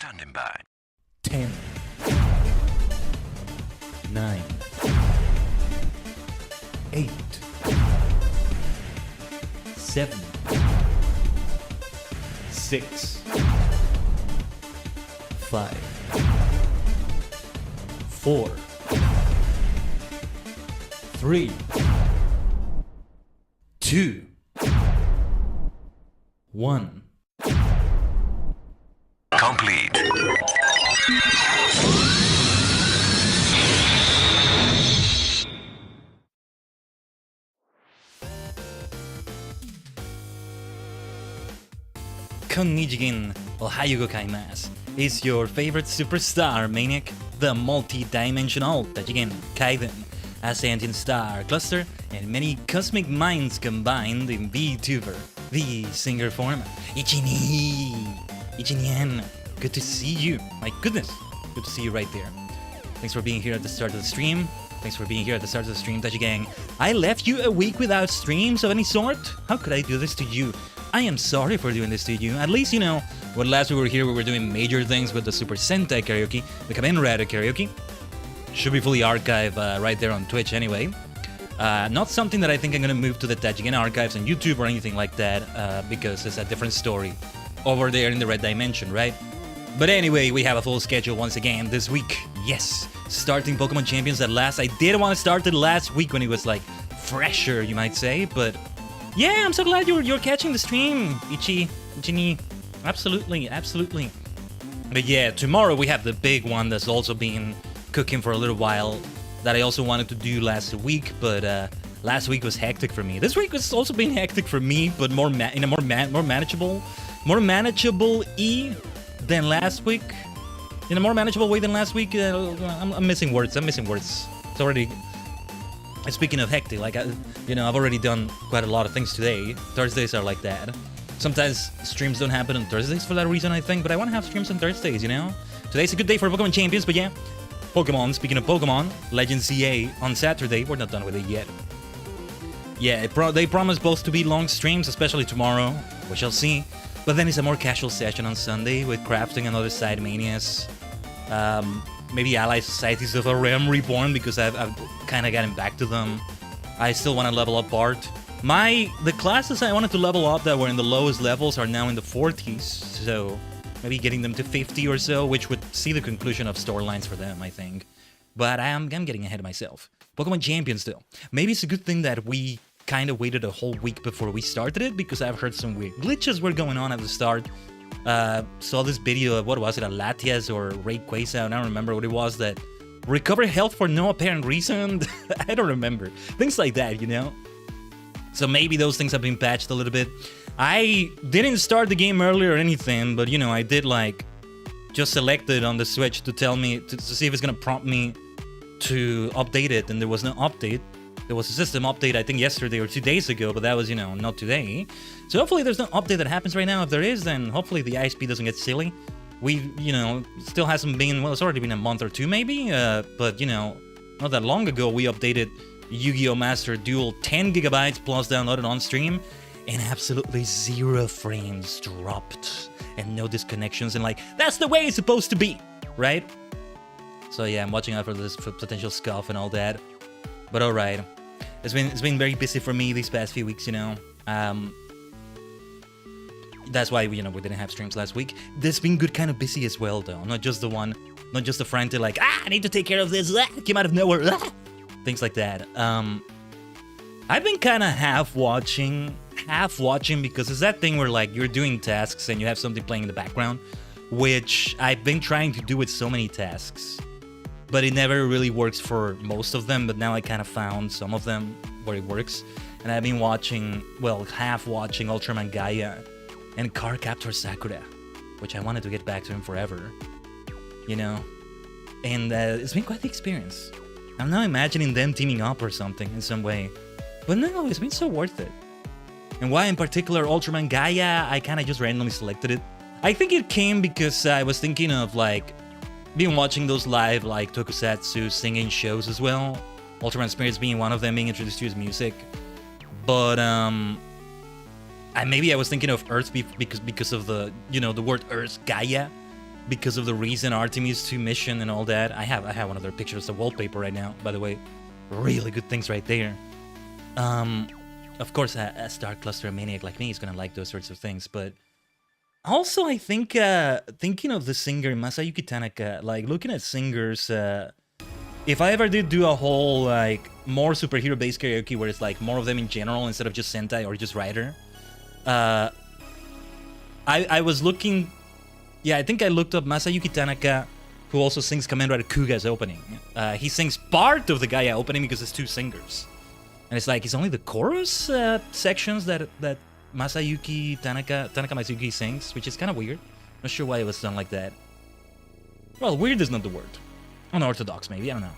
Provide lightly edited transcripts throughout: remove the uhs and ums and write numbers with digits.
Standing by. 10, 9, 8, 7, 6, 5, 4, 3, 2, 1. Complete. Tajigen, Ohayo gozaimasu. Is your favorite superstar maniac, the multi-dimensional Tajigen, Khaiden, a sentient star cluster, and many cosmic minds combined in VTuber, the singer form. Ichinien, good to see you. My goodness, good to see you right there. Thanks for being here at the start of the stream. Tajigen. I left you a week without streams of any sort? How could I do this to you? I am sorry for doing this to you. At least, you know, when last we were here, we were doing major things with the Super Sentai karaoke, the Kamen Rider karaoke. Should be fully archived right there on Twitch anyway. Not something that I think I'm gonna move to the Tajigen archives on YouTube or anything like that, because it's a different story over there in the Red Dimension, right? But anyway, we have a full schedule once again this week. Yes, starting Pokemon Champions at last. I did want to start it last week when it was like fresher, you might say, but yeah, I'm so glad you're catching the stream, Ichini. Absolutely. But yeah, tomorrow we have the big one that's also been cooking for a little while that I also wanted to do last week, but last week was hectic for me. This week has also been hectic for me, but more manageable than last week. In a more manageable way than last week. I'm missing words. It's already. Speaking of hectic, like I've already done quite a lot of things today. Thursdays are like that. Sometimes streams don't happen on Thursdays for that reason, I think. But I want to have streams on Thursdays, you know. Today's a good day for Pokemon Champions, but yeah, Pokemon. Speaking of Pokemon, Legends CA on Saturday. We're not done with it yet. Yeah, they promise both to be long streams, especially tomorrow. We shall see. But then it's a more casual session on Sunday with crafting and other side manias. Maybe Allied Societies of a Realm Reborn because I've kind of gotten back to them. I still want to level up Bart. The classes I wanted to level up that were in the lowest levels are now in the 40s. So maybe getting them to 50 or so, which would see the conclusion of storylines for them, I think. But I'm getting ahead of myself. Pokemon Champions though. Maybe it's a good thing that we kind of waited a whole week before we started it because I've heard some weird glitches were going on at the start. Saw this video of, what was it, a Latias or Rayquaza, I don't remember what it was, that recovered health for no apparent reason. I don't remember. Things like that, you know? So maybe those things have been patched a little bit. I didn't start the game earlier or anything, but you know, I did like just select it on the Switch to tell me, to see if it's gonna prompt me to update it, and there was no update. There was a system update, I think, yesterday or 2 days ago, but that was, you know, not today. So hopefully there's no update that happens right now. If there is, then hopefully the ISP doesn't get silly. We, you know, still hasn't been, well, it's already been a month or two maybe, but, you know, not that long ago, we updated Yu-Gi-Oh! Master Duel 10 gigabytes plus downloaded on stream, and absolutely 0 frames dropped, and no disconnections, and like, that's the way it's supposed to be, right? So yeah, I'm watching out for this potential scuff and all that. But alright, it's been very busy for me these past few weeks, you know. That's why we didn't have streams last week. This been good, kind of busy as well, though. Not just the frantic like, I need to take care of this. Came out of nowhere. Things like that. I've been kind of half watching because it's that thing where like you're doing tasks and you have something playing in the background, which I've been trying to do with so many tasks. But it never really works for most of them, but now I kind of found some of them where it works. And I've been watching, well, half watching Ultraman Gaia and Cardcaptor Sakura, which I wanted to get back to him forever, you know? And it's been quite the experience. I'm now imagining them teaming up or something in some way. But no, it's been so worth it. And why in particular Ultraman Gaia, I kind of just randomly selected it. I think it came because I was thinking of like, been watching those live like tokusatsu singing shows as well. Ultraman Spirits being one of them, being introduced to his music. But maybe I was thinking of Earth because of the, you know, the word Earth, Gaia, because of the recent Artemis 2 mission and all that. I have one of their pictures of wallpaper right now, by the way. Really good things right there. Of course, a Star Cluster maniac like me is gonna like those sorts of things, but also I think thinking of the singer Masayuki Tanaka, like looking at singers, if I ever did do a whole like more superhero-based karaoke where it's like more of them in general instead of just Sentai or just Rider, I was looking. Yeah, I think I looked up Masayuki Tanaka, who also sings Kamen Rider Kuga's opening. He sings part of the Gaia opening because it's two singers. And it's like, it's only the chorus sections that Masayuki Tanaka Masayuki sings, which is kind of weird. Not sure why it was done like that. Well, weird is not the word. Unorthodox, maybe, I don't know.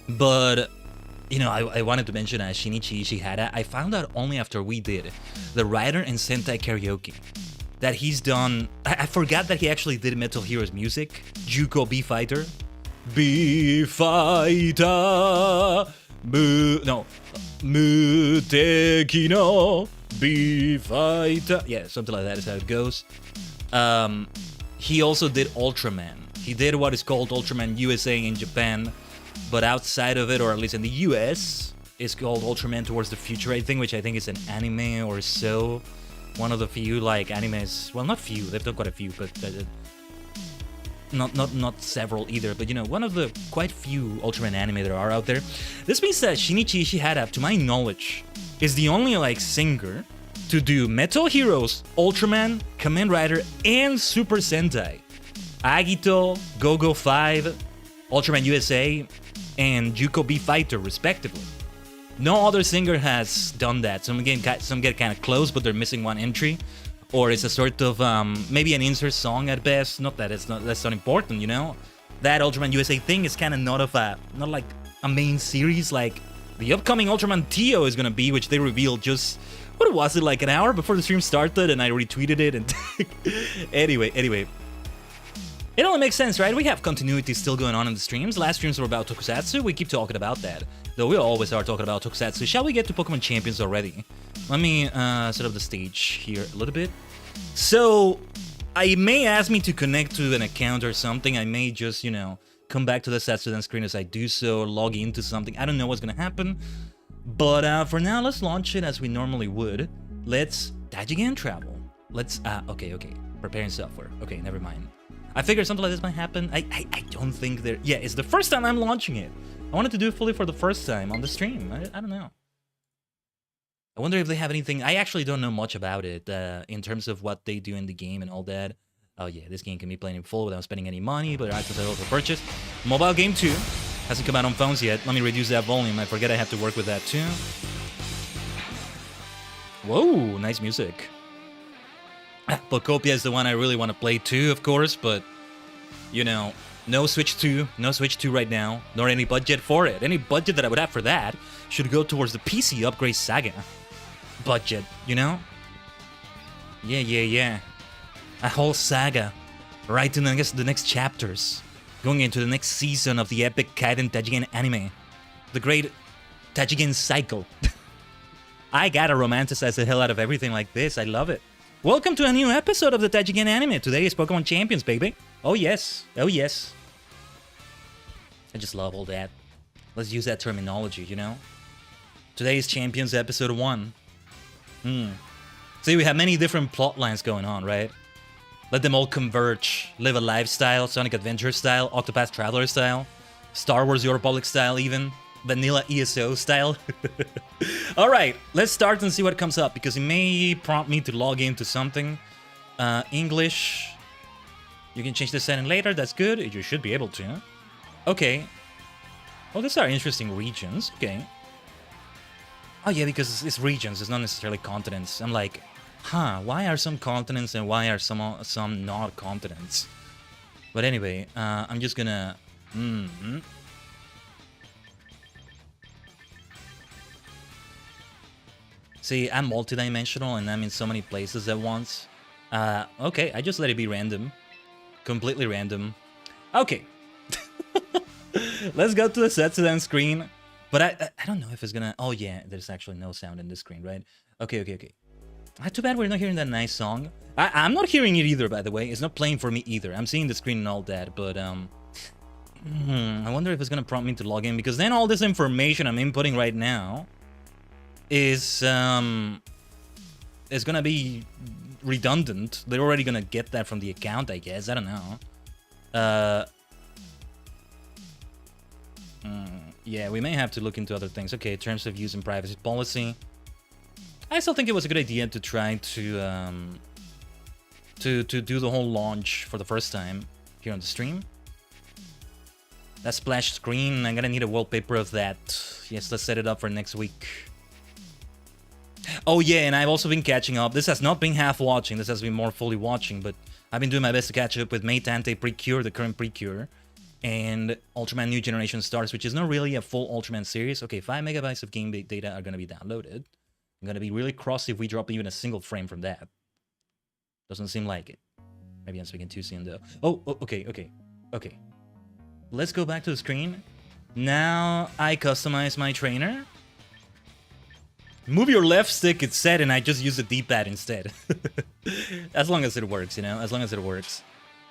But, you know, I wanted to mention Shinichi Ishihara. I found out only after we did the Rider and Sentai karaoke that he's done. I forgot that he actually did Metal Heroes music. Juko B Fighter. B Fighter. Muteki no B Fighter. Yeah, something like that is how it goes. He also did Ultraman. He did what is called Ultraman USA in Japan, but outside of it, or at least in the US, it's called Ultraman Towards the Future, I think, which I think is an anime or so. One of the few like animes, well, not few, they've done quite a few, but not several either, but you know, one of the quite few Ultraman anime there are out there. This means that Shinichi Ishihara, to my knowledge, is the only like singer to do Metal Heroes, Ultraman, Kamen Rider, and Super Sentai. Agito, Go-Go 5, Ultraman USA, and Juko B Fighter, respectively. No other singer has done that. Some get kind of close, but they're missing one entry. Or it's a sort of, maybe an insert song at best. Not that that's not important, you know? That Ultraman USA thing is kind of not like a main series like the upcoming Ultraman Tio is gonna be, which they revealed just, what was it, like an hour before the stream started, and I retweeted it, and anyway. It only makes sense, right? We have continuity still going on in the streams. Last streams were about Tokusatsu. We keep talking about that. Though we always are talking about Tokusatsu. Shall we get to Pokemon Champions already? Let me set up the stage here a little bit. So, I may ask me to connect to an account or something. I may just, you know, come back to the Satsudan screen as I do so, log into something. I don't know what's gonna happen. But for now, let's launch it as we normally would. Let's Tajigen travel. Let's, okay. Preparing software. Okay, never mind. I figured something like this might happen. I don't think there... Yeah, it's the first time I'm launching it. I wanted to do it fully for the first time on the stream. I don't know. I wonder if they have anything... I actually don't know much about it in terms of what they do in the game and all that. Oh yeah, this game can be played in full without spending any money, but items available for purchase. Mobile game too. Hasn't come out on phones yet. Let me reduce that volume. I forget I have to work with that too. Whoa, nice music. Pocopia is the one I really want to play too, of course, but, you know, no Switch 2 right now, nor any budget for it. Any budget that I would have for that should go towards the PC upgrade saga budget, you know? Yeah. A whole saga, right to the next chapters, going into the next season of the epic Khaiden Tajigen anime, the great Tajigen cycle. I gotta romanticize the hell out of everything like this, I love it. Welcome to a new episode of the Tajigen anime. Today is Pokemon Champions, baby. Oh yes. I just love all that. Let's use that terminology, you know? Today is Champions episode 1. See, we have many different plot lines going on, right? Let them all converge. Live a lifestyle, Sonic Adventure style, Octopath Traveler style, Star Wars The Old Republic style even, Vanilla ESO style. Alright, let's start and see what comes up, because it may prompt me to log into something. English. You can change the setting later, that's good. You should be able to. Okay. Well, these are interesting regions. Okay. Oh yeah, because it's regions, it's not necessarily continents. I'm like, why are some continents and why are some not continents? But anyway, I'm just gonna... See, I'm multidimensional and I'm in so many places at once. Okay, I just let it be random. Completely random. Okay. Let's go to the Setsudan screen. But I don't know if it's gonna... Oh yeah, there's actually no sound in this screen, right? Okay. Too bad we're not hearing that nice song. I'm not hearing it either, by the way. It's not playing for me either. I'm seeing the screen and all that, but I wonder if it's gonna prompt me to log in, because then all this information I'm inputting right now is gonna be redundant. They're already gonna get that from the account, I guess. I don't know. Yeah, we may have to look into other things. Okay, terms of use and privacy policy. I still think it was a good idea to try to do the whole launch for the first time here on the stream. That splash screen, I'm gonna need a wallpaper of that. Yes, let's set it up for next week. Oh yeah, and I've also been catching up. This has not been half watching, this has been more fully watching, but I've been doing my best to catch up with Mate Ante Precure, the current Precure, and Ultraman New Generation Stars, which is not really a full Ultraman series. Okay, 5 megabytes of game data are gonna be downloaded. I'm gonna be really cross if we drop even a single frame from that. Doesn't seem like it. Maybe I'm speaking too soon though. Oh, okay. Let's go back to the screen. Now I customize my trainer. Move your left stick, it's set, and I just use the D-pad instead. As long as it works, you know? As long as it works.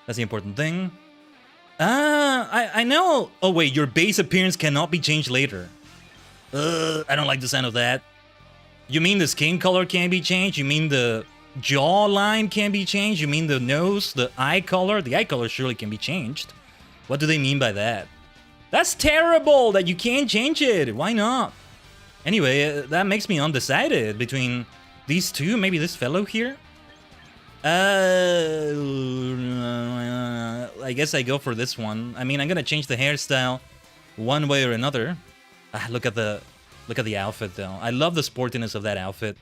That's the important thing. I know. Oh wait, your base appearance cannot be changed later. I don't like the sound of that. You mean the skin color can be changed? You mean the jawline can be changed? You mean the nose, the eye color? The eye color surely can be changed. What do they mean by that? That's terrible that you can't change it. Why not? Anyway, that makes me undecided between these two. Maybe this fellow here? I guess I go for this one. I mean, I'm gonna change the hairstyle one way or another. Look at the outfit though. I love the sportiness of that outfit.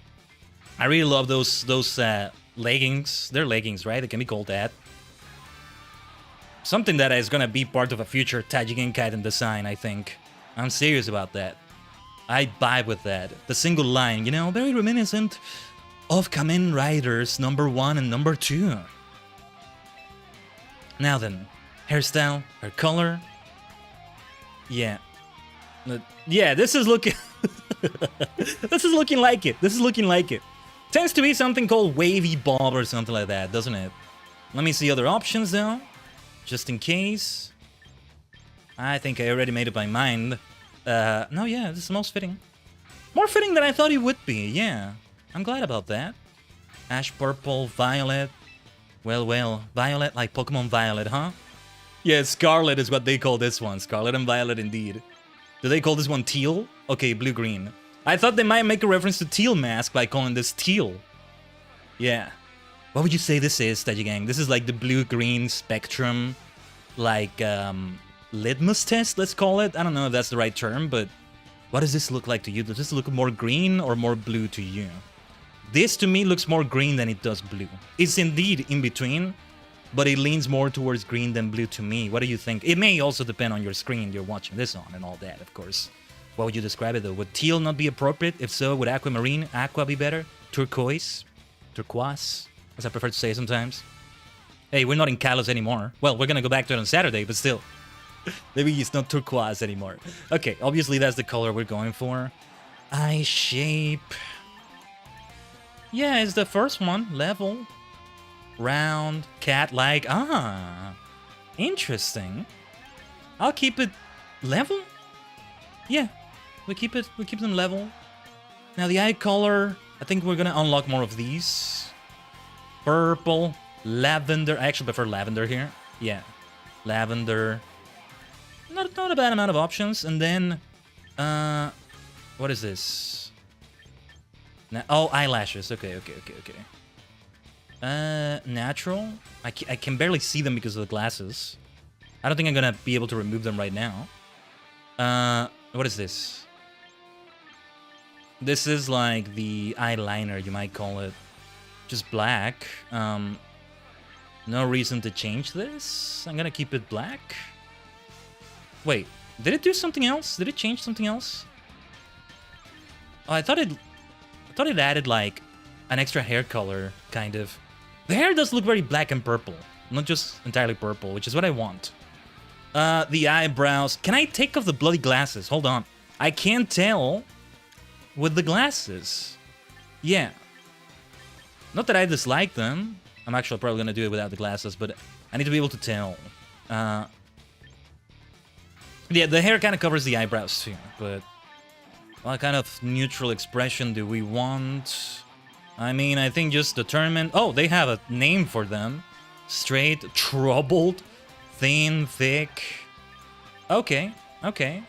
I really love those leggings. They're leggings, right? They can be called that. Something that is gonna be part of a future Tajigen Khaiden design, I think. I'm serious about that. I vibe with that. The single line, you know, very reminiscent of Kamen Riders #1 and #2. Now then, hairstyle, hair color. Yeah. Yeah, this is looking... this is looking like it. This is looking like it. Tends to be something called wavy bob or something like that, doesn't it? Let me see other options though. Just in case. I think I already made up my mind. No, yeah, this is the most fitting. More fitting than I thought it would be, yeah. I'm glad about that. Ash purple, violet. Well, violet like Pokemon Violet, huh? Yeah, Scarlet is what they call this one. Scarlet and Violet indeed. Do they call this one teal? Okay, blue-green. I thought they might make a reference to Teal Mask by calling this teal. Yeah. What would you say this is, Tajigen? This is like the blue-green spectrum, like, litmus test, let's call it? I don't know if that's the right term, but what does this look like to you? Does this look more green or more blue to you? This, to me, looks more green than it does blue. It's indeed in between, but it leans more towards green than blue to me. What do you think? It may also depend on your screen you're watching this on and all that, of course. What would you describe it, though? Would teal not be appropriate? If so, would aquamarine, aqua be better? Turquoise? Turquoise? As I prefer to say sometimes. Hey, we're not in Kalos anymore. Well, we're gonna go back to it on Saturday, but still. Maybe it's not turquoise anymore. Okay, obviously that's the color we're going for. Eye shape. Yeah, it's the first one. Level. Round. Cat-like. Ah. Interesting. I'll keep it level? Yeah. We keep them level. Now the eye color, I think we're gonna unlock more of these. Purple. Lavender. I actually prefer lavender here. Yeah. Lavender. Not a bad amount of options. And then, what is this? Oh, eyelashes. Okay. Natural. I can barely see them because of the glasses. I don't think I'm gonna be able to remove them right now. What is this? This is like the eyeliner, you might call it. Just black. No reason to change this. I'm gonna keep it black. Wait, did it do something else? Did it change something else? Oh, I thought it added like an extra hair color, kind of. The hair does look very black and purple, not just entirely purple, which is what I want. The eyebrows. Can I take off the bloody glasses? Hold on. I can't tell with the glasses. Yeah. Not that I dislike them. I'm actually probably gonna do it without the glasses, but I need to be able to tell. Yeah, the hair kind of covers the eyebrows too, but what kind of neutral expression do we want? I mean, I think just determined. Oh, they have a name for them. Straight, troubled, thin, thick. Okay, okay.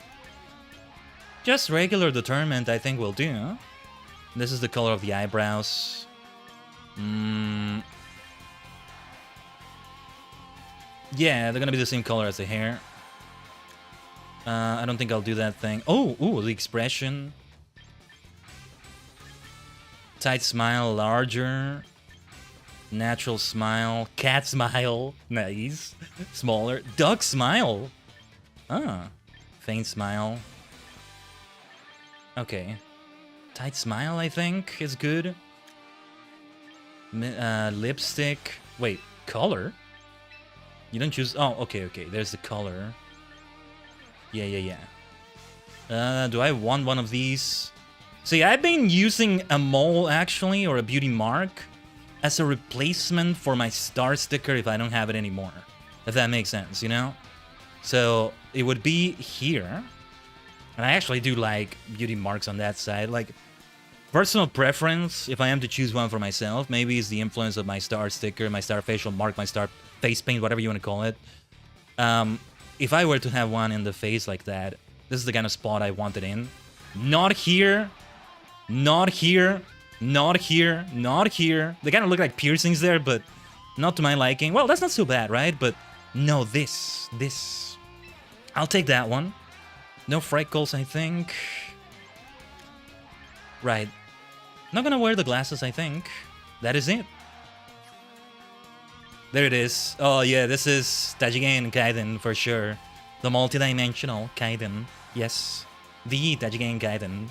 Just regular determined, I think will do. This is the color of the eyebrows. Yeah, they're gonna be the same color as the hair. I don't think I'll do that thing. Oh, ooh, the expression. Tight smile, larger. Natural smile. Cat smile. Nice. Smaller. Duck smile. Ah. Faint smile. Okay. Tight smile, I think, is good. Lipstick. Wait, color? You don't choose... Oh, okay, okay. There's the color. Yeah. Do I want one of these? See, I've been using a mole, actually, or a beauty mark, as a replacement for my star sticker if I don't have it anymore. If that makes sense, you know? So, it would be here. And I actually do like beauty marks on that side. Like, personal preference, if I am to choose one for myself, maybe it's the influence of my star sticker, my star facial mark, my star face paint, whatever you want to call it. If I were to have one in the face like that, this is the kind of spot I want it in. Not here. Not here. Not here. Not here. They kind of look like piercings there, but not to my liking. Well, that's not so bad, right? But no, this. I'll take that one. No freckles, I think. Right. Not gonna wear the glasses, I think. That is it. There it is. Oh yeah, this is Tajigen Khaiden for sure. The multi-dimensional Khaiden. Yes. The Tajigen Khaiden.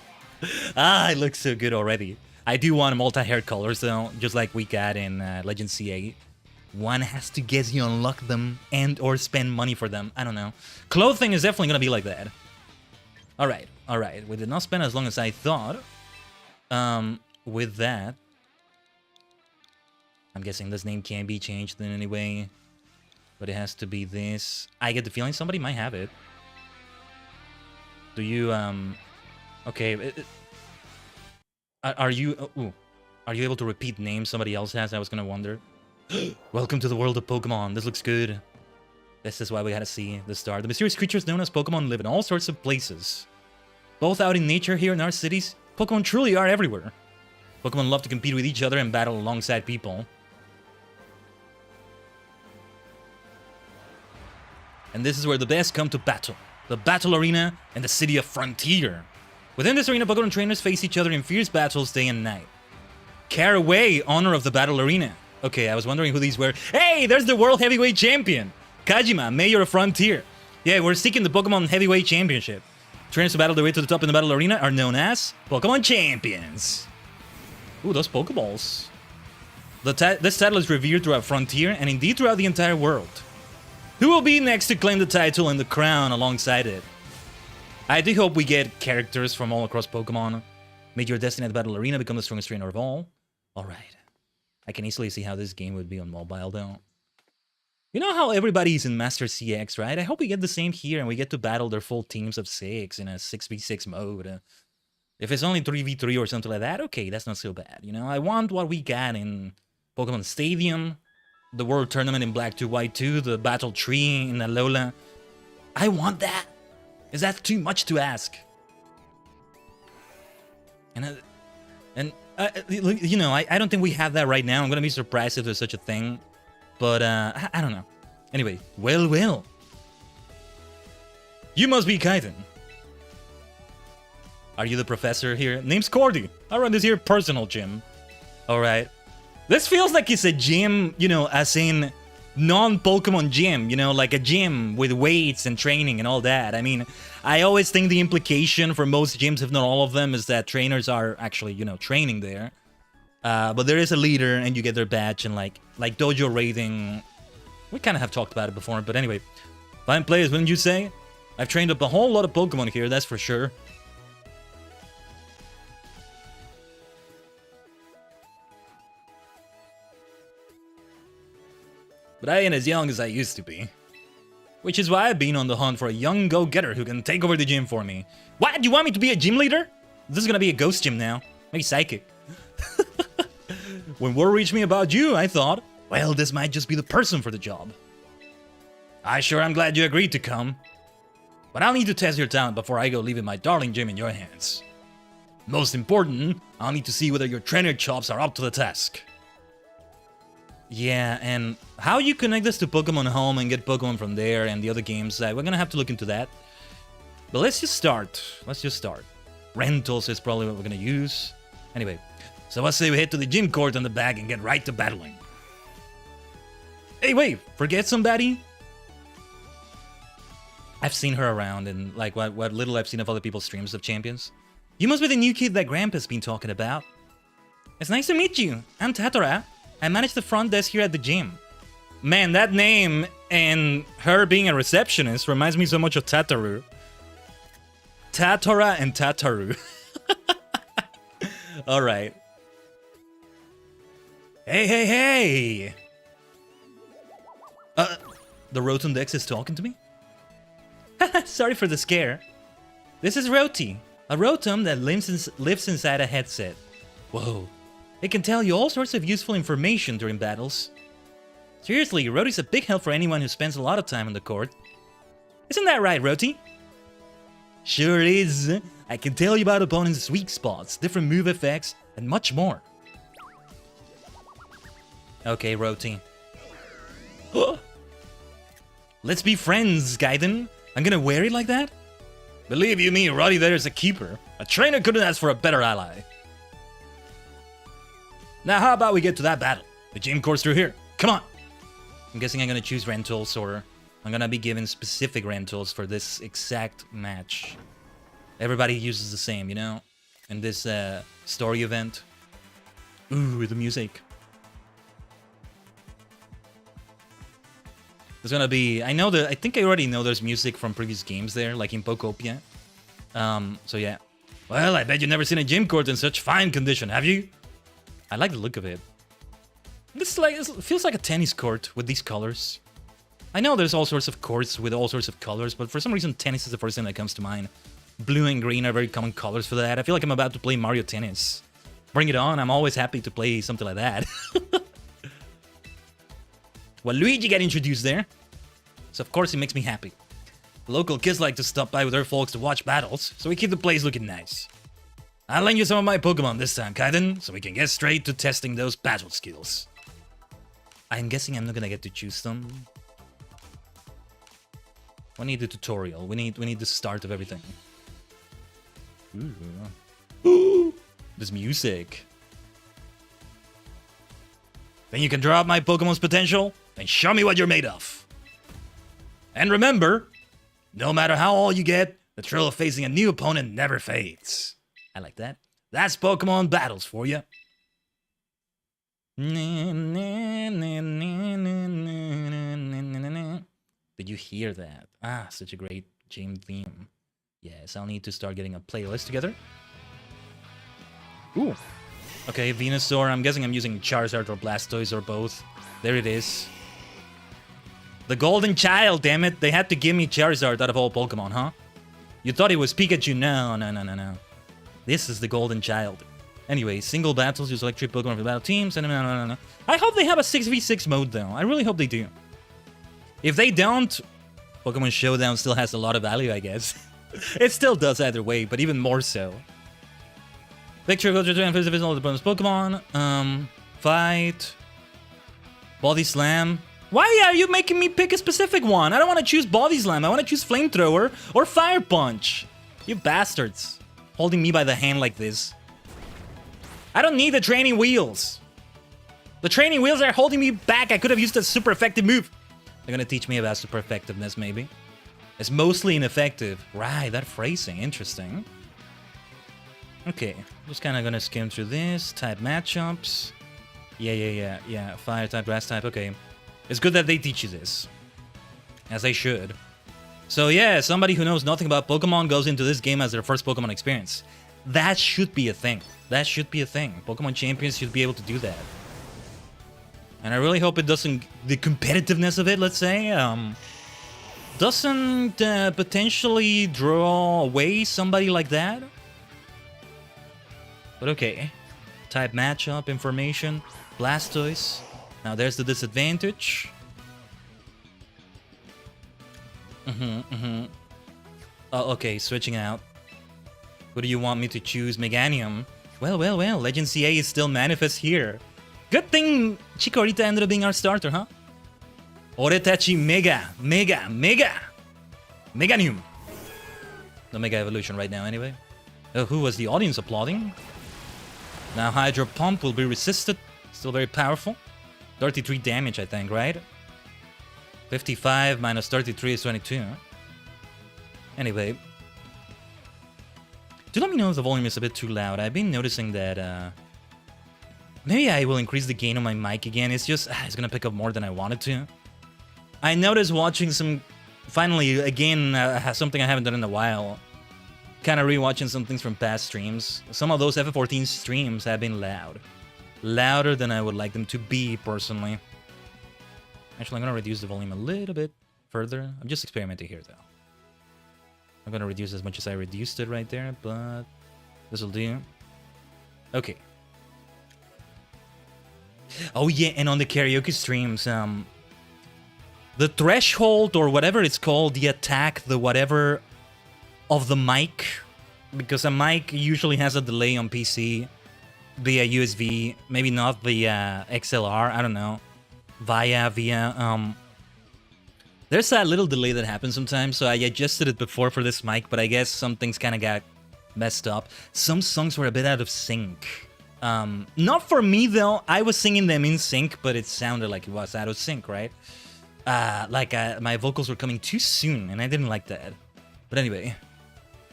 Ah, it looks so good already. I do want multi-hair colors though, just like we got in Legend CA. One has to get you unlock them and or spend money for them. I don't know. Clothing is definitely gonna be like that. Alright, alright. We did not spend as long as I thought. With that, I'm guessing this name can't be changed in any way, but it has to be this. I get the feeling somebody might have it. Do you, okay. Are you able to repeat names somebody else has? I was gonna wonder. Welcome to the world of Pokemon. This looks good. This is why we gotta see the star. The mysterious creatures known as Pokemon live in all sorts of places. Both out in nature here in our cities, Pokemon truly are everywhere. Pokemon love to compete with each other and battle alongside people. And this is where the best come to battle. The battle arena and the city of Frontier. Within this arena, Pokemon trainers face each other in fierce battles day and night. Caraway, honor of the battle arena. Okay, I was wondering who these were. Hey, there's the World Heavyweight Champion! Kajima, Mayor of Frontier. Yeah, we're seeking the Pokemon Heavyweight Championship. Trainers who battle their way to the top in the battle arena are known as Pokemon Champions. Ooh, those Pokeballs. This title is revered throughout Frontier and indeed throughout the entire world. Who will be next to claim the title and the crown alongside it? I do hope we get characters from all across Pokemon. Make your destiny at the battle arena become the strongest trainer of all. Alright. I can easily see how this game would be on mobile though. You know how everybody's in Master CX, right? I hope we get the same here and we get to battle their full teams of 6 in a 6v6 mode. If it's only 3v3 or something like that, okay, that's not so bad. You know, I want what we got in Pokemon Stadium, the World Tournament in Black 2 White 2, the Battle Tree in Alola. I want that. Is that too much to ask? And you know, I don't think we have that right now. I'm gonna be surprised if there's such a thing. But, I don't know. Anyway, well. You must be Khaiden. Are you the professor here? Name's Cordy. I run this here personal gym. Alright. This feels like it's a gym, you know, as in non-Pokemon gym, you know, like a gym with weights and training and all that. I mean, I always think the implication for most gyms, if not all of them, is that trainers are actually, you know, training there. But there is a leader and you get their badge and like dojo raiding. We kind of have talked about it before, but anyway. Fine players, wouldn't you say? I've trained up a whole lot of Pokemon here, that's for sure. but I ain't as young as I used to be. Which is why I've been on the hunt for a young go-getter who can take over the gym for me. What? Do you want me to be a gym leader? This is gonna be a ghost gym now. Maybe psychic. When word reached me about you, I thought, well, this might just be the person for the job. I sure am glad you agreed to come. But I'll need to test your talent before I go leaving my darling gym in your hands. Most important, I'll need to see whether your trainer chops are up to the task. Yeah, and how you connect this to Pokemon Home and get Pokemon from there and the other games, we're gonna have to look into that. But let's just start. Rentals is probably what we're gonna use. Anyway, so I say we head to the gym court on the back and get right to battling. Hey, wait, forget somebody? I've seen her around and like what little I've seen of other people's streams of champions. You must be the new kid that Grandpa's been talking about. It's nice to meet you. I'm Tatora. I manage the front desk here at the gym. Man, that name and her being a receptionist reminds me so much of Tataru. Tatora and Tataru. Alright. Hey! The Rotom-dex is talking to me? Sorry for the scare. This is Roti, a Rotom that lives inside a headset. Whoa. It can tell you all sorts of useful information during battles. Seriously, Roti's a big help for anyone who spends a lot of time on the court. Isn't that right, Roti? Sure is. I can tell you about opponents' weak spots, different move effects, and much more. Okay, Roti. Let's be friends, Khaiden. I'm gonna wear it like that? Believe you me, Roti there is a keeper. A trainer couldn't ask for a better ally. Now how about we get to that battle? The gym course through here. Come on! I'm guessing I'm gonna choose rentals, or I'm gonna be given specific rentals for this exact match. Everybody uses the same, you know? In this story event. Ooh, the music. There's gonna be... I think I already know there's music from previous games there, like in Pokopia. So yeah. Well, I bet you've never seen a gym court in such fine condition, have you? I like the look of it. It feels like a tennis court with these colors. I know there's all sorts of courts with all sorts of colors, but for some reason tennis is the first thing that comes to mind. Blue and green are very common colors for that. I feel like I'm about to play Mario Tennis. Bring it on, I'm always happy to play something like that. Well, Luigi got introduced there, so of course it makes me happy. Local kids like to stop by with their folks to watch battles, so we keep the place looking nice. I'll lend you some of my Pokemon this time, Khaiden, so we can get straight to testing those battle skills. I'm guessing I'm not gonna get to choose them. We need the tutorial. We need the start of everything. Ooh. This music. Think you can draw up my Pokemon's potential? Then show me what you're made of. And remember, no matter how old you get, the thrill of facing a new opponent never fades. I like that. That's Pokemon battles for you. Did you hear that? Ah, such a great game theme. Yes, I'll need to start getting a playlist together. Ooh. Okay, Venusaur. I'm guessing I'm using Charizard or Blastoise or both. There it is. The Golden Child, damn it. They had to give me Charizard out of all Pokemon, huh? You thought it was Pikachu? No. This is the Golden Child. Anyway, single battles, use electric Pokemon for battle teams. No. I hope they have a 6v6 mode, though. I really hope they do. If they don't, Pokemon Showdown still has a lot of value, I guess. It still does either way, but even more so. Picture, go to and visit all the bonus Pokemon. Fight. Body Slam. Why are you making me pick a specific one? I don't want to choose Body Slam. I want to choose Flamethrower or Fire Punch. You bastards. Holding me by the hand like this. I don't need the training wheels. The training wheels are holding me back. I could have used a super effective move. They're gonna teach me about super effectiveness, maybe. It's mostly ineffective. Right, that phrasing. Interesting. Okay, just kind of gonna skim through this. Type matchups. Yeah. Fire type, grass type. Okay. It's good that they teach you this. As they should. So yeah, somebody who knows nothing about Pokemon goes into this game as their first Pokemon experience. That should be a thing. That should be a thing. Pokemon champions should be able to do that. And I really hope it doesn't... The competitiveness of it, let's say, doesn't potentially draw away somebody like that. But okay. Type matchup, information, Blastoise. Now there's the disadvantage. Oh, okay, switching out. Who do you want me to choose? Meganium. Well, Legend CA is still manifest here. Good thing Chikorita ended up being our starter, huh? Oretachi Mega. Meganium. The Mega Evolution right now, anyway. Who was the audience applauding? Now Hydro Pump will be resisted. Still very powerful. 33 damage, I think, right? 55 minus 33 is 22. Huh? Anyway. Do let me know if the volume is a bit too loud. I've been noticing that, maybe I will increase the gain on my mic again. It's just, it's gonna pick up more than I wanted to. I noticed watching some, finally, again, something I haven't done in a while. Kind of rewatching some things from past streams. Some of those FF14 streams have been loud. Louder than I would like them to be, personally. Actually, I'm gonna reduce the volume a little bit further. I'm just experimenting here, though. I'm gonna reduce as much as I reduced it right there, but this will do. Okay. Oh yeah, and on the karaoke streams, the threshold or whatever it's called, the attack, the whatever of the mic, because a mic usually has a delay on PC via USB, maybe not via XLR, I don't know, via there's that little delay that happens sometimes, so I adjusted it before for this mic, but I guess some things kind of got messed up. Some songs were a bit out of sync. Not for me, though. I was singing them in sync, but it sounded like it was out of sync, right? My vocals were coming too soon, and I didn't like that. But anyway,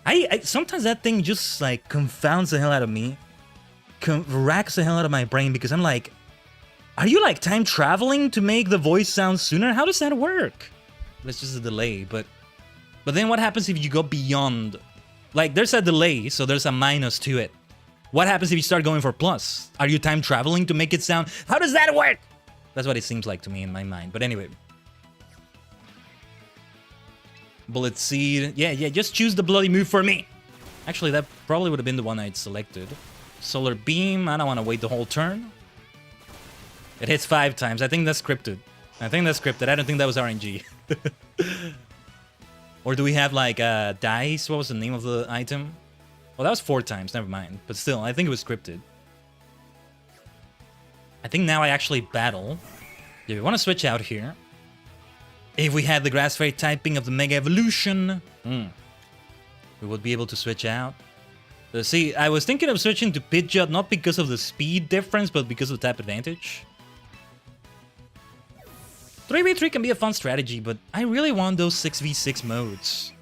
I sometimes that thing just, like, confounds the hell out of me. Racks the hell out of my brain, because I'm like, are you, like, time traveling to make the voice sound sooner? How does that work? It's just a delay, but then what happens if you go beyond? Like, there's a delay, so there's a minus to it. What happens if you start going for plus? Are you time traveling to make it sound? How does that work? That's what it seems like to me in my mind. But anyway. Bullet Seed. Yeah, just choose the bloody move for me. Actually, that probably would have been the one I'd selected. Solar Beam. I don't want to wait the whole turn. It hits 5 times. I think that's scripted. I don't think that was RNG. Or do we have, like, dice? What was the name of the item? Well, that was 4 times. Never mind. But still, I think it was scripted. I think now I actually battle. Yeah, we want to switch out here. If we had the Grass Fairy typing of the Mega Evolution, we would be able to switch out. See, I was thinking of switching to Pidgeot, not because of the speed difference, but because of the type advantage. 3v3 can be a fun strategy, but I really want those 6v6 modes.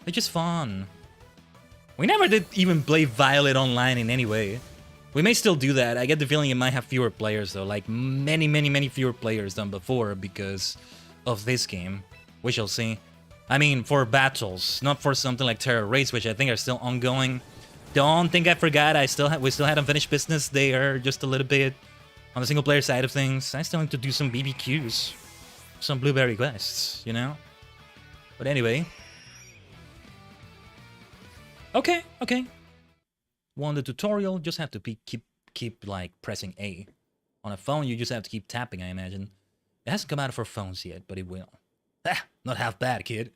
They're just fun. We never did even play Violet online in any way. We may still do that. I get the feeling it might have fewer players, though. Like, many fewer players than before because of this game. We shall see. I mean, for battles, not for something like Terra Race, which I think are still ongoing. Don't think I forgot. We still had unfinished business there, just a little bit. On the single-player side of things, I still need to do some BBQs. Some blueberry quests, you know? But anyway. Okay. Won the tutorial, just have to keep like pressing A. On a phone, you just have to keep tapping, I imagine. It hasn't come out for phones yet, but it will. Not half bad, kid.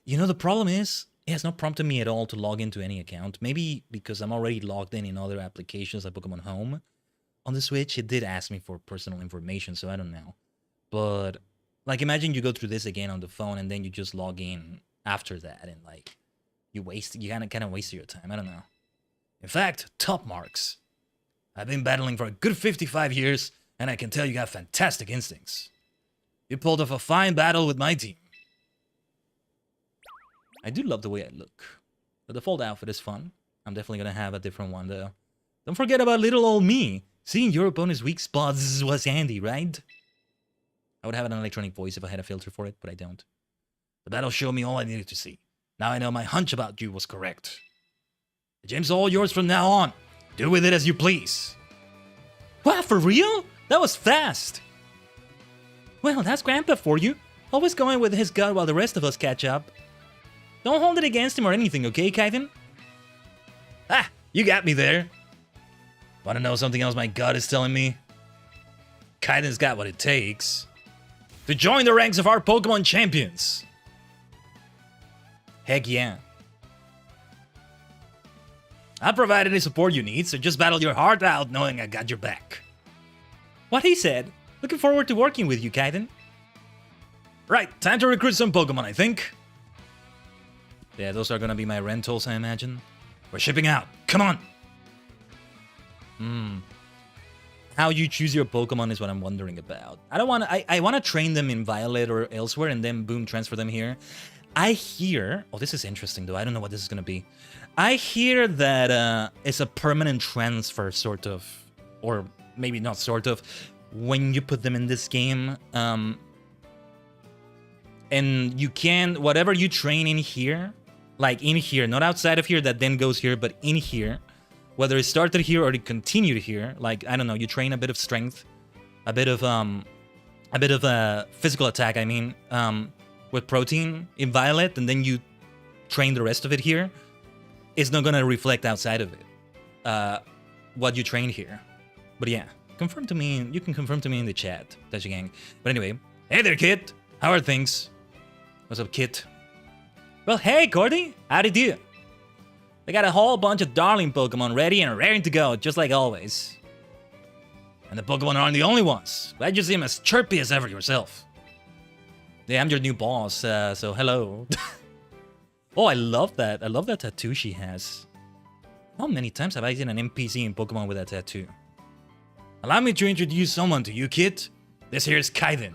You know, the problem is, it has not prompted me at all to log into any account. Maybe because I'm already logged in other applications like Pokemon Home. On the Switch, it did ask me for personal information, so I don't know. But, like, imagine you go through this again on the phone and then you just log in after that and, like, you kind of waste your time. I don't know. In fact, top marks. I've been battling for a good 55 years, and I can tell you got fantastic instincts. You pulled off a fine battle with my team. I do love the way I look. The default outfit is fun. I'm definitely gonna have a different one, though. Don't forget about little old me. Seeing your opponent's weak spots was handy, right? I would have an electronic voice if I had a filter for it, but I don't. The battle showed me all I needed to see. Now I know my hunch about you was correct. The gem's all yours from now on. Do with it as you please. Wow, for real? That was fast. Well, that's Grandpa for you. Always going with his gut while the rest of us catch up. Don't hold it against him or anything, okay, Khaiden? Ah, you got me there. Want to know something else my gut is telling me? Khaiden's got what it takes to join the ranks of our Pokemon champions. Heck yeah. I'll provide any support you need, so just battle your heart out knowing I got your back. What he said. Looking forward to working with you, Khaiden. Right, time to recruit some Pokemon, I think. Yeah, those are gonna be my rentals, I imagine. We're shipping out. Come on! How you choose your Pokemon is what I'm wondering about. I don't want to... I want to train them in Violet or elsewhere and then, boom, transfer them here. I hear... Oh, this is interesting, though. I don't know what this is gonna be. I hear that it's a permanent transfer, sort of. Or maybe not sort of. When you put them in this game. And you can... Whatever you train in here... Like in here, not outside of here that then goes here, but in here. Whether it started here or it continued here. Like, I don't know, you train a bit of strength. A bit of physical attack, I mean. With protein in Violet, and then you train the rest of it here. It's not gonna reflect outside of it. What you trained here. But yeah, confirm to me, you can confirm to me in the chat, Tajigen. But anyway, hey there, kid! How are things? What's up, kid? Well, hey, Cordy! Howdy do? They got a whole bunch of darling Pokemon ready and raring to go, just like always. And the Pokemon aren't the only ones. Glad you seem as chirpy as ever yourself. Yeah, I'm your new boss, so hello. Oh, I love that. I love that tattoo she has. How many times have I seen an NPC in Pokemon with that tattoo? Allow me to introduce someone to you, kid. This here's Khaiden.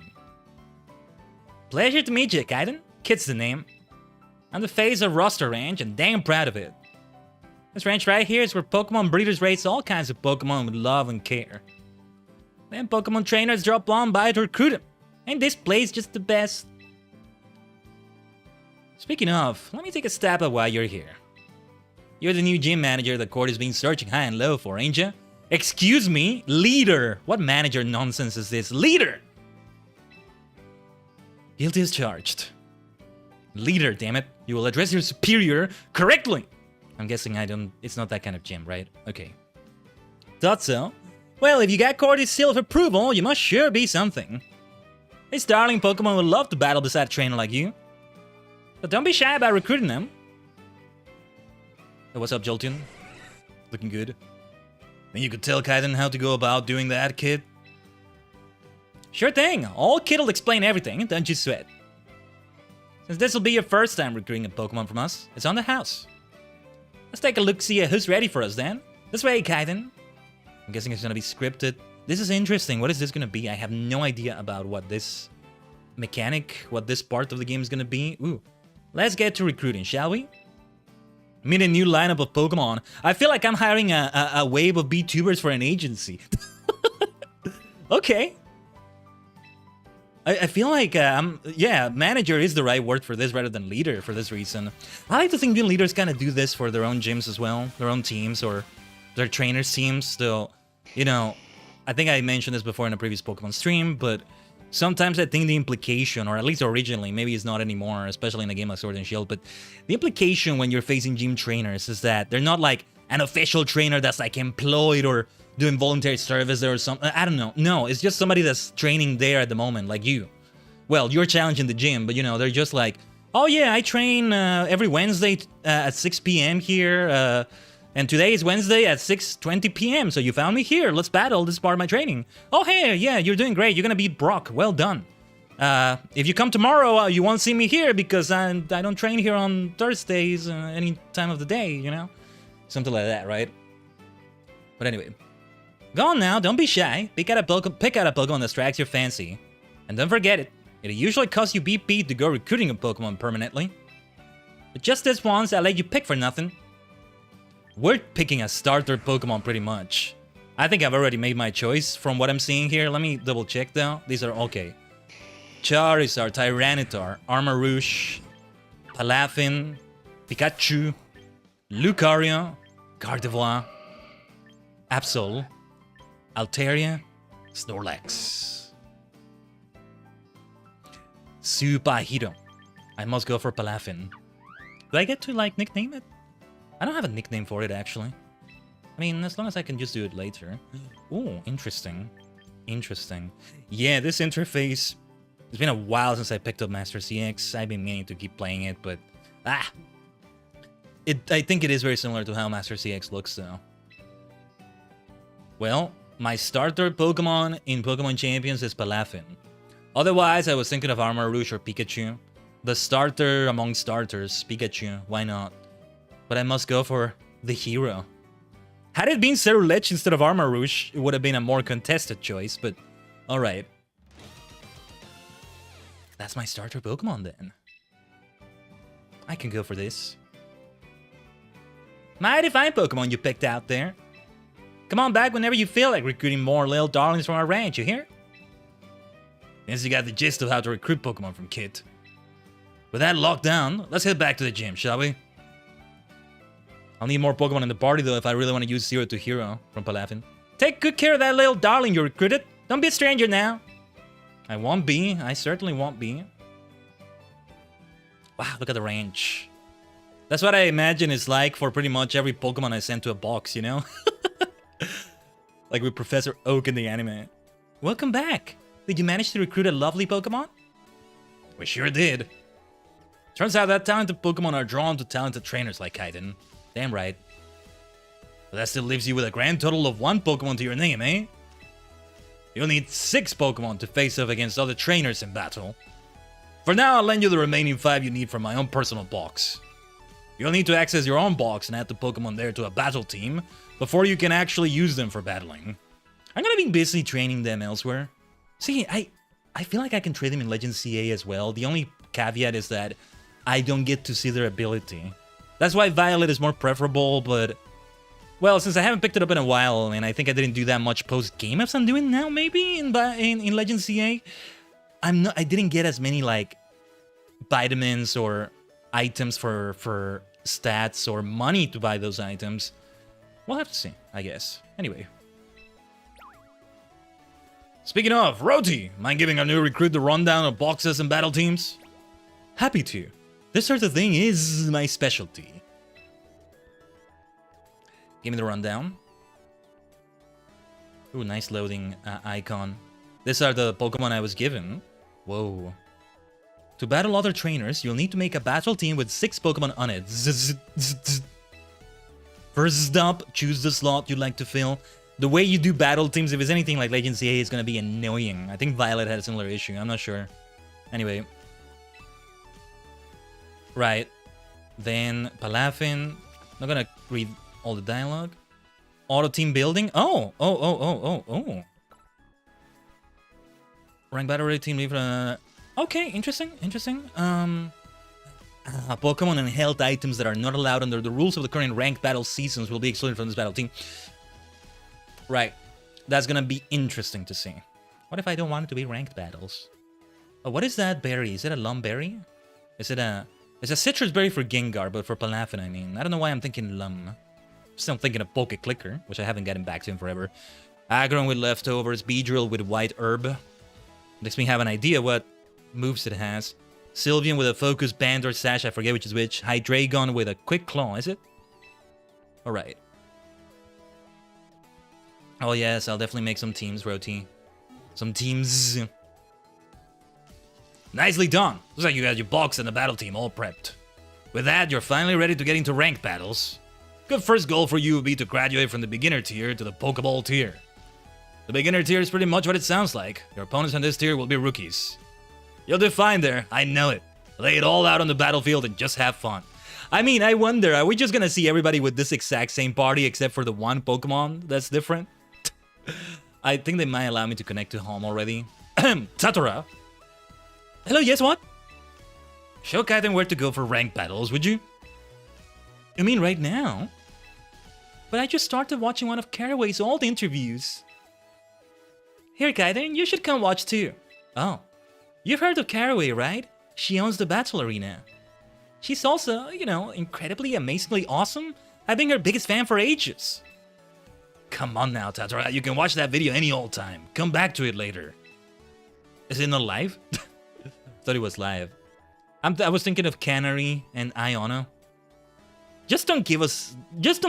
Pleasure to meet you, Khaiden. Kid's the name. I'm the face of Roster Ranch and damn proud of it. This ranch right here is where Pokemon breeders raise all kinds of Pokemon with love and care. Then Pokemon trainers drop on by to recruit them. Ain't this place just the best? Speaking of, let me take a stab at why you're here. You're the new gym manager the court has been searching high and low for, ain't ya? Excuse me? Leader! What manager nonsense is this? Leader! Guilty as charged. Leader, damn it. You will address your superior correctly. I'm guessing it's not that kind of gym, right? Okay. Thought so. Well, if you got Cordy's seal of approval, you must sure be something. This darling Pokemon would love to battle beside a trainer like you. But don't be shy about recruiting them. Hey, what's up, Jolteon? Looking good. Then you could tell Khaiden how to go about doing that, kid? Sure thing. Old Kid will explain everything, don't you sweat. Since this will be your first time recruiting a Pokemon from us, it's on the house. Let's take a look, see who's ready for us then. This way, Khaiden. I'm guessing it's gonna be scripted. This is interesting. What is this gonna be? I have no idea about what this mechanic, what this part of the game is gonna be. Ooh. Let's get to recruiting, shall we? Meet a new lineup of Pokemon. I feel like I'm hiring a wave of VTubers for an agency. Okay. I feel like, yeah, manager is the right word for this rather than leader for this reason. I like to think gym leaders kind of do this for their own gyms as well, their own teams or their trainers' teams. So, you know, I think I mentioned this before in a previous Pokemon stream, but sometimes I think the implication, or at least originally, maybe it's not anymore, especially in a game like Sword and Shield, but the implication when you're facing gym trainers is that they're not like an official trainer that's like employed or doing voluntary service there or something. I don't know. No, it's just somebody that's training there at the moment, like you. Well, you're challenging the gym, but you know, they're just like, oh yeah, I train every Wednesday at 6 p.m. here, and today is Wednesday at 6:20 p.m. So you found me here. Let's battle. This is part of my training. Oh hey, yeah, you're doing great. You're gonna beat Brock. Well done. If you come tomorrow, you won't see me here because I don't train here on Thursdays any time of the day, you know? Something like that, right? But anyway. Go on now, don't be shy. Pick out a Pokemon that strikes your fancy. And don't forget it. It usually costs you BP to go recruiting a Pokemon permanently. But just this once, I'll let you pick for nothing. We're picking a starter Pokemon pretty much. I think I've already made my choice from what I'm seeing here. Let me double check though. These are okay. Charizard, Tyranitar, Armarouche, Palafin, Pikachu, Lucario, Gardevoir, Absol, Altaria, Snorlax. Superhero. I must go for Palafin. Do I get to, like, nickname it? I don't have a nickname for it, actually. I mean, as long as I can just do it later. Ooh, interesting. Interesting. Yeah, this interface... It's been a while since I picked up Master CX. I've been meaning to keep playing it, but... I think it is very similar to how Master CX looks, though. Well, my starter Pokemon in Pokemon Champions is Palafin. Otherwise, I was thinking of Armor Rouge or Pikachu. The starter among starters, Pikachu, why not? But I must go for the hero. Had it been Cerulege instead of Armor Rouge, it would have been a more contested choice, but alright. That's my starter Pokemon then. I can go for this. Mighty fine Pokemon you picked out there. Come on back whenever you feel like recruiting more little darlings from our ranch, you hear? Since you got the gist of how to recruit Pokemon from Kit. With that locked down, let's head back to the gym, shall we? I'll need more Pokemon in the party though if I really want to use Zero to Hero from Palafin. Take good care of that little darling you recruited. Don't be a stranger now. I won't be. I certainly won't be. Wow, look at the range. That's what I imagine it's like for pretty much every Pokemon I send to a box, you know? Like with Professor Oak in the anime. Welcome back. Did you manage to recruit a lovely Pokemon? We sure did. Turns out that talented Pokemon are drawn to talented trainers like Khaiden. Damn right. But that still leaves you with a grand total of 1 Pokemon to your name, eh? You'll need 6 Pokemon to face off against other trainers in battle. For now, I'll lend you the remaining 5 you need from my own personal box. You'll need to access your own box and add the Pokemon there to a battle team before you can actually use them for battling. I'm gonna be busy training them elsewhere. See, I feel like I can trade them in Legend CA as well. The only caveat is that I don't get to see their ability. That's why Violet is more preferable, but... Well, since I haven't picked it up in a while, and I think I didn't do that much post-game as I'm doing now, maybe, in Legend CA, I didn't get as many, like, vitamins or items for stats or money to buy those items. We'll have to see, I guess. Anyway. Speaking of, Roti, mind giving our new recruit the rundown of boxes and battle teams? Happy to. This sort of thing is my specialty. Give me the rundown. Ooh, nice loading icon. These are the Pokemon I was given. Whoa. To battle other trainers, you'll need to make a battle team with 6 Pokemon on it. First up, choose the slot you'd like to fill. The way you do battle teams, if it's anything like Legend CA, is going to be annoying. I think Violet had a similar issue. I'm not sure. Anyway. Right. Then Palafin. Not going to read all the dialogue. Auto team building. Oh. Rank battle rate team leave. Okay, interesting. Pokemon and health items that are not allowed under the rules of the current ranked battle seasons will be excluded from this battle team. Right. That's gonna be interesting to see. What if I don't want it to be ranked battles? Oh, what is that berry? Is it a lum berry? Is it a... It's a citrus berry for Gengar, but for Palafin, I mean. I don't know why I'm thinking lum. Still thinking of Poke Clicker, which I haven't gotten back to in forever. Aggron with leftovers, Beedrill with white herb. Makes me have an idea what moves it has. Sylveon with a focus band or sash, I forget which is which. Hydreigon with a quick claw, is it? Alright. Oh yes, I'll definitely make some teams, Roti. Some teams. Nicely done. Looks like you got your box and the battle team all prepped. With that, you're finally ready to get into ranked battles. Good first goal for you would be to graduate from the beginner tier to the Pokeball tier. The beginner tier is pretty much what it sounds like. Your opponents on this tier will be rookies. You'll do fine there, I know it. Lay it all out on the battlefield and just have fun. I mean, I wonder, are we just gonna see everybody with this exact same party except for the one Pokemon that's different? I think they might allow me to connect to home already. Tatora. Hello, yes, what? Show Khaiden where to go for ranked battles, would you? You mean right now? But I just started watching one of Caraway's old interviews. Here, Khaiden, you should come watch too. Oh. You've heard of Caraway, right? She owns the Battle Arena. She's also, you know, incredibly, amazingly awesome. I've been her biggest fan for ages. Come on now, Tatora. You can watch that video any old time. Come back to it later. Is it not live? Thought it was live. I was thinking of Canary and Iona. Just don't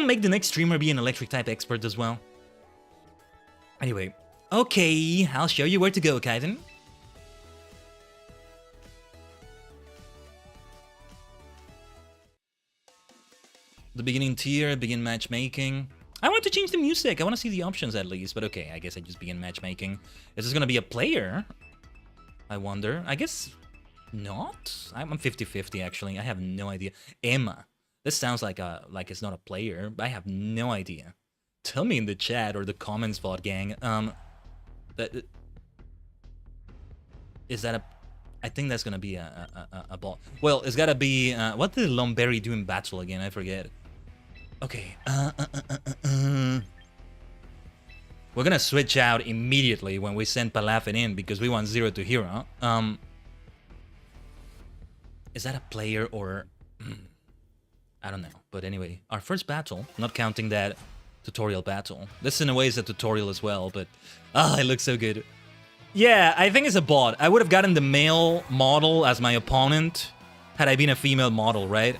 make the next streamer be an electric type expert as well. Anyway, okay, I'll show you where to go, Khaiden. The beginning tier, begin matchmaking. I want to change the music. I want to see the options at least, but okay, I guess I just begin matchmaking. Is this gonna be a player? I wonder. I guess not. I'm 50-50 actually. I have no idea. Emma. This sounds like it's not a player. I have no idea. Tell me in the chat or the comments, VOD gang. Is that a? I think that's gonna be a ball. Well, it's gotta be. What did Lomberry do in battle again? I forget. Okay. We're gonna switch out immediately when we send Palafin in because we want 0 to hero. Is that a player or? I don't know. But anyway, our first battle, not counting that tutorial battle. This in a way is a tutorial as well, but it looks so good. Yeah, I think it's a bot. I would have gotten the male model as my opponent had I been a female model, right?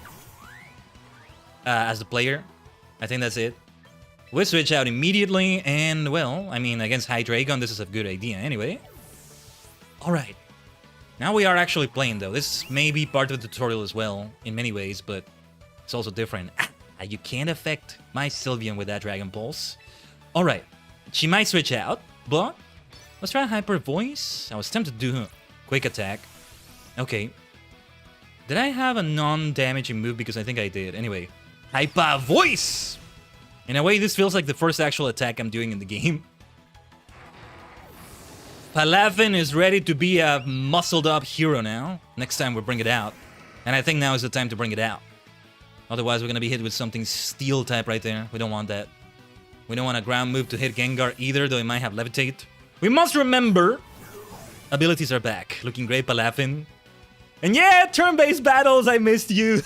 As the player. I think that's it. We'll switch out immediately, and well, I mean, against Hydreigon, this is a good idea anyway. Alright. Now we are actually playing, though. This may be part of the tutorial as well, in many ways, but it's also different. You can't affect my Sylveon with that Dragon Pulse. Alright. She might switch out, but let's try Hyper Voice. I was tempted to do Quick Attack. Okay. Did I have a non-damaging move? Because I think I did. Anyway, Hyper Voice! In a way, this feels like the first actual attack I'm doing in the game. Palafin is ready to be a muscled-up hero now. Next time we bring it out. And I think now is the time to bring it out. Otherwise, we're going to be hit with something steel type right there. We don't want that. We don't want a ground move to hit Gengar either, though it might have Levitate. We must remember, abilities are back. Looking great, Palafin. And yeah, turn-based battles, I missed you.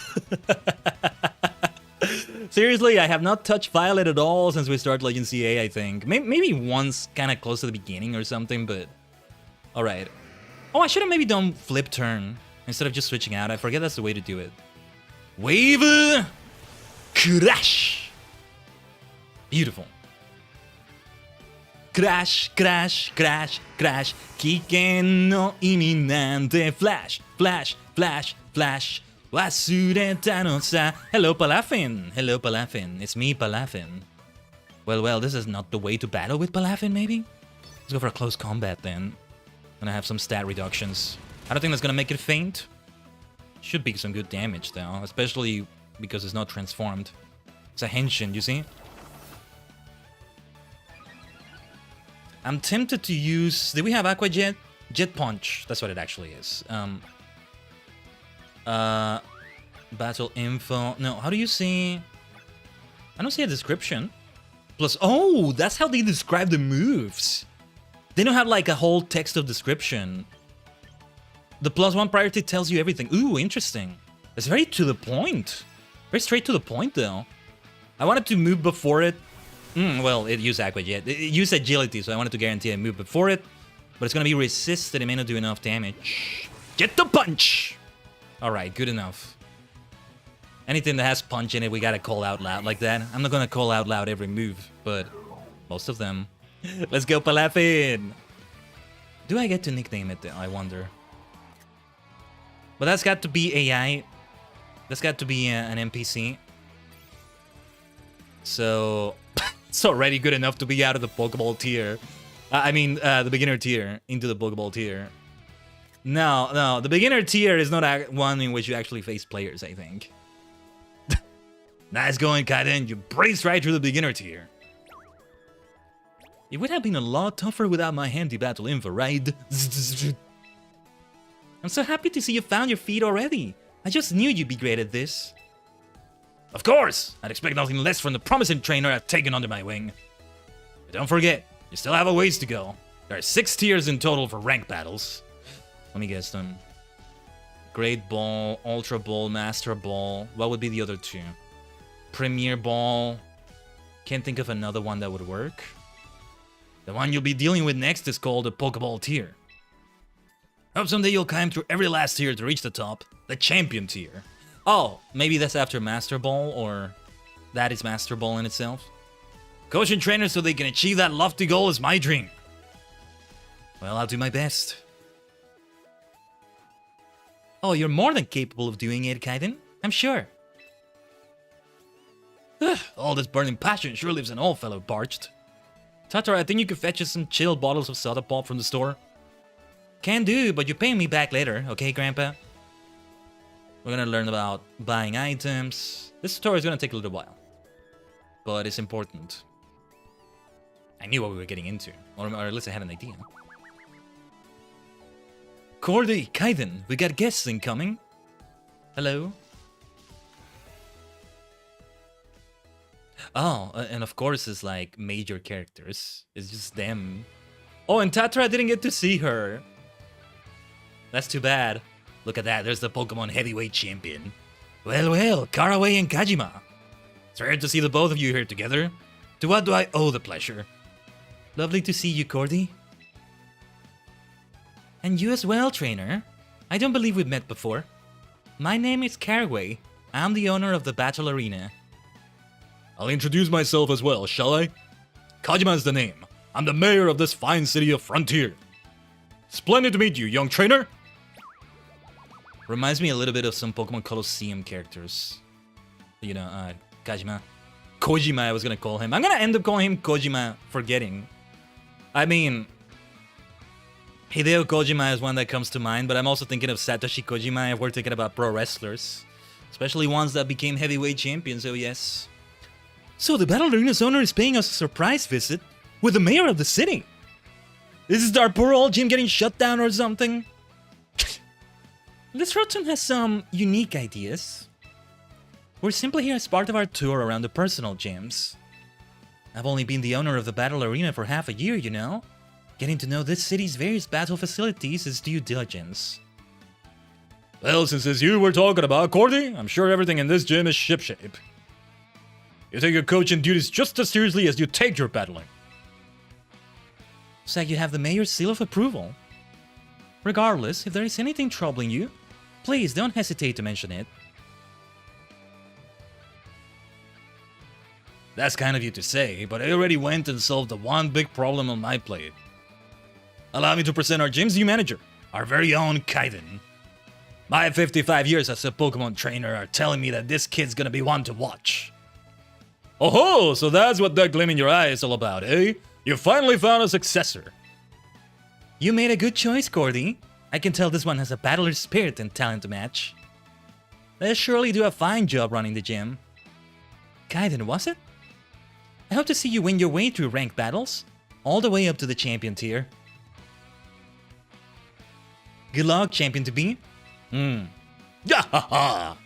Seriously, I have not touched Violet at all since we started Legend CA, I think. Maybe once, kind of close to the beginning or something, but... Alright. Oh, I should have maybe done flip turn instead of just switching out. I forget that's the way to do it. Wave! Crash! Beautiful. Crash, crash, crash, crash. Kiken no imi nante. Flash, flash, flash, flash. Wasureta no sa. Hello, Palafin. Hello, Palafin. It's me, Palafin. Well, this is not the way to battle with Palafin, maybe? Let's go for a close combat, then. Gonna have some stat reductions. I don't think that's gonna make it faint. Should be some good damage, though. Especially because it's not transformed. It's a henshin, you see? I'm tempted to use... Did we have Aqua Jet? Jet Punch. That's what it actually is. Battle info. No, how do you see... I don't see a description. Plus... Oh, that's how they describe the moves. They don't have like a whole text of description. The +1 priority tells you everything. Ooh, interesting. It's very to the point. Very straight to the point, though. I wanted to move before it. Well, it used Aqua Jet. It used agility, so I wanted to guarantee I move before it. But it's gonna be resisted. It may not do enough damage. Get the punch! Alright, good enough. Anything that has punch in it, we gotta call out loud like that. I'm not gonna call out loud every move, but most of them. Let's go, Palafin! Do I get to nickname it, I wonder? But that's got to be AI. That's got to be an NPC. So... it's already good enough to be out of the Pokeball tier. The beginner tier into the Pokeball tier. No, the beginner tier is not one in which you actually face players, I think. Nice going, Khaiden. You braced right through the beginner tier. It would have been a lot tougher without my handy battle info, right? I'm so happy to see you found your feet already. I just knew you'd be great at this. Of course! I'd expect nothing less from the promising trainer I've taken under my wing. But don't forget, you still have a ways to go. There are 6 tiers in total for rank battles. Let me guess them. Great Ball, Ultra Ball, Master Ball. What would be the other 2? Premier Ball. Can't think of another one that would work. The one you'll be dealing with next is called the Pokeball tier. Hope someday you'll climb through every last tier to reach the top. The champion tier. Oh, maybe that's after Master Ball, or that is Master Ball in itself. Coaching trainers so they can achieve that lofty goal is my dream. Well, I'll do my best. Oh, you're more than capable of doing it, Khaiden. I'm sure. All this burning passion sure leaves an old fellow parched. Tatar, I think you could fetch us some chilled bottles of soda pop from the store. Can do, but you're paying me back later, okay, Grandpa? We're gonna learn about buying items. This tutorial is gonna take a little while, but it's important. I knew what we were getting into, or at least I had an idea. Cordy, Khaiden, we got guests incoming. Hello. Oh, and of course it's like major characters. It's just them. Oh, and Tatra didn't get to see her. That's too bad. Look at that, there's the Pokemon Heavyweight Champion. Well, well, Karaway and Kajima. It's rare to see the both of you here together. To what do I owe the pleasure? Lovely to see you, Cordy. And you as well, trainer. I don't believe we've met before. My name is Caraway. I'm the owner of the Battle Arena. I'll introduce myself as well, shall I? Kajima is the name. I'm the mayor of this fine city of Frontier. Splendid to meet you, young trainer. Reminds me a little bit of some Pokemon Colosseum characters. You know, Kajima. Kojima, I was gonna call him. I'm gonna end up calling him Kojima, forgetting. I mean, Hideo Kojima is one that comes to mind, but I'm also thinking of Satoshi Kojima if we're thinking about pro wrestlers. Especially ones that became heavyweight champions, so yes. So the Battle Arena's owner is paying us a surprise visit with the mayor of the city. Is our poor old gym getting shut down or something? This Rotom has some unique ideas. We're simply here as part of our tour around the personal gyms. I've only been the owner of the Battle Arena for half a year, you know. Getting to know this city's various battle facilities is due diligence. Well, since it's you we're talking about, Cordy, I'm sure everything in this gym is shipshape. You take your coaching duties just as seriously as you take your battling. Looks like you have the mayor's seal of approval. Regardless, if there is anything troubling you, please don't hesitate to mention it. That's kind of you to say, but I already went and solved the one big problem on my plate. Allow me to present our gym's new manager, our very own Khaiden. My 55 years as a Pokemon trainer are telling me that this kid's gonna be one to watch. Oh ho, so that's what that gleam in your eye is all about, eh? You finally found a successor. You made a good choice, Cordy. I can tell this one has a battler's spirit and talent to match. They surely do a fine job running the gym. Khaiden, was it? I hope to see you win your way through ranked battles, all the way up to the champion tier. Good luck, champion to be. Yahaha!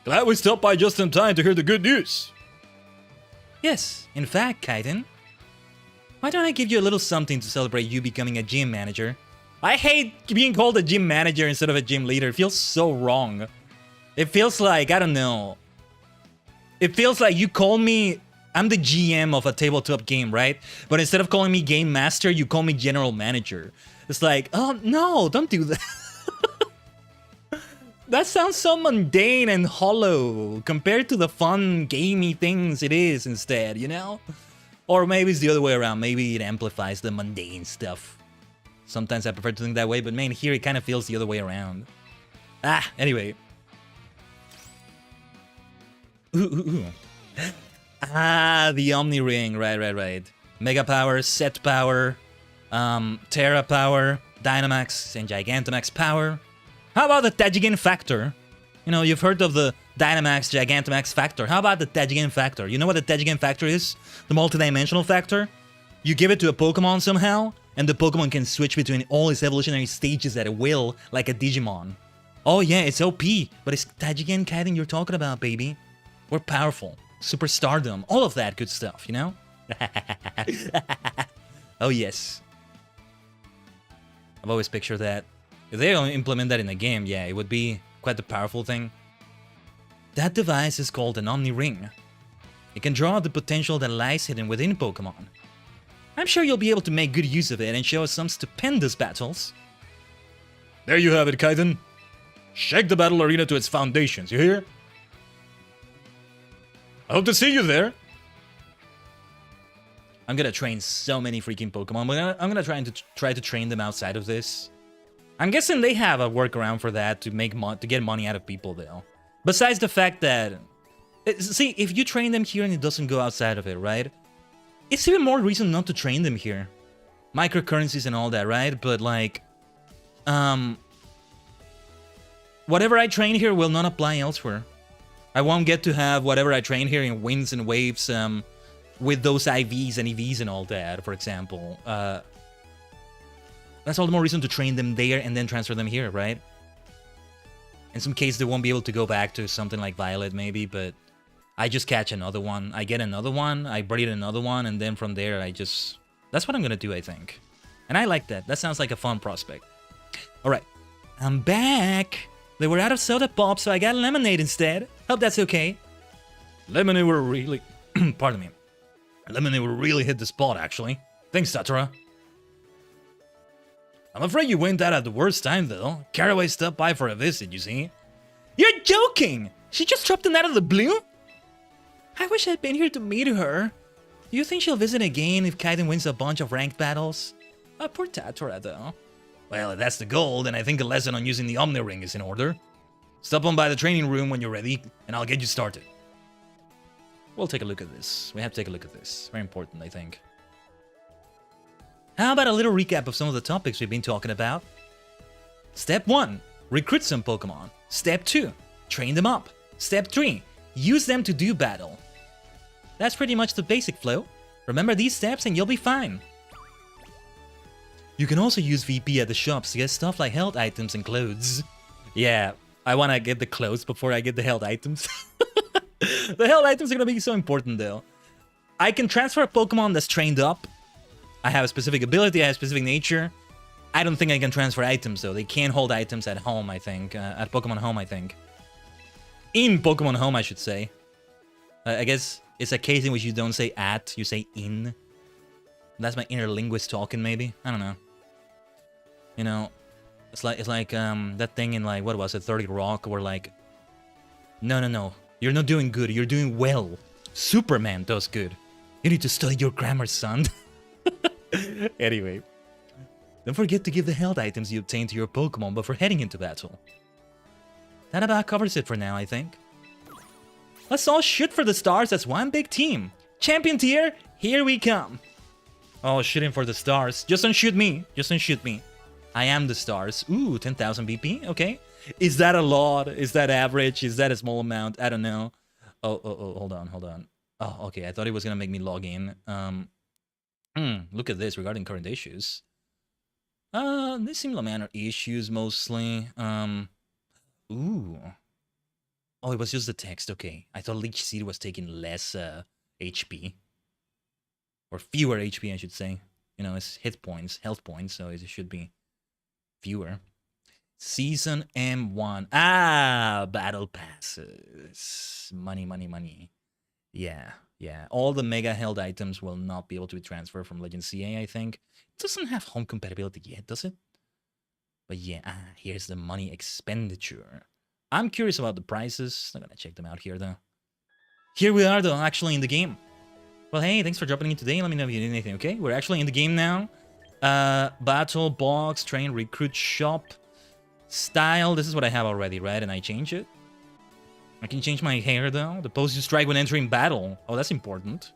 Glad we stopped by just in time to hear the good news. Yes, in fact, Khaiden. Why don't I give you a little something to celebrate you becoming a gym manager? I hate being called a gym manager instead of a gym leader. It feels so wrong. It feels like, I don't know. It feels like you call me... I'm the GM of a tabletop game, right? But instead of calling me game master, you call me general manager. It's like, oh no, don't do that. That sounds so mundane and hollow compared to the fun, gamey things it is instead, you know? Or maybe it's the other way around. Maybe it amplifies the mundane stuff. Sometimes I prefer to think that way, but man, here it kind of feels the other way around. Anyway. Ooh. The Omni Ring. Right. Mega Power, Set Power, Terra Power, Dynamax, and Gigantamax Power. How about the Tajigen Factor? You know, you've heard of the Dynamax, Gigantamax Factor. How about the Tajigen Factor? You know what the Tajigen Factor is? The multidimensional factor? You give it to a Pokemon somehow, and the Pokemon can switch between all its evolutionary stages at will, like a Digimon. Oh yeah, it's OP, but it's Tajigen Khaiden you're talking about, baby. We're powerful. Super stardom. All of that good stuff, you know? Oh yes. I've always pictured that. If they only implement that in a game, yeah, it would be quite the powerful thing. That device is called an Omni Ring. It can draw out the potential that lies hidden within Pokemon. I'm sure you'll be able to make good use of it and show us some stupendous battles. There you have it, Khaiden. Shake the battle arena to its foundations, you hear? I hope to see you there. I'm gonna train so many freaking Pokemon. I'm gonna try to train them outside of this. I'm guessing they have a workaround for that to get money out of people, though. Besides the fact that, see, if you train them here and it doesn't go outside of it, right? It's even more reason not to train them here. Microcurrencies and all that, right? But like, whatever I train here will not apply elsewhere. I won't get to have whatever I train here in winds and waves, with those IVs and EVs and all that, for example. That's all the more reason to train them there and then transfer them here, right? In some case, they won't be able to go back to something like Violet, maybe, but I just catch another one. I get another one, I breed another one, and then from there, that's what I'm gonna do, I think. And I like that. That sounds like a fun prospect. Alright, I'm back! They were out of soda pop, so I got lemonade instead. Hope that's okay. Lemonade will really... Pardon me. Lemonade will really hit the spot, actually. Thanks, Satura. I'm afraid you went out at the worst time, though. Caraway stopped by for a visit, you see. You're joking! She just dropped in out of the blue? I wish I'd been here to meet her. Do you think she'll visit again if Khaiden wins a bunch of ranked battles? Poor Tatura, though. Well, if that's the goal, then I think a lesson on using the Omni Ring is in order. Stop on by the training room when you're ready, and I'll get you started. We'll take a look at this. We have to take a look at this. Very important, I think. How about a little recap of some of the topics we've been talking about? Step 1. Recruit some Pokemon. Step 2. Train them up. Step 3. Use them to do battle. That's pretty much the basic flow. Remember these steps and you'll be fine. You can also use VP at the shops to get stuff like health items and clothes. Yeah, I want to get the clothes before I get the health items. The health items are going to be so important, though. I can transfer a Pokemon that's trained up. I have a specific ability, I have a specific nature. I don't think I can transfer items, though. They can't hold items at home, I think. At Pokemon Home, I think. In Pokemon Home, I should say. I guess it's a case in which you don't say at, you say in. That's my inner linguist talking, maybe? I don't know. You know, it's like that thing in, like, what was it, 30 Rock, where, like, no, you're not doing good, you're doing well. Superman does good. You need to study your grammar, son. Anyway, don't forget to give the health items you obtain to your Pokemon before heading into battle. That about covers it for now, I think. Let's all shoot for the stars as one big team. Champion tier, here we come. Oh, shooting for the stars. Just don't shoot me. Just don't shoot me. I am the stars. Ooh, 10,000 BP. Okay. Is that a lot? Is that average? Is that a small amount? I don't know. Oh, hold on. Oh, okay. I thought it was gonna make me log in. Look at this regarding current issues. They seem like minor issues mostly. Ooh. Oh, it was just the text. Okay. I thought Leech Seed was taking less HP. Or fewer HP, I should say. You know, it's hit points, health points, so it should be fewer. Season M1. Ah, battle passes. Money. Yeah. All the mega held items will not be able to be transferred from Legend CA, I think. It doesn't have home compatibility yet, does it? But yeah, here's the money expenditure. I'm curious about the prices. I'm gonna check them out here, though. Here we are, though, actually in the game. Well, hey, thanks for dropping in today. Let me know if you need anything, okay? We're actually in the game now. Battle, box, train, recruit, shop, style. This is what I have already, right? And I change it. I can change my hair, though. The pose you strike when entering battle. Oh, that's important.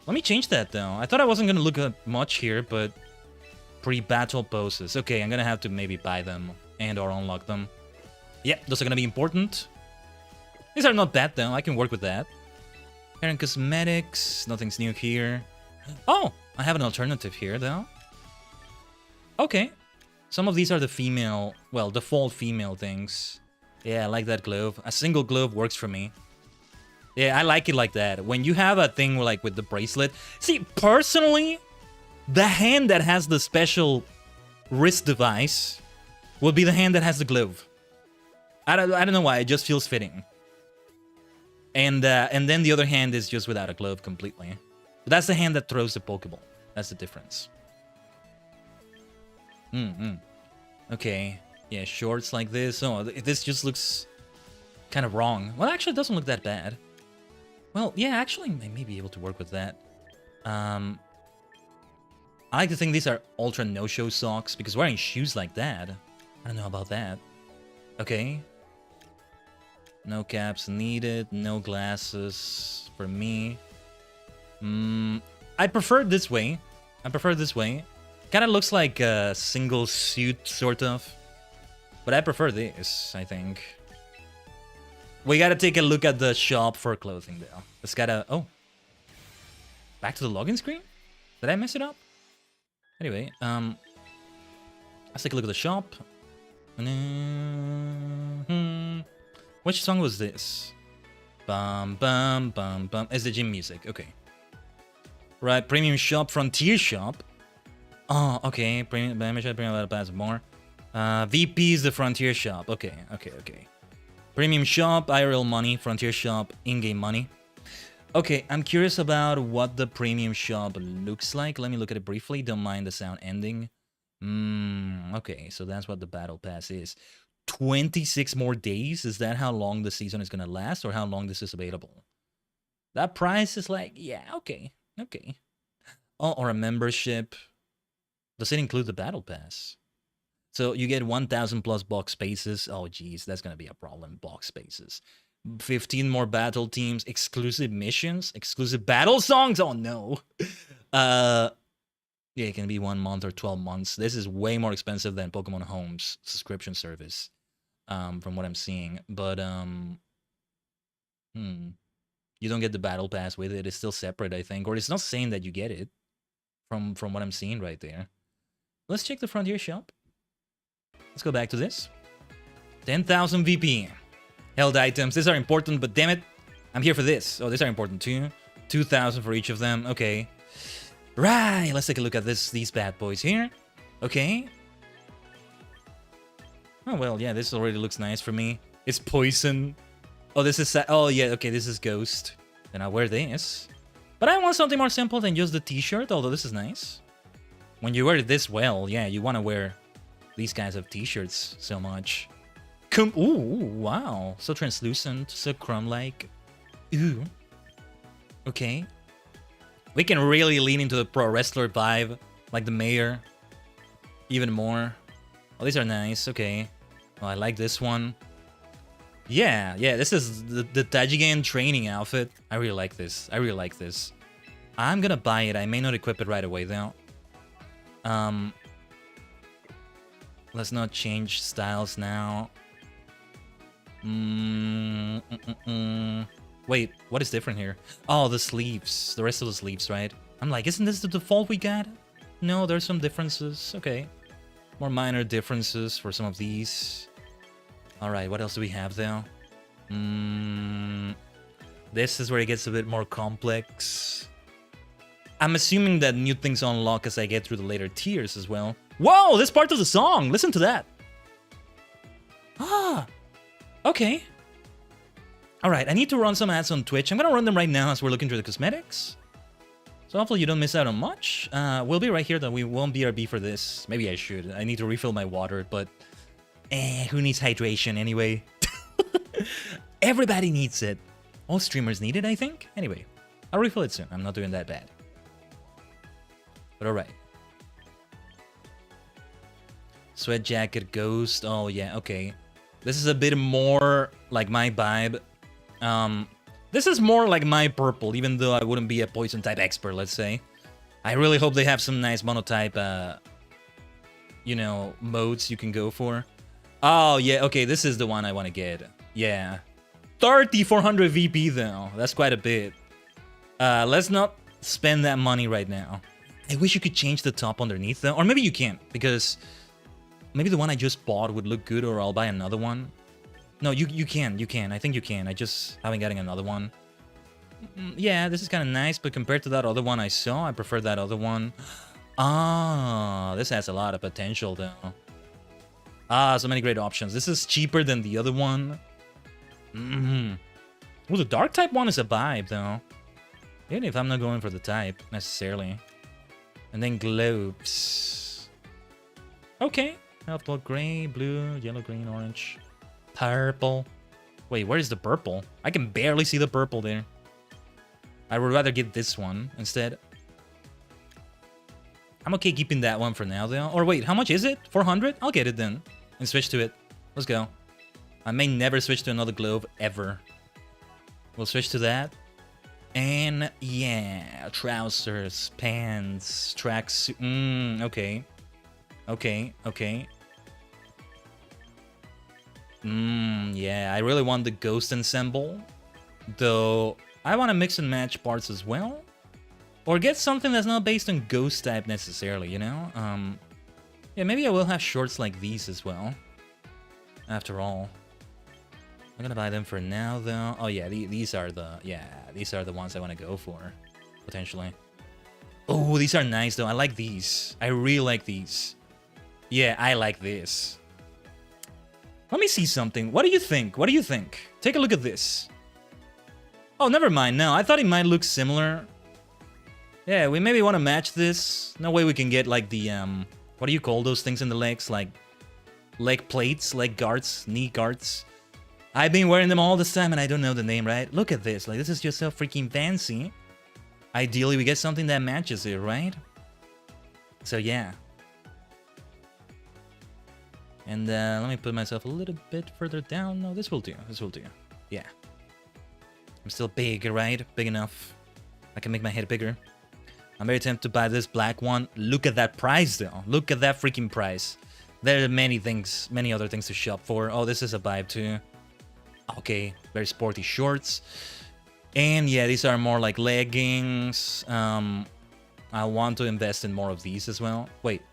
Let me change that, though. I thought I wasn't going to look at much here, but... Pre-battle poses. Okay, I'm going to have to maybe buy them and or unlock them. Yeah, those are going to be important. These are not bad, though. I can work with that. Hair and cosmetics. Nothing's new here. Oh, I have an alternative here, though. Okay. Some of these are the female... Well, default female things. Yeah, I like that glove. A single glove works for me. Yeah, I like it like that. When you have a thing like with the bracelet... See, personally, the hand that has the special wrist device will be the hand that has the glove. I don't know why, it just feels fitting. And then the other hand is just without a glove completely. But that's the hand that throws the Pokeball. That's the difference. Okay. Yeah, shorts like this. Oh, this just looks kind of wrong. Well, actually, it doesn't look that bad. Well, yeah, actually, I may be able to work with that. I like to think these are ultra no-show socks, because wearing shoes like that, I don't know about that. Okay. No caps needed, no glasses for me. I prefer it this way. I prefer it this way. Kind of looks like a single suit, sort of. But I prefer this, I think. We gotta take a look at the shop for clothing, though. It's gotta... Oh. Back to the login screen? Did I mess it up? Anyway, let's take a look at the shop. Which song was this? Bum, bum, bum, bum. It's the gym music. Okay. Right, premium shop, frontier shop. Oh, okay. Premium battle pass more. VP is the frontier shop. Okay, okay, okay. Premium shop, IRL money, frontier shop, in-game money. Okay, I'm curious about what the premium shop looks like. Let me look at it briefly. Don't mind the sound ending. Okay, so that's what the battle pass is. 26 more days? Is that how long the season is gonna last, or how long this is available? That price is like, yeah, okay, okay. Oh, or a membership. Does it include the battle pass? So you get 1,000 plus box spaces. Oh, geez, that's gonna be a problem. Box spaces. 15 more battle teams, exclusive missions, exclusive battle songs. Oh no. Yeah, it can be 1 month or 12 months. This is way more expensive than Pokemon Home's subscription service, from what I'm seeing. But you don't get the battle pass with it. It's still separate, I think, or it's not saying that you get it. From what I'm seeing right there. Let's check the Frontier shop. Let's go back to this. 10,000 VP. Held items. These are important, but damn it, I'm here for this. Oh, these are important too. 2,000 for each of them. Okay. Right. Let's take a look at these bad boys here. Okay. Oh, well, yeah, this already looks nice for me. It's poison. Oh, this is... Oh, yeah, okay, this is ghost. Then I'll wear this. But I want something more simple than just the t-shirt, although this is nice. When you wear it this well, yeah, you want to wear these kinds of t-shirts so much. Ooh, wow. So translucent, so chrome-like. Ooh. Okay. We can really lean into the pro wrestler vibe, like the mayor. Even more. Oh, these are nice, okay. Oh, I like this one. Yeah, this is the Tajigen training outfit. I really like this. I really like this. I'm gonna buy it. I may not equip it right away, though. Let's not change styles now. Wait, what is different here? Oh, the sleeves. The rest of the sleeves, right? I'm like, isn't this the default we got? No, there's some differences. Okay. More minor differences for some of these. Alright, what else do we have, though? This is where it gets a bit more complex. I'm assuming that new things unlock as I get through the later tiers as well. Whoa, this part of the song! Listen to that! Ah! Okay. Alright, I need to run some ads on Twitch. I'm gonna run them right now as we're looking through the cosmetics. So hopefully you don't miss out on much. We'll be right here, though. We won't BRB for this. Maybe I should. I need to refill my water, but... who needs hydration anyway? Everybody needs it. All streamers need it, I think. Anyway, I'll refill it soon. I'm not doing that bad. But alright. Sweat jacket, ghost. Oh, yeah, okay. This is a bit more like my vibe. This is more like my purple, even though I wouldn't be a poison type expert, let's say. I really hope they have some nice monotype, you know, modes you can go for. Oh, yeah, okay, this is the one I want to get. Yeah. 3,400 VP, though. That's quite a bit. Let's not spend that money right now. I wish you could change the top underneath, though. Or maybe you can't, because maybe the one I just bought would look good, or I'll buy another one. No, you can. I think you can. I just haven't gotten another one. Yeah, this is kind of nice, but compared to that other one I saw, I prefer that other one. Ah, this has a lot of potential, though. Ah, so many great options. This is cheaper than the other one. Well, the dark type one is a vibe, though. Even if I'm not going for the type, necessarily. And then globes. Okay. Health block gray, blue, yellow, green, orange, purple. Wait, where is the purple? I can barely see the purple there. I would rather get this one instead. I'm okay keeping that one for now, though. Or wait, how much is it? 400? I'll get it then. And switch to it. Let's go. I may never switch to another glove, ever. We'll switch to that. And, yeah. Trousers, pants, tracksuit. Okay. Okay, okay. Yeah, I really want the ghost ensemble. Though, I want to mix and match parts as well. Or get something that's not based on ghost type necessarily, you know? Yeah, maybe I will have shorts like these as well. After all. I'm gonna buy them for now, though. Oh, yeah, these are the ones I want to go for. Potentially. Oh, these are nice, though. I like these. I really like these. Yeah, I like this. Let me see something. What do you think? What do you think? Take a look at this. Oh, never mind. No, I thought it might look similar. Yeah, we maybe want to match this. No way we can get, like, the, what do you call those things in the legs? Like, leg plates, leg guards, knee guards. I've been wearing them all this time and I don't know the name, right? Look at this. Like, this is just so freaking fancy. Ideally, we get something that matches it, right? So, yeah. And let me put myself a little bit further down. No, this will do. This will do. Yeah. I'm still big, right? Big enough. I can make my head bigger. I'm very tempted to buy this black one. Look at that price, though. Look at that freaking price. There are many things, many other things to shop for. Oh, this is a vibe, too. Okay, very sporty shorts. And yeah, these are more like leggings. I want to invest in more of these as well. Wait,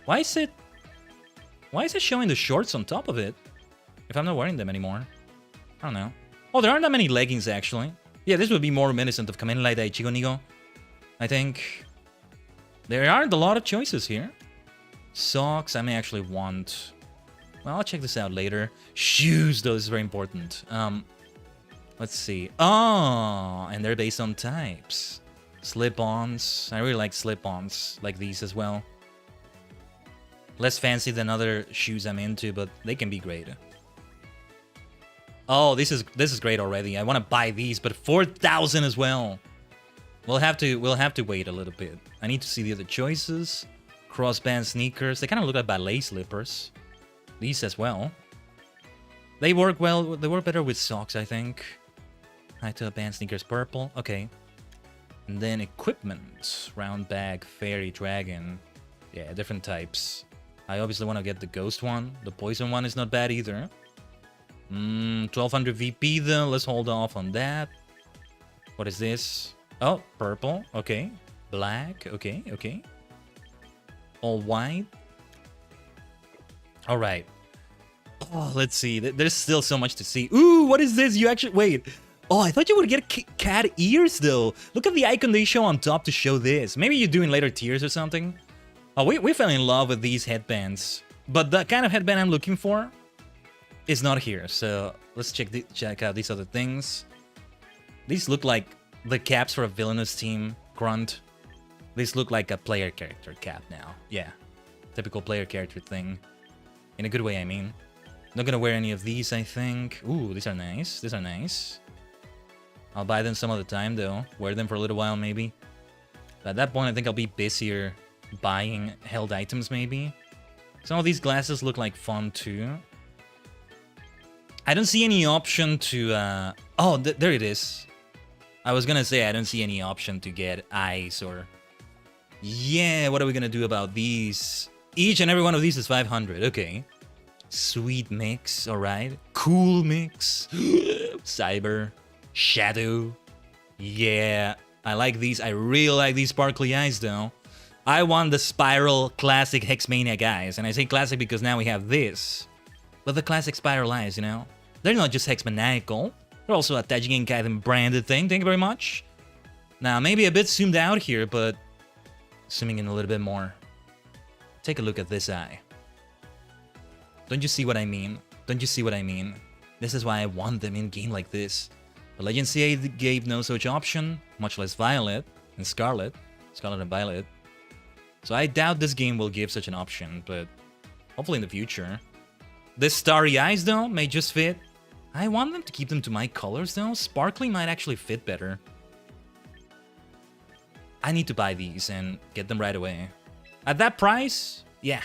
why is it showing the shorts on top of it if I'm not wearing them anymore? I don't know. Oh, there aren't that many leggings, actually. Yeah, this would be more reminiscent of Kamen Rider Ichigo. I think there aren't a lot of choices here. Socks, I may actually want... Well, I'll check this out later. Shoes, though, is very important. Let's see. Oh, and they're based on types. Slip-ons. I really like slip-ons like these as well. Less fancy than other shoes I'm into, but they can be great. Oh, this is great already. I want to buy these, but 4,000 as well. We'll have to wait a little bit. I need to see the other choices. Crossband sneakers. They kind of look like ballet slippers. These as well. They work well. They work better with socks, I think. High-toe band sneakers, purple. Okay. And then equipment. Round bag, fairy, dragon. Yeah, different types. I obviously want to get the ghost one. The poison one is not bad either. 1200 VP though. Let's hold off on that. What is this? Oh, purple. Okay. Black. Okay, okay. All white. All right. Oh, let's see. There's still so much to see. Ooh, what is this? You actually... Wait. Oh, I thought you would get cat ears, though. Look at the icon they show on top to show this. Maybe you're doing later tiers or something. Oh, we fell in love with these headbands. But the kind of headband I'm looking for is not here. So let's check out these other things. These look like the caps for a villainous team. Grunt. These look like a player character cap now. Yeah. Typical player character thing. In a good way, I mean. Not gonna wear any of these, I think. Ooh, these are nice. These are nice. I'll buy them some other time, though. Wear them for a little while, maybe. But at that point, I think I'll be busier buying held items, maybe. Some of these glasses look like fun, too. I don't see any option to... Oh, there it is. I was gonna say I don't see any option to get eyes or... Yeah, what are we gonna do about these? Each and every one of these is 500. Okay. Sweet mix. Alright. Cool mix. Cyber. Shadow. Yeah. I like these. I really like these sparkly eyes, though. I want the spiral classic Hexmania guys. And I say classic because now we have this. But the classic spiral eyes, you know? They're not just Hexmaniacal. They're also a Tajigen Khaiden branded thing. Thank you very much. Now, maybe a bit zoomed out here, but... Zooming in a little bit more. Take a look at this eye. Don't you see what I mean? Don't you see what I mean? This is why I want them in game like this. But Legend CA gave no such option, much less Violet and Scarlet and Violet. So I doubt this game will give such an option, but Hopefully in the future. This starry eyes, though, may just fit. I want them to keep them to my colors, though. Sparkly might actually fit better. I need to buy these and get them right away. At that price, yeah.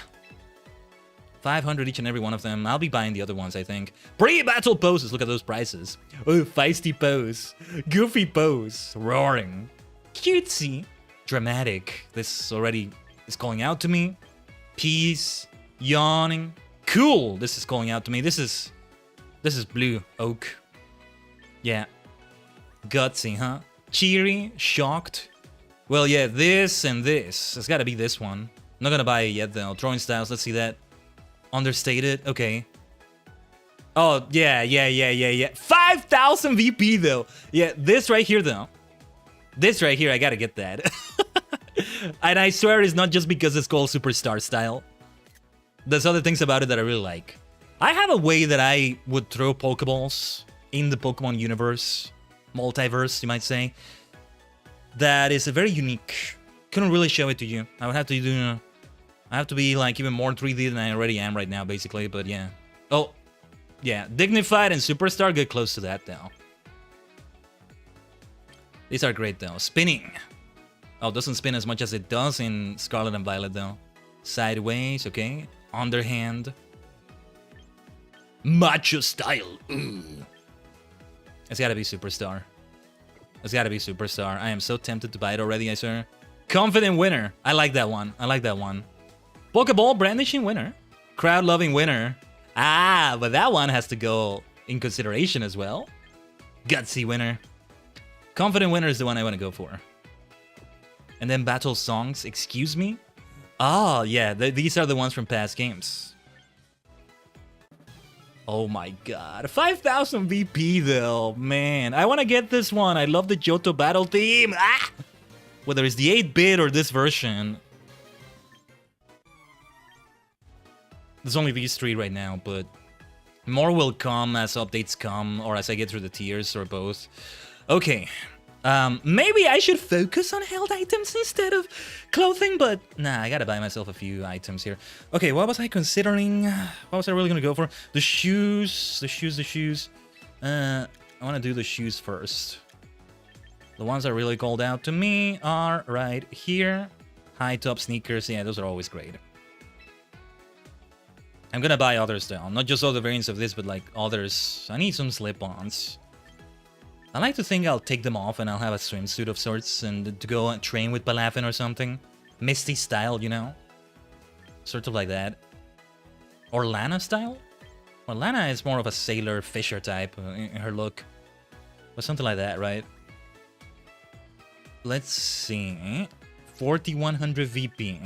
500 each and every one of them. I'll be buying the other ones, I think. Pre-battle poses. Look at those prices. Oh, feisty pose. Goofy pose. Roaring. Cutesy. Dramatic. This already is calling out to me. Peace. Yawning. Cool. This is calling out to me. This is blue oak. Yeah. Gutsy, huh? Cheery. Shocked. Well, yeah, this and this. It's gotta be this one. I'm not gonna buy it yet, though. Drawing styles. Let's see that. Understated. Okay. Oh, yeah. 5,000 VP, though. Yeah, this right here, though. This right here, I gotta get that. And I swear it's not just because it's called Superstar style. There's other things about it that I really like. I have a way that I would throw Pokeballs in the Pokemon universe. Multiverse, you might say. That is very unique. Couldn't really show it to you. I would have to do... I have to be like even more 3D than I already am right now, basically, but yeah. Oh, yeah. Dignified and Superstar get close to that, though. These are great, though. Spinning. Oh, doesn't spin as much as it does in Scarlet and Violet, though. Sideways, okay. Underhand. Macho style. Ooh. It's gotta be Superstar. It's gotta be Superstar. I am so tempted to buy it already, I swear. Confident winner. I like that one. I like that one. Pokeball brandishing winner. Crowd loving winner. Ah, but that one has to go in consideration as well. Gutsy winner. Confident winner is the one I want to go for. And then battle songs. Excuse me? Oh, yeah. These are the ones from past games. Oh my god. 5,000 VP though. Man, I want to get this one. I love the Johto battle theme. Ah! Whether it's the 8-bit or this version. There's only these three right now, but more will come as updates come, or as I get through the tiers, or both. Okay. Maybe I should focus on held items instead of clothing, but nah, I gotta buy myself a few items here. Okay, what was I considering? What was I really gonna go for? The shoes. I wanna do the shoes first. The ones that really called out to me are right here. High top sneakers, yeah, those are always great. I'm gonna buy others though, not just all the variants of this, but like others. I need some slip-ons. I like to think I'll take them off and I'll have a swimsuit of sorts and to go and train with Balafin or something. Misty style, you know? Sort of like that. Or Lana style? Well, Lana is more of a sailor fisher type in her look. Or something like that, right? Let's see. 4100 VP.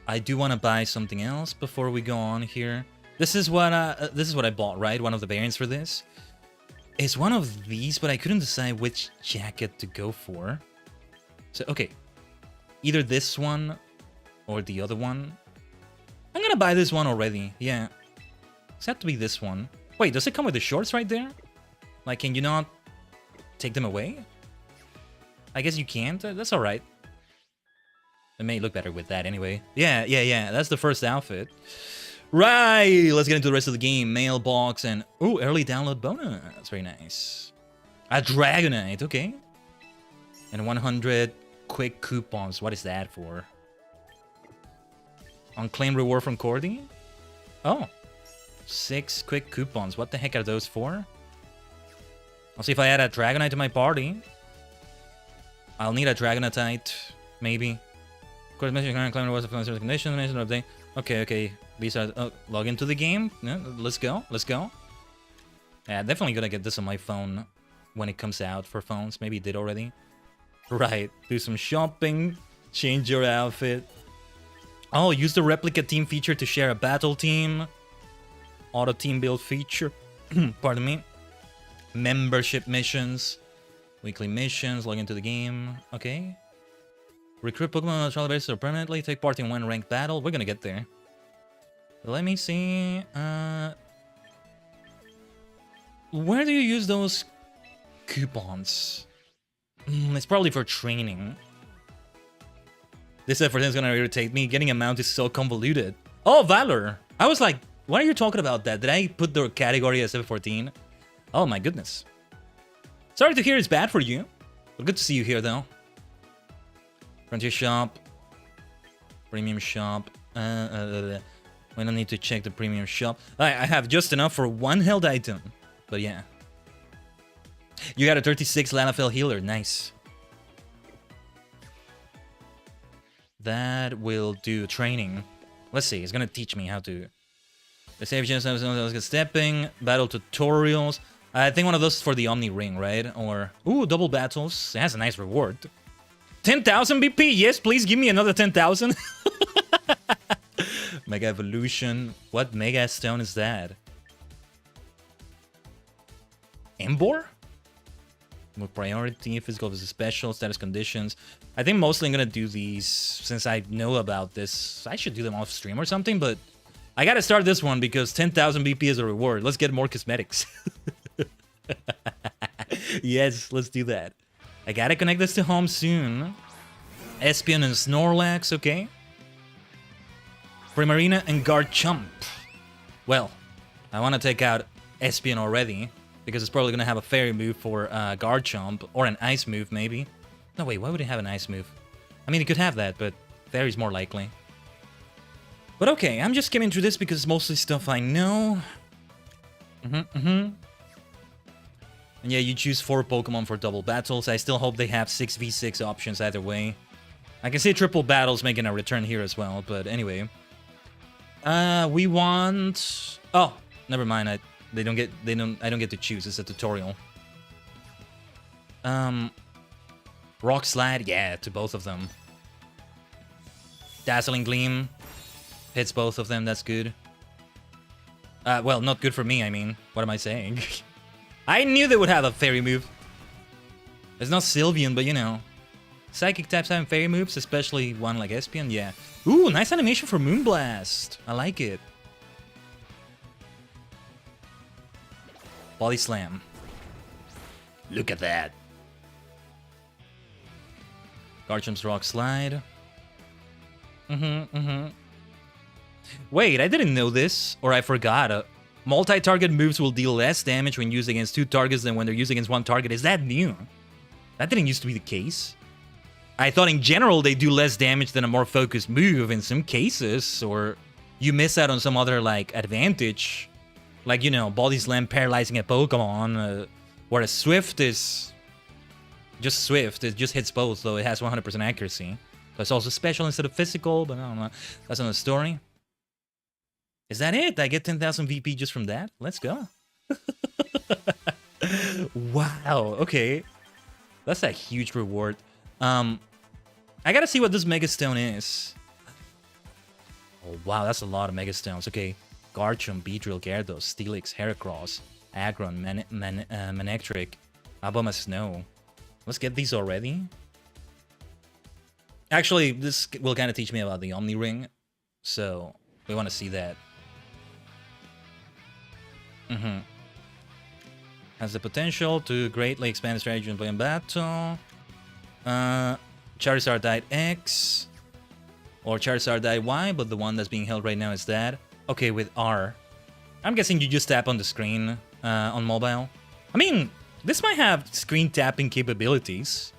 I do want to buy something else before we go on here. This is what I bought, right? One of the variants for this. It's one of these, but I couldn't decide which jacket to go for. So, okay. Either this one or the other one. I'm gonna buy this one already. Yeah. It's have to be this one. Wait, does it come with the shorts right there? Like, can you not take them away? I guess you can't. That's alright. It may look better with that anyway. Yeah. That's the first outfit. Right. Let's get into the rest of the game. Mailbox and... Ooh, early download bonus. That's very nice. A Dragonite. Okay. And 100 quick coupons. What is that for? Unclaimed reward from Cordy? Oh. 6 quick coupons. What the heck are those for? I'll see if I add a Dragonite to my party. I'll need a Dragonite, maybe. Of course, message can claim rewards of considered conditions, mention update. Okay. These are log into the game. Yeah, let's go. Yeah, definitely gonna get this on my phone when it comes out for phones. Maybe it did already. Right. Do some shopping. Change your outfit. Oh, use the replica team feature to share a battle team. Auto team build feature. Pardon me. Membership missions. Weekly missions, log into the game. Okay. Recruit Pokemon on a trial basis or permanently take part in one ranked battle. We're gonna get there. Let me see. Where do you use those coupons? It's probably for training. This effort is gonna irritate me. Getting a mount is so convoluted. Oh, Valor! I was like, why are you talking about that? Did I put the category as F14? Oh my goodness. Sorry to hear it's bad for you. But good to see you here though. Frontier shop. Premium shop. We don't need to check the premium shop. I have just enough for one held item. But yeah. You got a 36 Lanafel healer. Nice. That will do training. Let's see. It's gonna teach me how to. The save just stepping. Battle tutorials. I think one of those is for the Omni Ring, right? Or ooh, double battles. It has a nice reward. 10,000 BP. Yes, please give me another 10,000. Mega Evolution. What Mega Stone is that? Embor? With priority, physical versus special, status conditions. I think mostly I'm gonna do these since I know about this. I should do them off stream or something, but I gotta start this one because 10,000 BP is a reward. Let's get more cosmetics. Yes, let's do that. I gotta connect this to home soon. Espion and Snorlax, okay. Primarina and Garchomp. Well, I want to take out Espion already, because it's probably going to have a fairy move for Garchomp, or an ice move, maybe. No, wait, why would it have an ice move? I mean, it could have that, but fairy's more likely. But okay, I'm just skimming through this because it's mostly stuff I know. And yeah, you choose 4 Pokemon for double battles. I still hope they have 6v6 options either way. I can see triple battles making a return here as well, but anyway. We want... Oh, never mind. I don't get to choose. It's a tutorial. Rock Slide, yeah, to both of them. Dazzling Gleam hits both of them. That's good. Well, not good for me. I mean, what am I saying? I knew they would have a fairy move. It's not Sylveon, but you know. Psychic types having fairy moves, especially one like Espion, yeah. Ooh, nice animation for Moonblast. I like it. Body Slam. Look at that. Garchomp's Rock Slide. Wait, I didn't know this, or I forgot. Multi-target moves will deal less damage when used against 2 targets than when they're used against 1 target. Is that new? That didn't used to be the case. I thought in general they do less damage than a more focused move in some cases, or you miss out on some other, like, advantage. Like, you know, Body Slam paralyzing a Pokemon, whereas Swift is just Swift. It just hits both, so it has 100% accuracy. So it's also special instead of physical, but I don't know. That's another story. Is that it? I get 10,000 VP just from that? Let's go. Wow, okay. That's a huge reward. I gotta see what this Mega Stone is. Oh, wow, that's a lot of Mega Stones. Okay, Garchomp, Beedrill, Gyarados, Steelix, Heracross, Aggron, Manectric, Aboma Snow. Let's get these already. Actually, this will kind of teach me about the Omni Ring, so we want to see that. Has the potential to greatly expand the strategy and play in battle. Charizard died X. Or Charizard died Y, but the one that's being held right now is that. Okay, with R. I'm guessing you just tap on the screen on mobile. I mean, this might have screen tapping capabilities.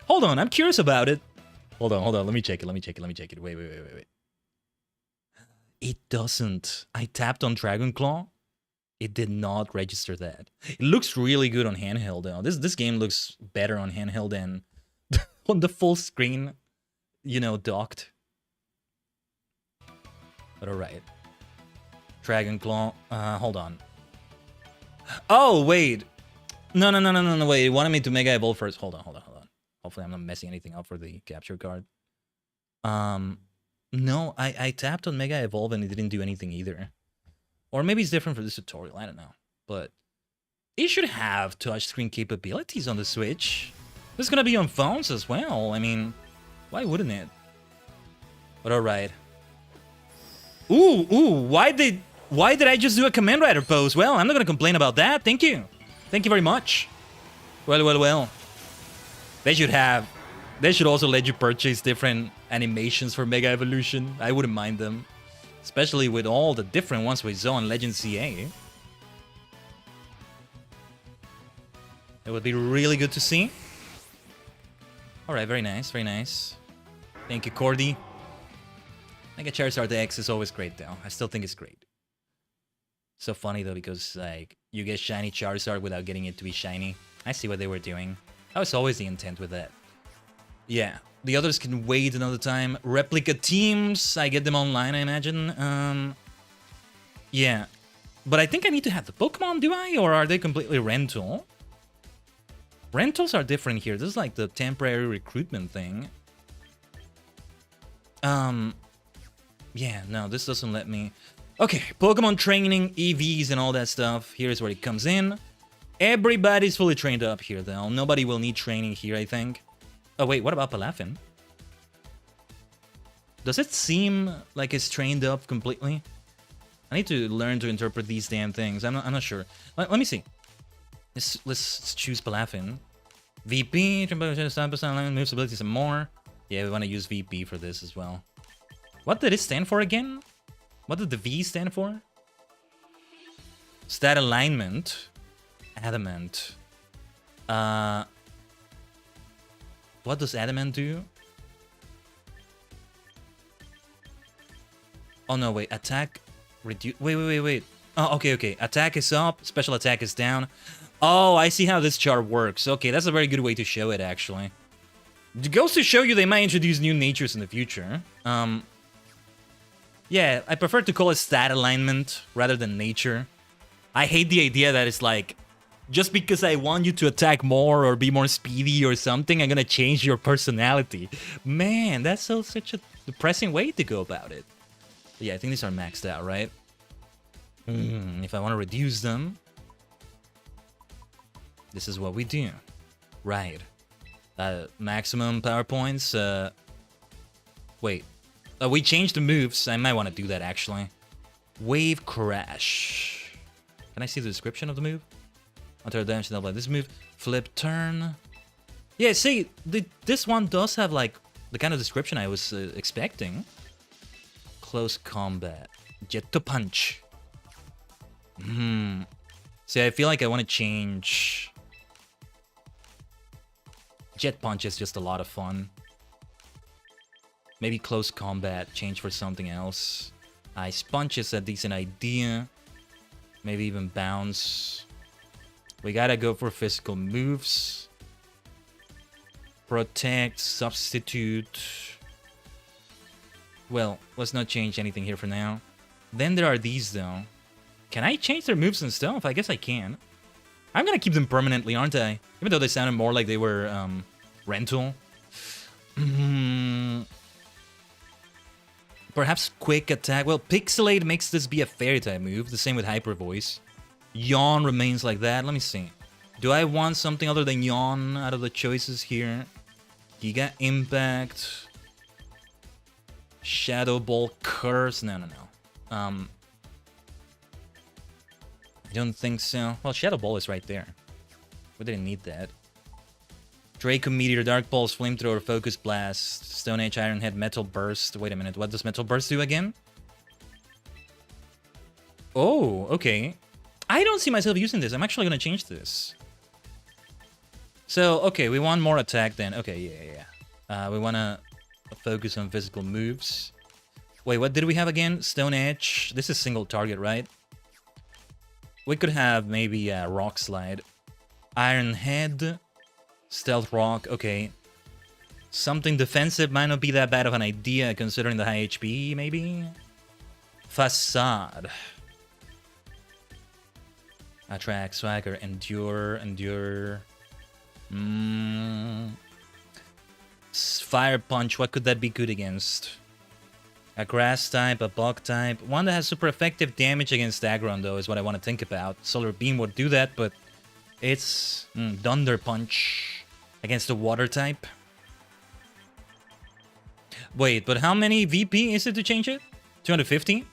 Hold on, I'm curious about it. Hold on, let me check it. Wait. It doesn't. I tapped on Dragon Claw. It did not register that. It looks really good on handheld though. This game looks better on handheld than on the full screen, you know, docked. But alright. Dragon Claw. Hold on. Oh, wait. No, wait. It wanted me to Mega Evolve first. Hold on. Hopefully I'm not messing anything up for the capture card. No, I tapped on Mega Evolve and it didn't do anything either. Or maybe it's different for this tutorial, I don't know. But it should have touchscreen capabilities on the Switch. This is gonna be on phones as well. I mean, why wouldn't it? But alright. Ooh, why did I just do a Command Rider pose? Well, I'm not gonna complain about that. Thank you. Thank you very much. Well. They should also let you purchase different animations for Mega Evolution. I wouldn't mind them. Especially with all the different ones we saw in Legend CA. It would be really good to see. Alright, very nice, very nice. Thank you, Cordy. Mega Charizard X is always great, though. I still think it's great. So funny, though, because, like, you get shiny Charizard without getting it to be shiny. I see what they were doing. That was always the intent with that. Yeah, the others can wait another time. Replica teams, I get them online, I imagine. Yeah. But I think I need to have the Pokemon, do I? Or are they completely rental? Rentals are different here. This is like the temporary recruitment thing. Yeah, no, this doesn't let me... Okay, Pokemon training, EVs and all that stuff. Here's where it comes in. Everybody's fully trained up here, though. Nobody will need training here, I think. Oh, wait, what about Palafin? Does it seem like it's trained up completely? I need to learn to interpret these damn things. I'm not sure. Let me see. Let's choose Palafin. VP, moves ability some more. Yeah, we want to use VP for this as well. What did it stand for again? What did the V stand for? Stat alignment. Adamant. What does Adamant do? Oh no, wait. Attack. Reduce. Wait. Oh, okay. Attack is up. Special attack is down. Oh, I see how this chart works. Okay, that's a very good way to show it, actually. It goes to show you they might introduce new natures in the future. Yeah, I prefer to call it stat alignment rather than nature. I hate the idea that it's like, just because I want you to attack more or be more speedy or something, I'm gonna change your personality. Man, that's such a depressing way to go about it. Yeah, I think these are maxed out, right? If I want to reduce them, this is what we do. Right. Maximum power points. Wait. We changed the moves. I might want to do that, actually. Wave Crash. Can I see the description of the move? Until damage dealt by this move. Flip turn. Yeah, see, this one does have, like, the kind of description I was expecting. Close combat. Jet to punch. See, I feel like I want to change... Jet Punch is just a lot of fun. Maybe Close Combat, change for something else. Ice Punch is a decent idea. Maybe even Bounce. We gotta go for physical moves. Protect, Substitute. Well, let's not change anything here for now. Then there are these, though. Can I change their moves and stuff? I guess I can. I'm gonna keep them permanently, aren't I? Even though they sounded more like they were rental. Perhaps Quick Attack. Well, Pixelate makes this be a fairy type move. The same with Hyper Voice. Yawn remains like that. Let me see. Do I want something other than Yawn out of the choices here? Giga Impact. Shadow Ball Curse. No. I don't think so. Well, Shadow Ball is right there. We didn't need that. Draco Meteor, Dark Pulse, Flamethrower, Focus Blast, Stone Age, Iron Head, Metal Burst. Wait a minute, what does Metal Burst do again? Oh, okay. I don't see myself using this. I'm actually going to change this. So, okay, we want more attack then. Okay, yeah. We want to focus on physical moves. Wait, what did we have again? Stone Edge. This is single target, right? We could have maybe Rock Slide. Iron Head. Stealth Rock, okay. Something defensive might not be that bad of an idea considering the high HP, maybe? Facade. Attract, Swagger, Endure. Fire Punch, what could that be good against? A Grass type, a Bug type. One that has super effective damage against Aggron, though, is what I want to think about. Solar Beam would do that, but it's Thunder Punch against the Water type. Wait, but how many VP is it to change it? 250?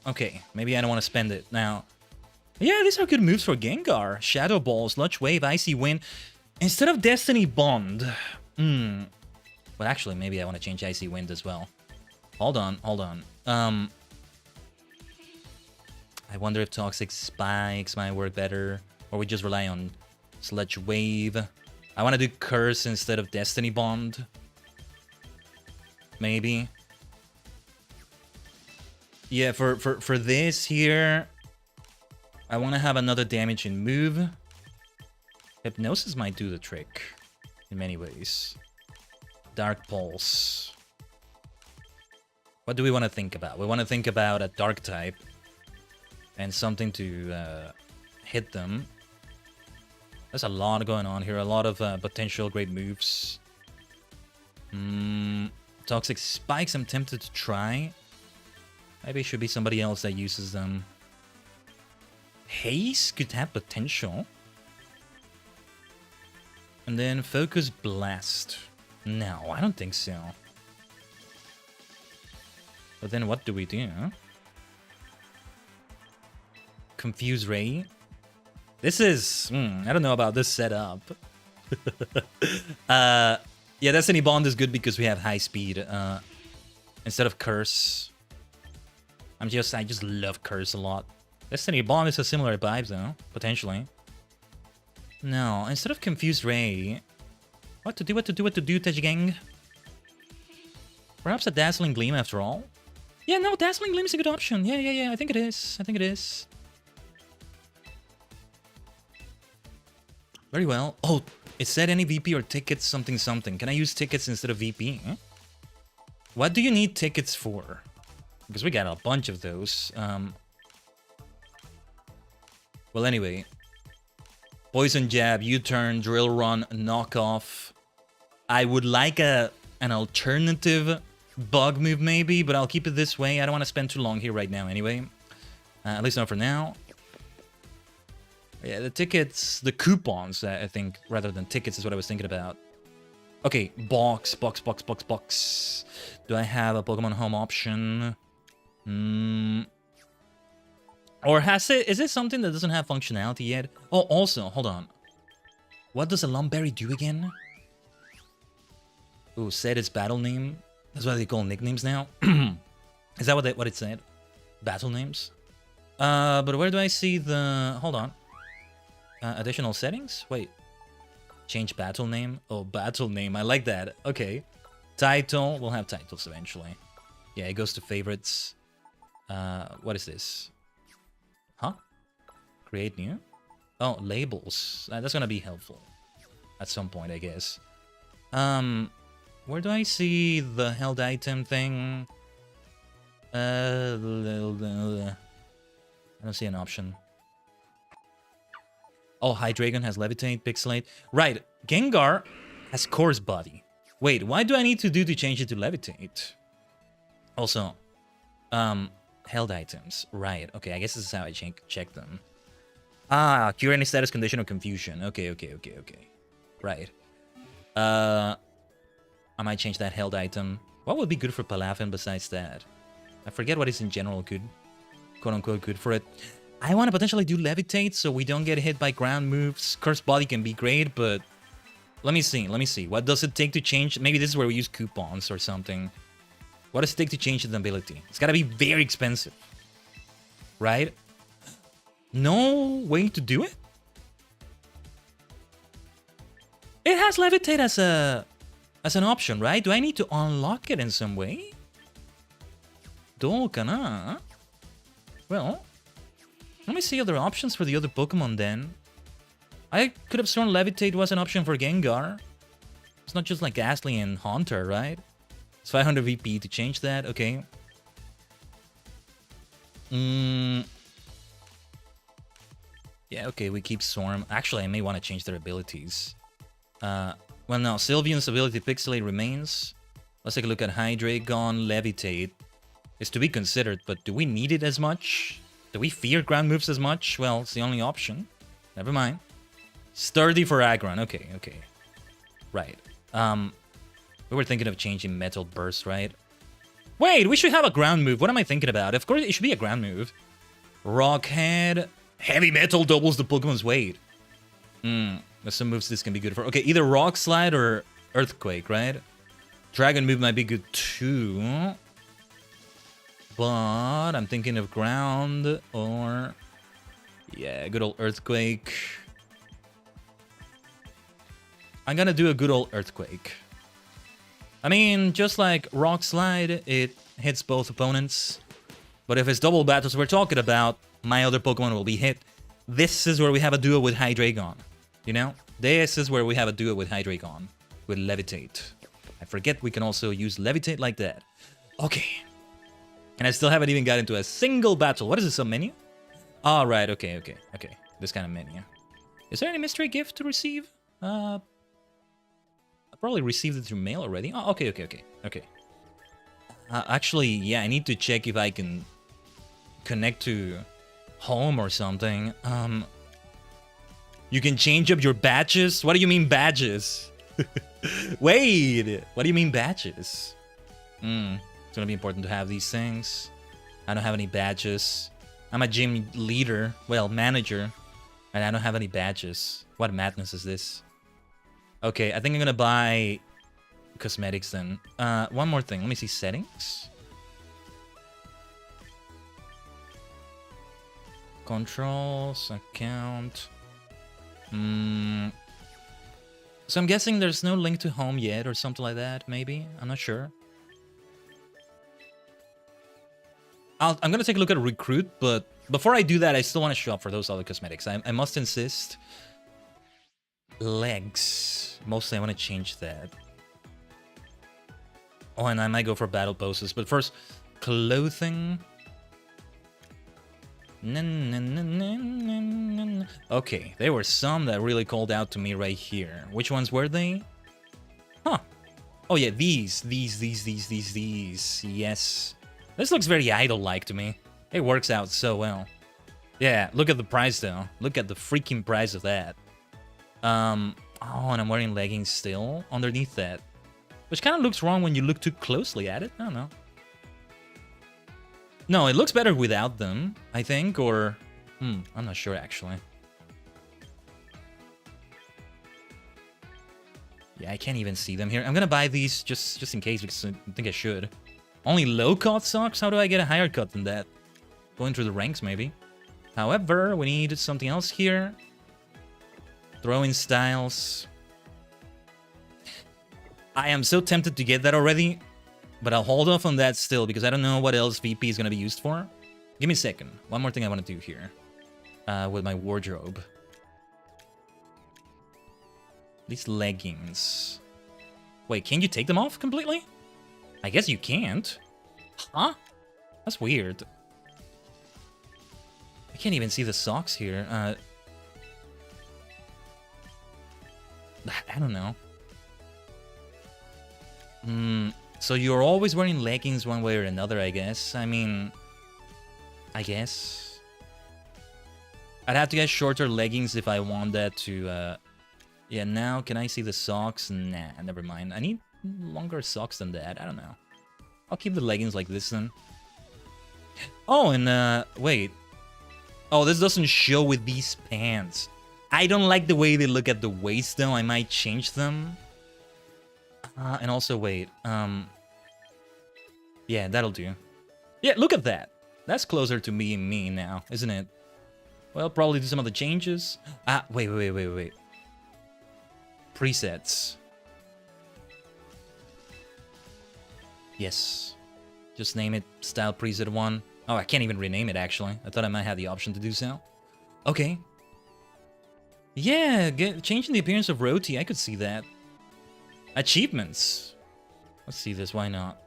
Okay, maybe I don't want to spend it. Now, Yeah, these are good moves for Gengar. Shadow Ball, Sludge Wave, Icy Wind. Instead of Destiny Bond. Well, actually, maybe I want to change Icy Wind as well. Hold on. I wonder if Toxic Spikes might work better. Or we just rely on Sludge Wave. I want to do Curse instead of Destiny Bond. Maybe. Yeah, for this here, I want to have another damaging move. Hypnosis might do the trick in many ways. Dark Pulse. What do we want to think about? We want to think about a Dark type and something to hit them. There's a lot going on here. A lot of potential great moves. Toxic Spikes, I'm tempted to try. Maybe it should be somebody else that uses them. Haze could have potential. And then Focus Blast. No, I don't think so. But then what do we do? Confuse Ray. This is... I don't know about this setup. Yeah, Destiny Bond is good because we have high speed. Instead of Curse. I just love Curse a lot. Destiny Bond is a similar vibe though, potentially. No, instead of Confuse Ray... What to do, Tajigen? Perhaps a Dazzling Gleam after all? Yeah, no, Dazzling Gleam is a good option. Yeah, I think it is. Very well. Oh, it said any VP or tickets something. Can I use tickets instead of VP? What do you need tickets for? Because we got a bunch of those. Well, anyway. Poison Jab, U-turn, Drill Run, Knockoff. I would like an alternative bug move maybe, but I'll keep it this way. I don't want to spend too long here right now anyway. At least not for now. Yeah, the tickets, the coupons, I think, rather than tickets is what I was thinking about. Okay, box. Do I have a Pokemon Home option? Or is it something that doesn't have functionality yet? Oh, also, hold on. What does a Lumberry do again? Ooh, said its battle name. That's what they call nicknames now. Is that what it said? Battle names? But where do I see the... Hold on. Additional settings? Wait. Change battle name? Oh, battle name. I like that. Okay. Title. We'll have titles eventually. Yeah, it goes to favorites. What is this? Huh? Create new? Oh, labels. That's gonna be helpful. At some point, I guess. Where do I see the held item thing? I don't see an option. Oh, Hydreigon has Levitate, Pixelate. Right, Gengar has Coarse Body. Wait, what do I need to do to change it to Levitate? Also, held items. Right, okay, I guess this is how I check them. Ah, cure any status condition or confusion. Okay. Right. I might change that held item. What would be good for Palafin besides that? I forget what is in general good. Quote-unquote good for it. I want to potentially do Levitate so we don't get hit by ground moves. Cursed Body can be great, but... Let me see. What does it take to change? Maybe this is where we use coupons or something. What does it take to change the ability? It's gotta be very expensive. Right? No way to do it? It has Levitate as an option, right? Do I need to unlock it in some way? Well, let me see other options for the other Pokemon then. I could have sworn Levitate was an option for Gengar. It's not just like Ghastly and Haunter, right? It's 500 VP to change that, okay. Yeah, okay, we keep Swarm. Actually, I may want to change their abilities. Well, no, Sylveon's ability Pixelate remains. Let's take a look at Hydreigon. Levitate is to be considered, but do we need it as much? Do we fear ground moves as much? Well, it's the only option. Never mind. Sturdy for Aggron. Okay. Right. We were thinking of changing Metal Burst, right? Wait, we should have a ground move. What am I thinking about? Of course, it should be a ground move. Rockhead. Heavy metal doubles the Pokemon's weight. There's some moves this can be good for. Okay, either Rock Slide or Earthquake, right? Dragon move might be good too. But I'm thinking of Ground or... yeah, good old Earthquake. I'm gonna do a good old Earthquake. I mean, just like Rock Slide, it hits both opponents. But if it's double battles we're talking about, my other Pokemon will be hit. This is where we have a duo with Hydreigon. You know? This is where we have a duo with Hydreigon. With Levitate. I forget we can also use Levitate like that. Okay. And I still haven't even got into a single battle. What is this, a menu? Alright, okay. This kind of menu. Is there any mystery gift to receive? I probably received it through mail already. Oh, okay. Actually, yeah, I need to check if I can connect to home or something. You can change up your badges? What do you mean badges? Wait, what do you mean badges? It's gonna be important to have these things. I don't have any badges. I'm a gym leader, well, manager, and I don't have any badges. What madness is this? Okay, I think I'm gonna buy cosmetics then. One more thing. Let me see settings. Controls, account. So I'm guessing there's no link to home yet or something like that, maybe? I'm not sure. I'm gonna take a look at recruit, but before I do that, I still want to shop for those other cosmetics. I must insist. Legs. Mostly I want to change that. Oh, and I might go for battle poses, but first, clothing. Okay, there were some that really called out to me right here. Which ones were they? Huh. Oh yeah, these. Yes. This looks very idol-like to me. It works out so well. Yeah, look at the price though. Look at the freaking price of that. Oh, and I'm wearing leggings still underneath that. Which kind of looks wrong when you look too closely at it. I don't know. No, it looks better without them, I think, or... I'm not sure, actually. Yeah, I can't even see them here. I'm gonna buy these just in case, because I think I should. Only low-cut socks? How do I get a higher cut than that? Going through the ranks, maybe. However, we need something else here. Throwing styles. I am so tempted to get that already, but I'll hold off on that still, because I don't know what else VP is going to be used for. Give me a second. One more thing I want to do here. With my wardrobe. These leggings. Wait, can you take them off completely? I guess you can't. Huh? That's weird. I can't even see the socks here. I don't know. So you're always wearing leggings one way or another, I guess. I mean... I guess. I'd have to get shorter leggings if I want that to... Yeah, now can I see the socks? Nah, never mind. I need longer socks than that. I don't know. I'll keep the leggings like this then. Oh, and wait. Oh, this doesn't show with these pants. I don't like the way they look at the waist though. I might change them. And also, wait. Yeah, that'll do. Yeah, look at that. That's closer to me now, isn't it? Well, probably do some of the changes. Wait. Presets. Yes. Just name it Style Preset 1. Oh, I can't even rename it, actually. I thought I might have the option to do so. Okay. Yeah, changing the appearance of Roti, I could see that. Achievements. Let's see this, why not?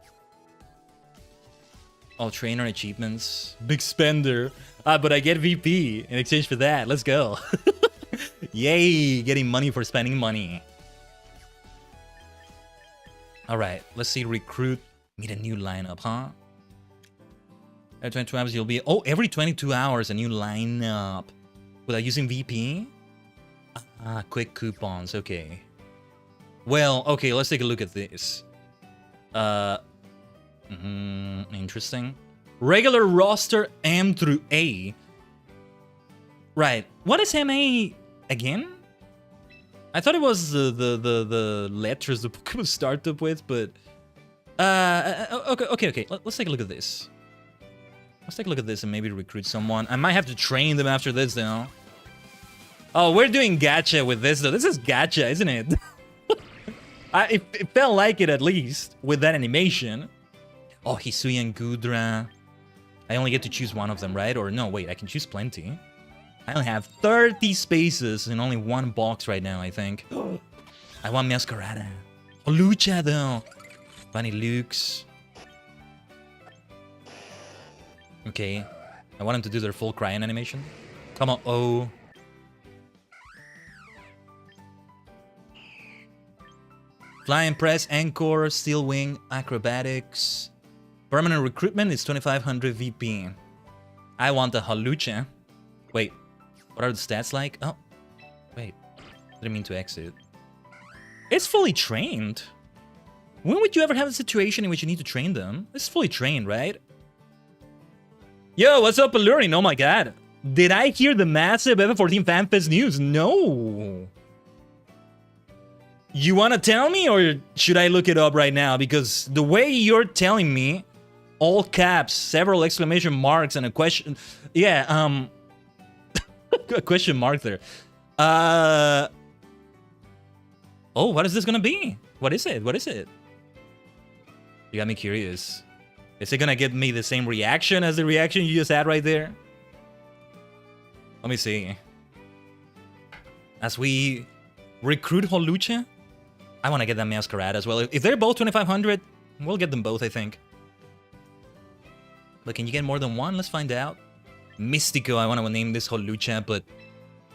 Oh, trainer achievements. Big spender. But I get VP in exchange for that. Let's go. Yay, getting money for spending money. Alright, let's see, recruit. Meet a new lineup, huh? Every 22 hours you'll be... Oh, every 22 hours a new lineup. Without using VP? Quick coupons, okay. Well, okay, let's take a look at this. Interesting. Regular roster M through A. Right. What is MA again? I thought it was the letters the Pokemon start up with, but okay. Let's take a look at this. Let's take a look at this and maybe recruit someone. I might have to train them after this though. Oh, we're doing gacha with this though. This is gacha, isn't it? It felt like it at least with that animation. Oh, Hisui and Gudra. I only get to choose one of them, right? Or no, wait, I can choose plenty. I only have 30 spaces in only one box right now, I think. I want Masquerada. Oh, Lucha, though. Bunny Lukes. Okay. I want them to do their full crying animation. Come on, oh. Flying Press, Anchor, Steel Wing, Acrobatics. Permanent recruitment is 2500 VP. I want the Halucha. Wait, what are the stats like? Oh, wait. Didn't mean to exit. It's fully trained. When would you ever have a situation in which you need to train them? It's fully trained, right? Yo, what's up, Alluring? Oh my god. Did I hear the massive F14 FanFest news? No. You want to tell me, or should I look it up right now? Because the way you're telling me, all caps, several exclamation marks, and a question... Yeah, a question mark there. Oh, what is this gonna be? What is it? What is it? You got me curious. Is it gonna give me the same reaction as the reaction you just had right there? Let me see. As we recruit Holucha, I want to get that Masquerade as well. If they're both 2500, we'll get them both, I think. But can you get more than one? Let's find out. Mystico, I want to name this Holucha, but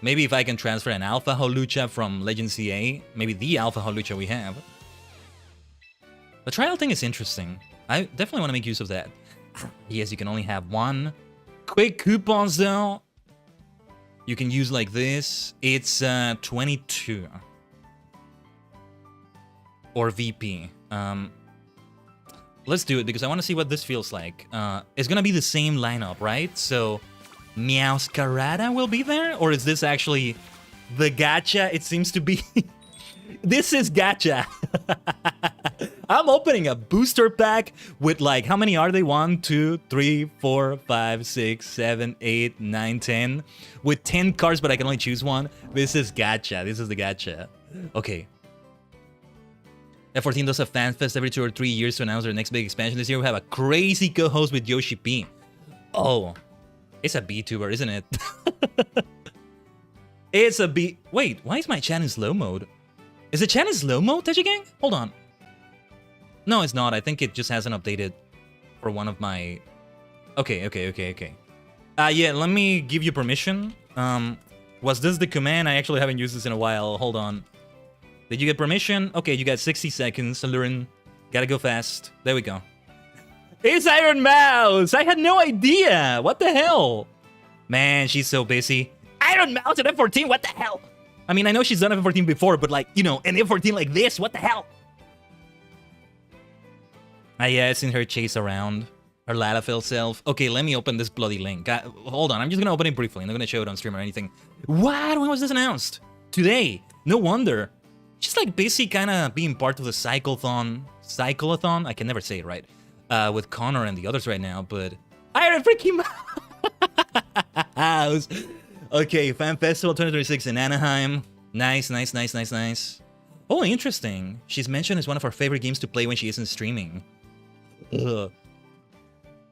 maybe if I can transfer an Alpha Holucha from Legend CA, maybe the Alpha Holucha we have. The trial thing is interesting. I definitely want to make use of that. Yes, you can only have one. Quick coupons though. You can use like this. It's 22. Or VP. Let's do it because I want to see what this feels like. It's gonna be the same lineup, right? So Meowscarada will be there? Or is this actually the gacha? It seems to be. This is gacha. I'm opening a booster pack with like, how many are they? 1, 2, 3, 4, 5, 6, 7, 8, 9, 10. With 10 cards, but I can only choose one. This is gacha. This is the gacha. Okay. F14 does a fan fest every 2 or 3 years to announce their next big expansion. This year we have a crazy co-host with Yoshi P. Oh, it's a VTuber, isn't it? It's a B. Wait, why is my chat in slow mode? Is the chat in slow mode, Tajigen? Hold on. No, it's not. I think it just hasn't updated for one of my... Okay. Yeah, let me give you permission. Was this the command? I actually haven't used this in a while. Hold on. Did you get permission? Okay, you got 60 seconds. Alluring. Gotta go fast. There we go. It's Iron Mouse! I had no idea! What the hell? Man, she's so busy. Iron Mouse at F14, what the hell? I mean, I know she's done F14 before, but like, you know, an F14 like this, what the hell? Yeah, I've seen her chase around her Latafel self. Okay, let me open this bloody link. Hold on, I'm just gonna open it briefly. I'm not gonna show it on stream or anything. What? When was this announced? Today. No wonder. She's like busy kind of being part of the cyclothon. I can never say it right. With Connor and the others right now, but... Iron freaking Mouse! Okay, Fan Festival 2026 in Anaheim. Nice. Oh, interesting. She's mentioned as one of her favorite games to play when she isn't streaming.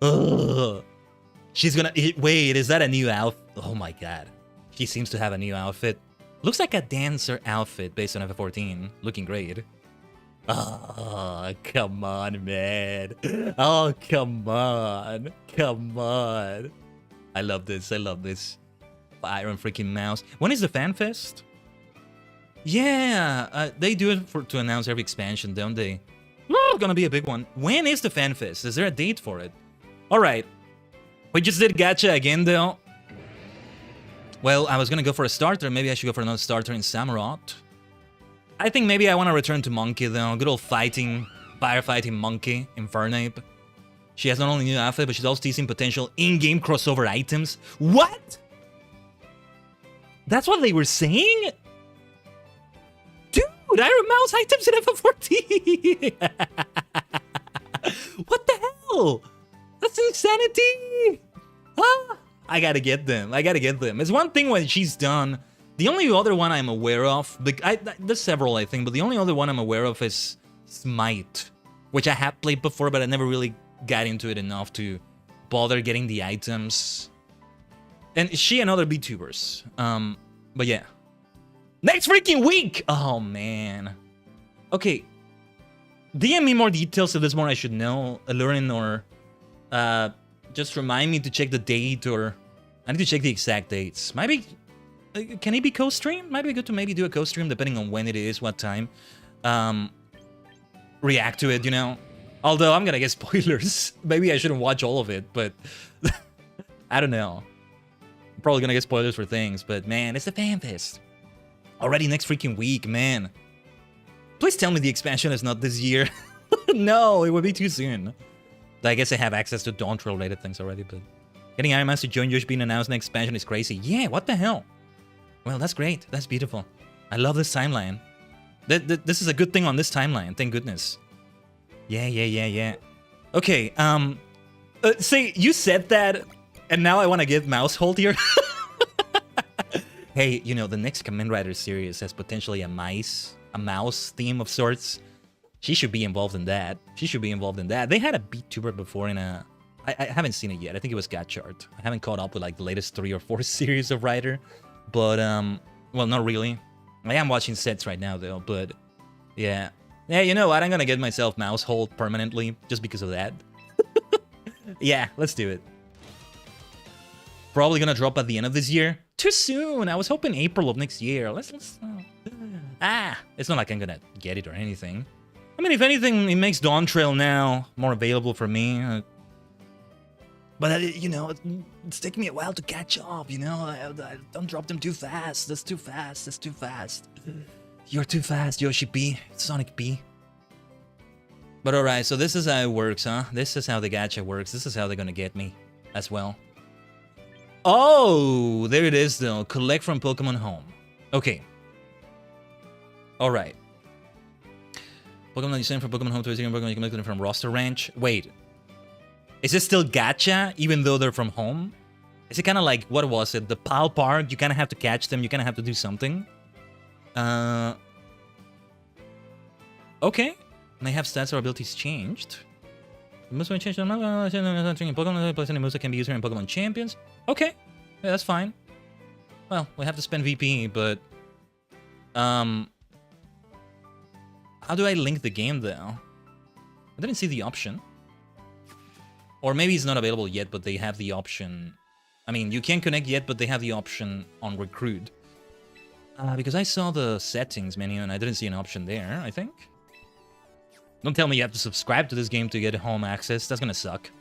Ugh. She's gonna... Wait, is that a new outfit? Oh my god. She seems to have a new outfit. Looks like a dancer outfit based on F14. Looking great. Oh, come on, man. Oh, come on. I love this. Iron freaking Mouse. When is the Fan Fest? Yeah, they do it to announce every expansion, don't they? It's gonna be a big one. When is the Fan Fest? Is there a date for it? Alright. We just did gacha again, though. Well, I was gonna go for a starter. Maybe I should go for another starter in Samurott. I think maybe I want to return to Monkey, though. Good old firefighting Monkey, Infernape. She has not only a new outfit, but she's also teasing potential in-game crossover items. What? That's what they were saying? Dude, Iron Mouse items in FF14! What the hell? That's insanity! Ah, I gotta get them. I gotta get them. It's one thing when she's done. The only other one I'm aware of, there's several I think, but the only other one I'm aware of is Smite, which I have played before, but I never really got into it enough to bother getting the items. And she and other VTubers. But yeah. Next freaking week! Oh, man. Okay. DM me more details if there's more I should know, Allurin, or just remind me to check the date, or I need to check the exact dates. Maybe, can it be co-stream? Might be good to maybe do a co-stream depending on when it is, what time. React to it, you know? Although I'm gonna get spoilers. Maybe I shouldn't watch all of it, but I don't know. I'm probably gonna get spoilers for things, but man, it's a fan fest. Already next freaking week, man. Please tell me the expansion is not this year. No, it would be too soon. I guess I have access to Dawntrail related things already, but getting Iron Man to join Yoshi being announced next expansion is crazy. Yeah, what the hell? Well, that's great. That's beautiful. I love this timeline. This is a good thing on this timeline. Thank goodness. Yeah. Okay, say, you said that, and now I want to get Mouse Hold here. Hey, you know, the next Kamen Rider series has potentially a mouse theme of sorts. She should be involved in that. She should be involved in that. They had a VTuber before in a... I haven't seen it yet. I think it was Gotchart. I haven't caught up with, like, the latest 3 or 4 series of Rider. But, well, not really. I am watching sets right now, though, but... Yeah. Yeah, you know what? I'm gonna get myself Mouse Hold permanently, just because of that. Yeah, let's do it. Probably gonna drop at the end of this year. Too soon! I was hoping April of next year. Let's it's not like I'm gonna get it or anything. I mean, if anything, it makes Dawntrail now more available for me. But, you know, it's taking me a while to catch up, you know? I don't drop them too fast. That's too fast. That's too fast. You're too fast, Yoshi P. Sonic P. But alright, so this is how it works, huh? This is how the gacha works. This is how they're gonna get me as well. Oh, there it is, though. Collect from Pokemon Home. Okay. Alright. Pokemon you send from Pokemon Home to a second Pokemon you can collect them from Roster Ranch. Wait. Is it still gacha, even though they're from home? Is it kind of like, what was it? The Pal Park? You kind of have to catch them. You kind of have to do something. Okay. And they have stats or abilities changed. The moves may change. Pokemon place any moves that can be used here in Pokemon Champions. Okay. Yeah, that's fine. Well, we have to spend VP, but... How do I link the game, though? I didn't see the option. Or maybe it's not available yet, but they have the option... I mean, you can't connect yet, but they have the option on Recruit. Because I saw the settings menu, and I didn't see an option there, I think. Don't tell me you have to subscribe to this game to get home access. That's gonna suck.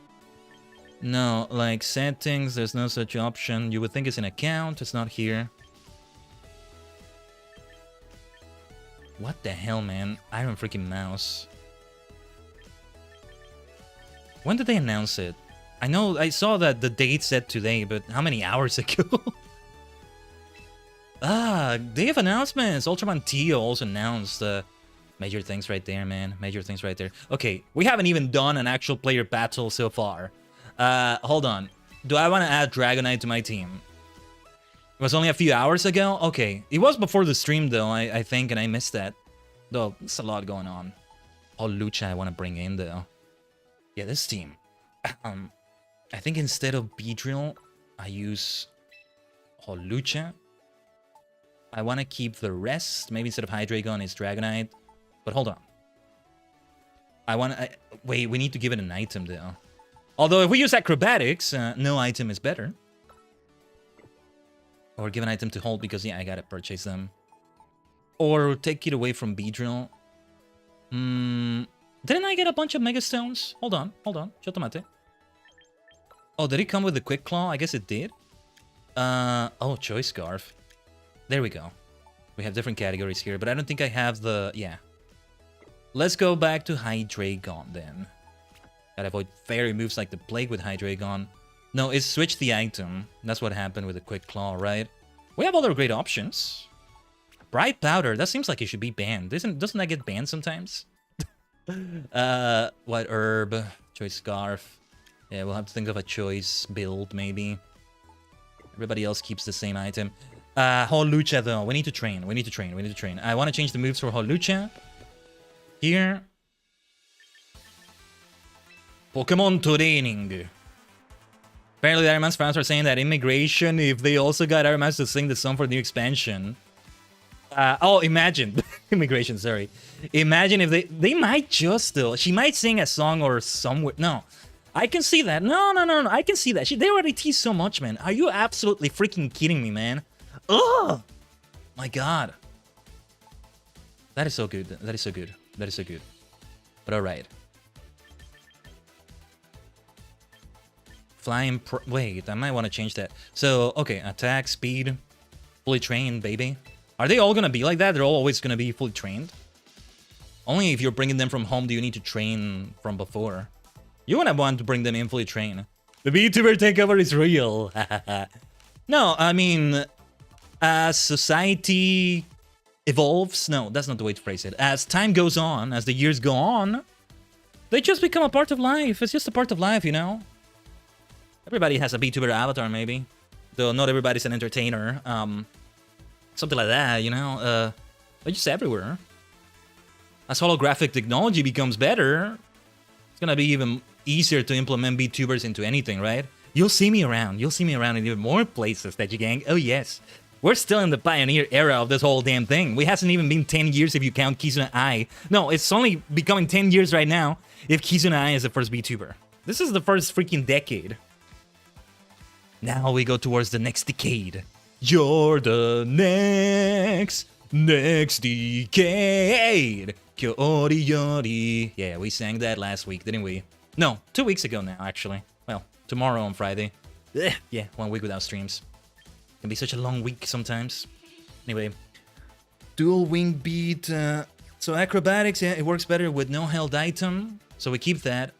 No, like, settings, there's no such option. You would think it's an account, it's not here. What the hell, man? Iron freaking Mouse. When did they announce it? I know, I saw that the date said today, but how many hours ago? Day of announcements! Ultraman Tio also announced major things right there, man. Major things right there. Okay, we haven't even done an actual player battle so far. Hold on. Do I want to add Dragonite to my team? It was only a few hours ago? Okay. It was before the stream, though, I think, and I missed that. Though, there's a lot going on. Oh, Lucha I want to bring in, though. Yeah, this team. I think instead of Beedrill, I use Lucha. I want to keep the rest. Maybe instead of Hydreigon, it's Dragonite. But hold on. Wait, we need to give it an item, though. Although, if we use Acrobatics, no item is better. Or give an item to hold, because, yeah, I gotta purchase them. Or take it away from Beedrill. Didn't I get a bunch of Mega Stones? Hold on. Chotomate. Oh, did it come with the Quick Claw? I guess it did. Oh, Choice Scarf. There we go. We have different categories here, but I don't think I have the... Yeah. Let's go back to Hydreigon, then. Gotta avoid fairy moves like the Plague with Hydreigon. No, it's switch the item. That's what happened with the Quick Claw, right? We have other great options. Bright powder, that seems like it should be banned. Doesn't that get banned sometimes? What herb? Choice scarf. Yeah, we'll have to think of a choice build, maybe. Everybody else keeps the same item. Holucha, though. We need to train. We need to train. We need to train. I want to change the moves for Holucha. Here. Pokemon training. Apparently, the Iron Man's fans are saying that immigration, if they also got Iron Man to sing the song for the new expansion. Oh, imagine. Immigration, sorry. Imagine if they might just, though. She might sing a song or somewhere. No. I can see that. No. I can see that. They already tease so much, man. Are you absolutely freaking kidding me, man? Oh, my God. That is so good. That is so good. That is so good. But all right. Flying. Wait, I might want to change that. So, okay, attack, speed, fully trained, baby. Are they all gonna be like that? They're all always gonna be fully trained? Only if you're bringing them from home do you need to train from before. You wouldn't want to bring them in fully trained. The VTuber takeover is real. No, I mean, as society evolves, no, that's not the way to phrase it. As time goes on, as the years go on, they just become a part of life. It's just a part of life, you know? Everybody has a VTuber avatar, maybe. Though not everybody's an entertainer. Something like that, you know? They're just everywhere. As holographic technology becomes better, it's gonna be even easier to implement VTubers into anything, right? You'll see me around. You'll see me around in even more places, Tajigen. Oh, yes. We're still in the pioneer era of this whole damn thing. We hasn't even been 10 years if you count Kizuna Ai. No, it's only becoming 10 years right now if Kizuna Ai is the first VTuber. This is the first freaking decade. Now we go towards the next decade. You're the next decade. Kyori yori. Yeah, we sang that last week, didn't we? No, 2 weeks ago now, actually. Well, tomorrow on Friday. Yeah, 1 week without streams. Can be such a long week sometimes. Anyway, dual wing beat. So acrobatics, yeah, it works better with no held item. So we keep that.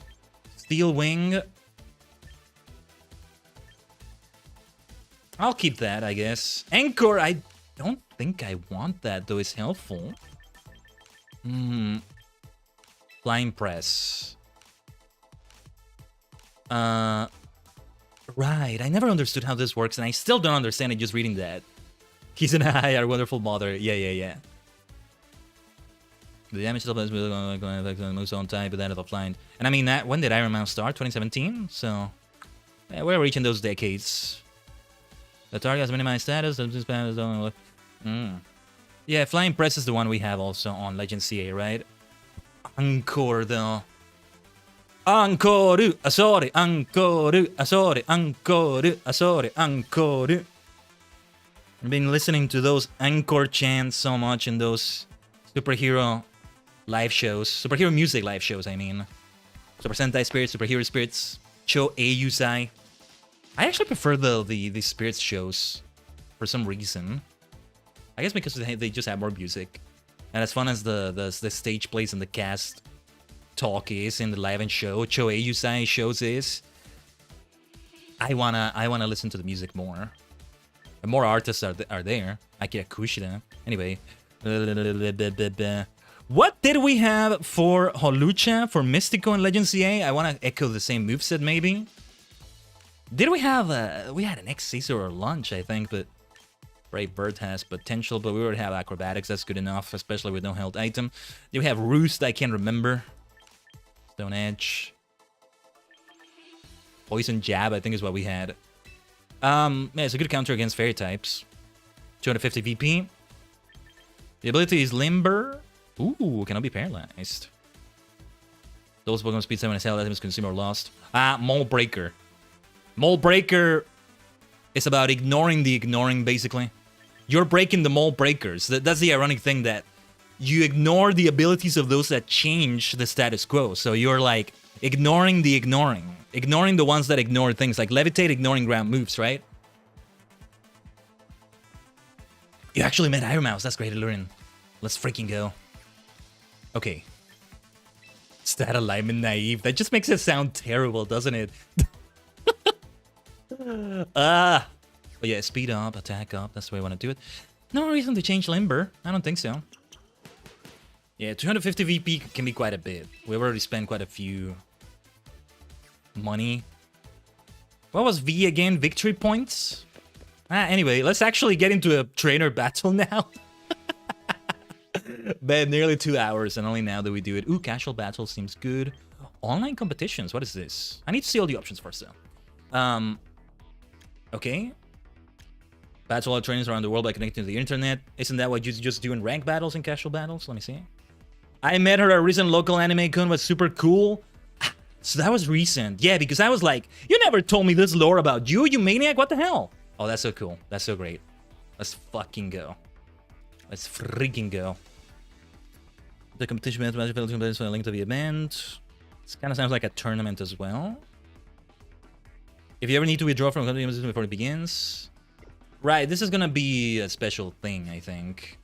Steel wing. I'll keep that, I guess. Anchor, I don't think I want that, though it's helpful. Flying press. Right, I never understood how this works, and I still don't understand it just reading that. Kiss and I are wonderful mother. Yeah. The damage still plays moves on time, but that is offline. And I mean, that when did Iron Man start? 2017? So, yeah, we're reaching those decades. The target has minimized status. Yeah, flying press is the one we have also on Legend CA, right? Encore, though. Encore, sorry, encore, sorry, encore, sorry, encore. I've been listening to those encore chants so much in those superhero live shows. Superhero music live shows, I mean. Super Sentai Spirits, Superhero Spirits, Cho Eiyusai. I actually prefer the Spirits shows for some reason. I guess because they just have more music. And as fun as the stage plays and the cast talk is in the live and show, Cho Eiyusai shows is, I wanna listen to the music more. And more artists are there. Akira Kushida. Anyway. What did we have for Holucha, for Mystico and Legend CA? I want to echo the same moveset, maybe. Did we have we had an X-Caesar or Lunch, I think, but Brave Bird has potential, but we already have Acrobatics, that's good enough, especially with no held item. Did we have Roost? I can't remember. Stone Edge. Poison Jab, I think is what we had. Yeah, it's a good counter against fairy types. 250 VP. The ability is Limber. Ooh, cannot be paralyzed. Those Pokemon speed 7 SL items consume or lost. Mole Breaker. Mole Breaker is about ignoring the ignoring, basically. You're breaking the Mole Breakers. That's the ironic thing, that you ignore the abilities of those that change the status quo. So you're like ignoring the ignoring. Ignoring the ones that ignore things, like Levitate ignoring ground moves, right? You actually met Iron Mouse. That's great, Lurin. Let's freaking go. Okay. Stat alignment naive. That just makes it sound terrible, doesn't it? But yeah, speed up, attack up. That's the way I want to do it. No reason to change limber. I don't think so. Yeah, 250 VP can be quite a bit. We've already spent quite a few money. What was V again? Victory points? Anyway, let's actually get into a trainer battle now. Been nearly 2 hours, and only now that we do it. Ooh, casual battle seems good. Online competitions, what is this? I need to see all the options first, though. Okay. Battle all trainers around the world by connecting to the internet. Isn't that what you just do in ranked battles and casual battles? Let me see. I met her at a recent local anime con, was super cool. So that was recent. Yeah, because I was like, you never told me this lore about you, you maniac, what the hell? Oh, that's so cool. That's so great. Let's fucking go. Let's freaking go. The competition event, a link to the event. This kind of sounds like a tournament as well. If you ever need to withdraw from a competition before it begins. Right, this is gonna be a special thing, I think.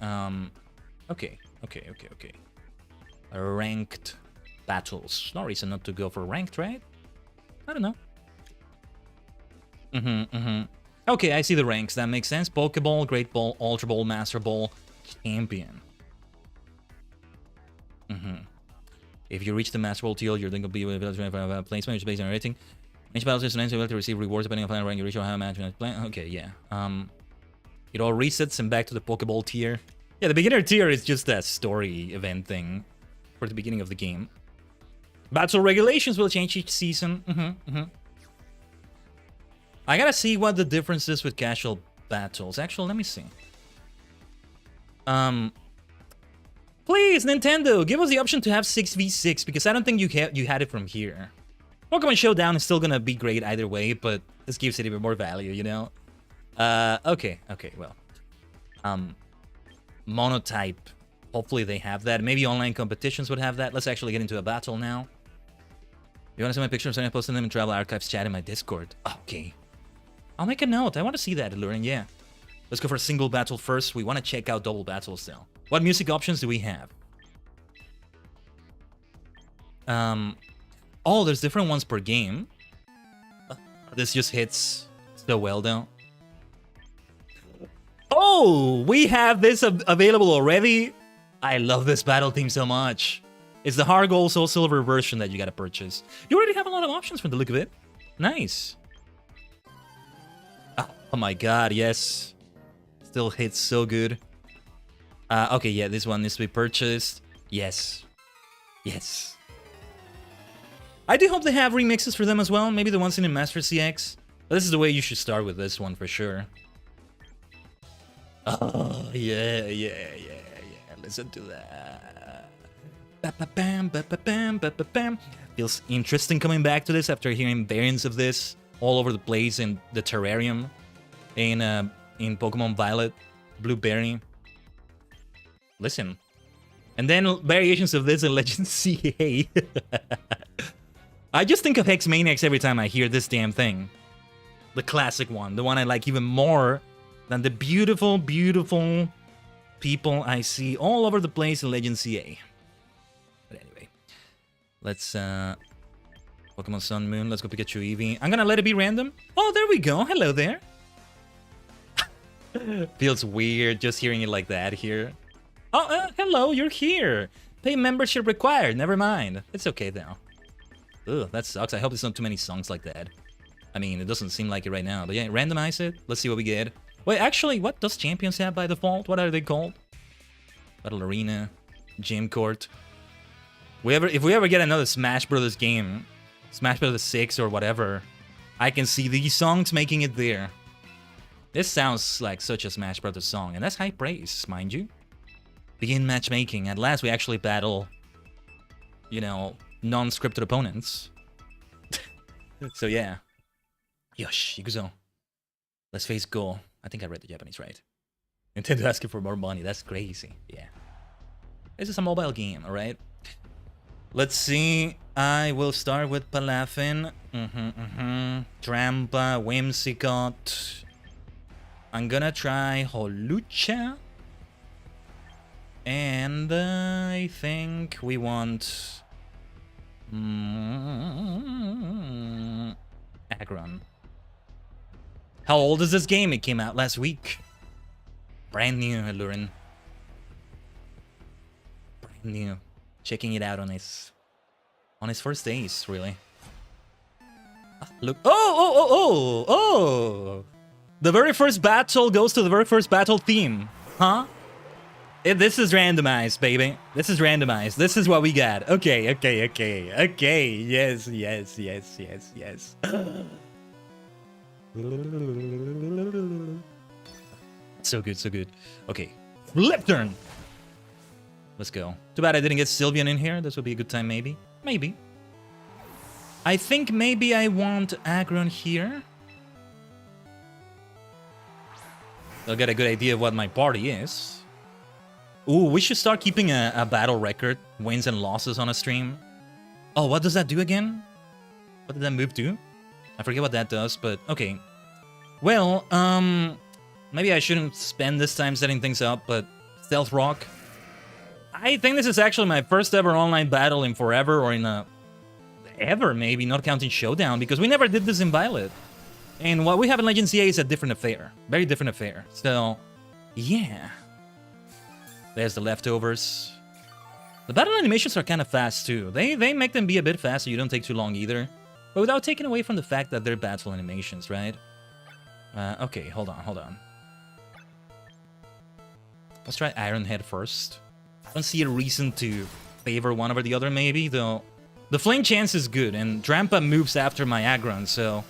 Okay. Ranked battles. No reason not to go for ranked, right? I don't know. Okay, I see the ranks. That makes sense. Pokeball, Great Ball, Ultra Ball, Master Ball, Champion. If you reach the Master Ball tier, you're going to be able to placement, which is based on rating. Each battle is able to receive rewards depending on final rank you reach or how much plan. Okay, yeah. It all resets and back to the Pokeball tier. Yeah, the beginner tier is just a story event thing for the beginning of the game. Battle regulations will change each season. I gotta see what the difference is with casual battles. Actually, let me see. Please, Nintendo, give us the option to have 6v6 because I don't think you had it from here. Pokemon Showdown is still gonna be great either way, but this gives it even more value, you know? Okay, well. Monotype. Hopefully they have that. Maybe online competitions would have that. Let's actually get into a battle now. You want to see my pictures? I'm posting them in Travel Archives chat in my Discord. Okay. I'll make a note. I want to see that, Lurin, yeah. Let's go for a single battle first. We want to check out double battles still. What music options do we have? Oh, there's different ones per game. This just hits so well, though. Oh, we have this available already. I love this battle theme so much. It's the hard gold soul silver version that you gotta purchase. You already have a lot of options from the look of it. Nice. Oh my god, yes. Still hits so good. Okay, yeah, this one needs to be purchased. Yes. Yes. I do hope they have remixes for them as well. Maybe the ones in Master CX. But this is the way you should start with this one for sure. Oh, yeah. Listen to that. Feels interesting coming back to this after hearing variants of this all over the place in the terrarium, in Pokemon Violet, Blueberry. Listen. And then variations of this in Legend CA. I just think of Hex Maniacs every time I hear this damn thing. The classic one. The one I like even more than the beautiful, beautiful people I see all over the place in Legend CA. But anyway. Let's, Pokemon Sun Moon. Let's go Pikachu Eevee. I'm gonna let it be random. Oh, there we go. Hello there. Feels weird just hearing it like that here. Oh, hello, you're here. Pay membership required. Never mind. It's okay, though. Ugh, that sucks. I hope there's not too many songs like that. I mean, it doesn't seem like it right now. But yeah, randomize it. Let's see what we get. Wait, actually, what does champions have by default? What are they called? Battle Arena, Gym Court. If we ever get another Smash Brothers game, Smash Brothers 6 or whatever, I can see these songs making it there. This sounds like such a Smash Brothers song, and that's high praise, mind you. Begin matchmaking. At last, we actually battle, you know, non-scripted opponents. So yeah. Yosh, ikuzo. Let's face go. I think I read the Japanese right. Nintendo asking for more money. That's crazy. Yeah. This is a mobile game, alright? Let's see. I will start with Palafin. Trampa, Whimsicott. I'm gonna try Holucha. And I think we want Aggron. How old is this game? It came out last week. Brand new, Lurin. Brand new. Checking it out on his first days, really. Ah, look. Oh! The very first battle goes to the very first battle theme. Huh? This is randomized, baby. This is randomized. This is what we got. Okay. Yes. So good. Okay. Flip turn. Let's go. Too bad I didn't get Sylvian in here. This would be a good time, maybe. Maybe. I think maybe I want Agron here. I'll get a good idea of what my party is. Ooh, we should start keeping a battle record. Wins and losses on a stream. Oh, what does that do again? What did that move do? I forget what that does, but okay. Well, maybe I shouldn't spend this time setting things up, but Stealth Rock. I think this is actually my first ever online battle in forever, or in ever maybe, not counting Showdown, because we never did this in Violet. And what we have in Legend CA is a different affair. Very different affair. So, yeah. There's the leftovers. The battle animations are kind of fast too. They make them be a bit fast so you don't take too long either. But without taking away from the fact that they're battle animations, right? Okay, hold on. Let's try Iron Head first. I don't see a reason to favor one over the other maybe, though. The flame chance is good, and Drampa moves after my Aggron, so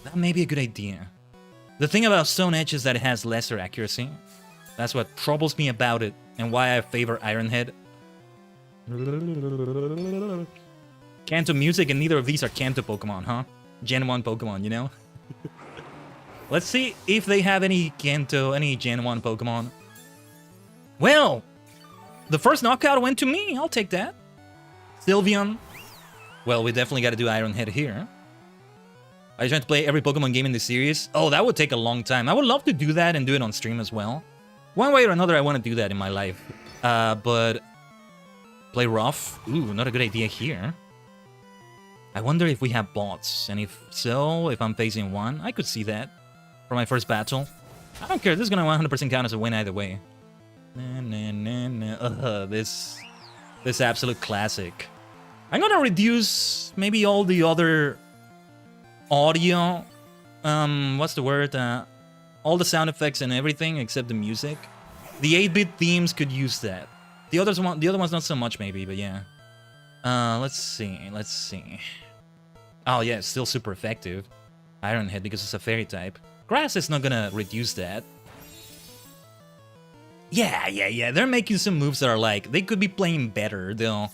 that may be a good idea. The thing about Stone Edge is that it has lesser accuracy. That's what troubles me about it, and why I favor Iron Head. Kanto music, and neither of these are Kanto Pokemon, huh? Gen 1 Pokemon, you know? Let's see if they have any Kanto, any Gen 1 Pokemon. Well, the first knockout went to me. I'll take that. Sylveon. Well, we definitely got to do Iron Head here. Are you trying to play every Pokemon game in the series? Oh, that would take a long time. I would love to do that and do it on stream as well. One way or another, I want to do that in my life. But play rough? Ooh, not a good idea here. I wonder if we have bots, and if so, if I'm facing one, I could see that for my first battle. I don't care, this is gonna 100% count as a win either way. This absolute classic. I'm gonna reduce maybe all the other audio, what's the word? All the sound effects and everything except the music. The 8-bit themes could use that. The other ones not so much maybe, but yeah. Let's see. Oh yeah, it's still super effective. Iron Head because it's a fairy type. Grass is not gonna reduce that. Yeah. They're making some moves that are like, they could be playing better, though.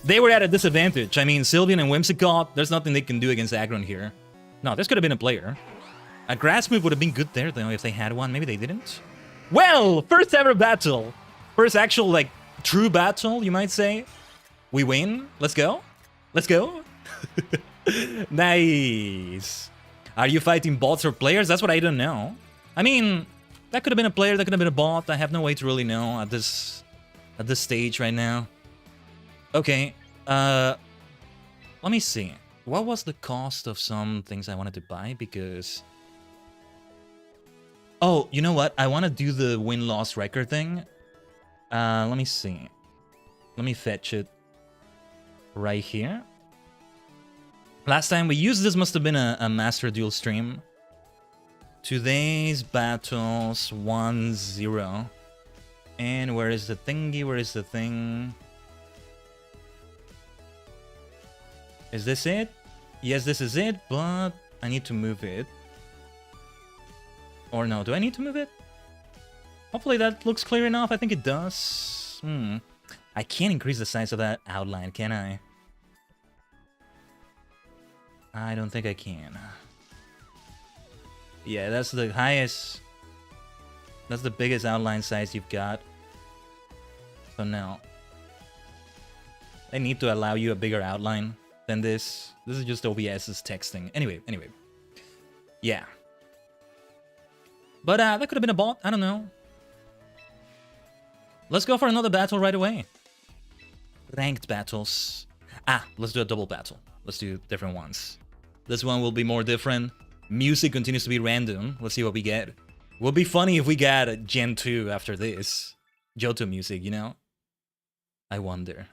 They were at a disadvantage. I mean, Sylveon and Whimsicott, there's nothing they can do against Aggron here. No, this could have been a player. A grass move would have been good there, though, if they had one. Maybe they didn't. Well, first ever battle. First actual, like, true battle, you might say. We win. Let's go. Nice. Are you fighting bots or players? That's what I don't know. I mean, that could have been a player, that could have been a bot. I have no way to really know at this stage right now. Okay. Let me see. What was the cost of some things I wanted to buy? Because... Oh, you know what? I want to do the win-loss record thing. Let me see. Let me fetch it right here. Last time we used this must have been a Master Duel stream. Today's battles 1-0. And where is the thingy? Where is the thing? Is this it? Yes, this is it, but I need to move it. Or no, do I need to move it? Hopefully that looks clear enough. I think it does. I can't increase the size of that outline, can I? I don't think I can. Yeah, that's the highest. That's the biggest outline size you've got. So now, I need to allow you a bigger outline than this. This is just OBS's texting. Anyway. Yeah. But that could have been a bot. I don't know. Let's go for another battle right away. Ranked battles. Let's do a double battle. Let's do different ones. This one will be more different. Music continues to be random. Let's see what we get. Would be funny if we got a Gen 2 after this. Johto music, you know? I wonder.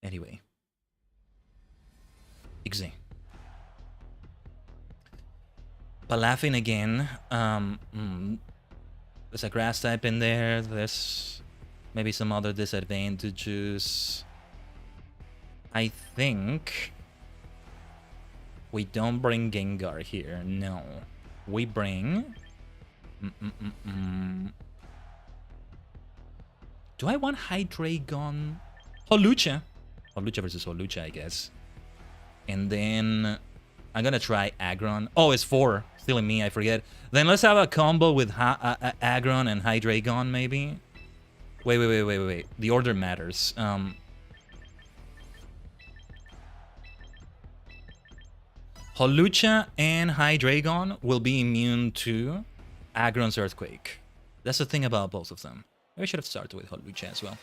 Anyway. Exe. Palafin again. There's a grass type in there. There's maybe some other disadvantages. I think we don't bring Gengar here. No. We bring... Do I want Hydreigon? Holucha. Holucha versus Holucha, I guess. And then I'm gonna try Aggron. Oh, it's 4. Still in me, I forget. Then let's have a combo with Aggron and Hydreigon, maybe. Wait. The order matters. Holucha and Hydreigon will be immune to Aggron's Earthquake. That's the thing about both of them. Maybe I should have started with Holucha as well.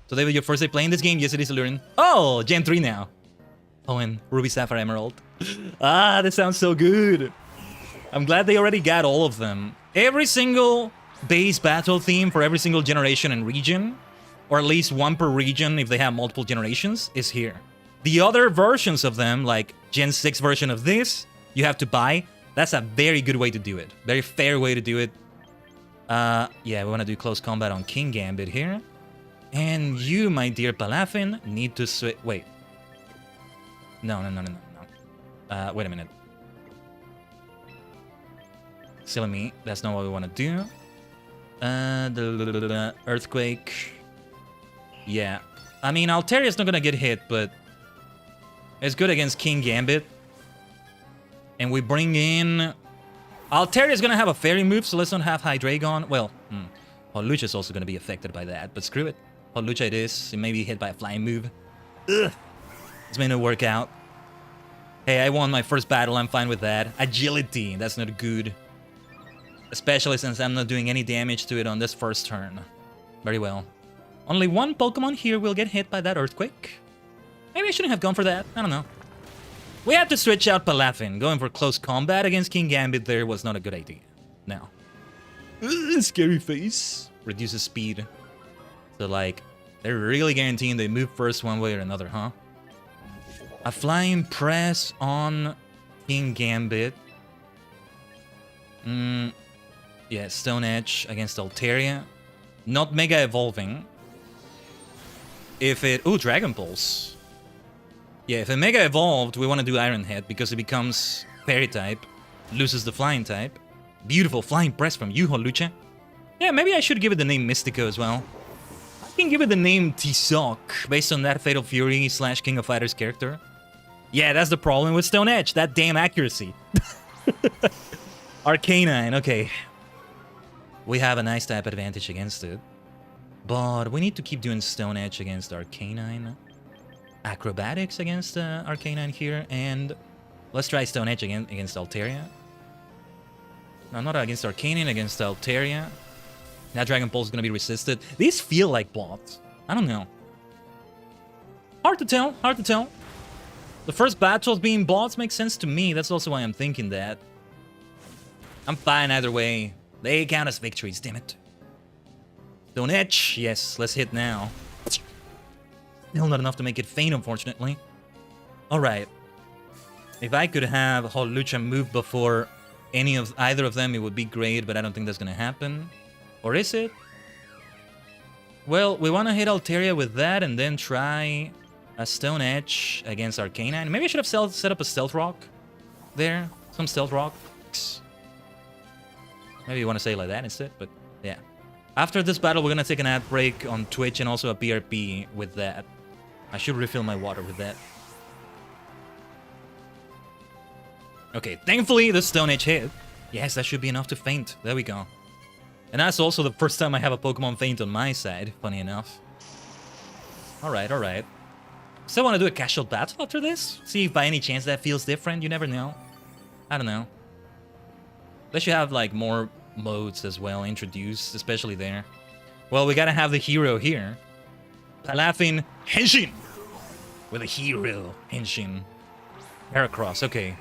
So David, your first day playing this game? Yes, it is alluring. Oh, Gen 3 now. Oh, and Ruby, Sapphire, Emerald. Ah, this sounds so good. I'm glad they already got all of them. Every single base battle theme for every single generation and region, or at least one per region if they have multiple generations, is here. The other versions of them, like Gen 6 version of this, you have to buy. That's a very good way to do it. Very fair way to do it. Yeah, we want to do close combat on King Gambit here. And you, my dear Palafin, need to switch... Wait. No. Wait a minute. Silly me. That's not what we want to do. The Earthquake. Yeah. I mean, Altaria's not going to get hit, but... It's good against King Gambit. And we bring in... Altaria's going to have a fairy move, so let's not have Hydreigon. Well, Holucha's also going to be affected by that, but screw it. Holucha it is. It may be hit by a flying move. Ugh. This may not work out. Hey, I won my first battle. I'm fine with that. Agility. That's not good. Especially since I'm not doing any damage to it on this first turn. Very well. Only one Pokemon here will get hit by that Earthquake. Maybe I shouldn't have gone for that. I don't know. We have to switch out Palafin. Going for close combat against King Gambit there was not a good idea. Now. Scary face. Reduces speed. So, like, they're really guaranteeing they move first one way or another, huh? A flying press on King Gambit. Yeah, Stone Edge against Altaria. Not Mega Evolving. If it... Ooh, Dragon Pulse. Yeah, if it Mega Evolved, we want to do Iron Head because it becomes Fairy type. Loses the Flying type. Beautiful Flying Press from you, Holucha. Yeah, maybe I should give it the name Mystico as well. I can give it the name T-Sock, based on that Fatal Fury / King of Fighters character. Yeah, that's the problem with Stone Edge, that damn accuracy. Arcanine, okay. We have a nice type advantage against it. But we need to keep doing Stone Edge against Arcanine. Acrobatics against Arcanine here, and let's try Stone Edge again against Altaria. No, not against Arcanine, against Altaria. That Dragon Pulse is going to be resisted. These feel like bots. I don't know. Hard to tell, hard to tell. The first battles being bots makes sense to me. That's also why I'm thinking that. I'm fine either way. They count as victories, damn it. Stone Edge. Yes, let's hit now. Still not enough to make it faint, unfortunately. Alright. If I could have Holucha move before either of them, it would be great, but I don't think that's going to happen. Or is it? Well, we want to hit Altaria with that and then try a Stone Edge against Arcanine. Maybe I should have set up a Stealth Rock there. Some Stealth Rocks. Maybe you want to say it like that instead, but yeah. After this battle, we're going to take an ad break on Twitch and also a PRP with that. I should refill my water with that. Okay, thankfully the Stone Edge hit. Yes, that should be enough to faint. There we go. And that's also the first time I have a Pokemon faint on my side, funny enough. Alright, alright. Still want to do a casual battle after this? See if by any chance that feels different, you never know. I don't know. They should have, like, more modes as well introduced, especially there. Well, we gotta have the hero here. Palafin Henshin! With a hero Henshin. Heracross, okay.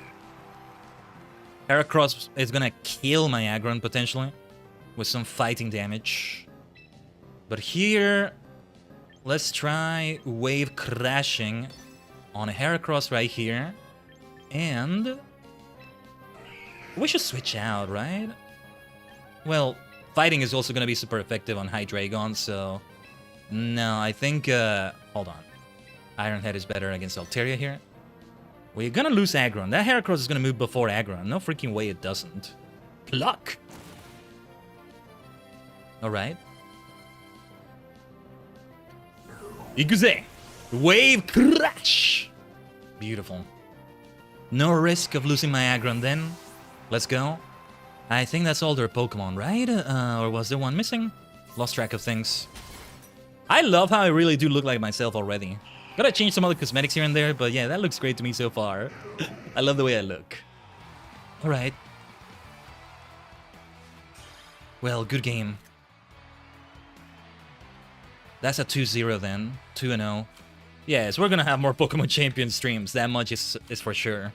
Heracross is gonna kill my Aggron potentially with some fighting damage. But here, let's try Wave Crashing on a Heracross right here. And we should switch out, right? Well, fighting is also gonna be super effective on Hydreigon, so no, I think hold on. Ironhead is better against Altaria here. We're gonna lose Aggron. That Heracross is gonna move before Aggron. No freaking way it doesn't. Pluck! Alright. Iguze! Wave Crash! Beautiful. No risk of losing my Aggron then. Let's go. I think that's all their Pokemon, right? Or was there one missing? Lost track of things. I love how I really do look like myself already. Gotta change some other cosmetics here and there, but yeah, that looks great to me so far. I love the way I look. Alright. Well, good game. That's a 2-0 then. 2-0. Yes, we're gonna have more Pokemon Champion streams. That much is for sure.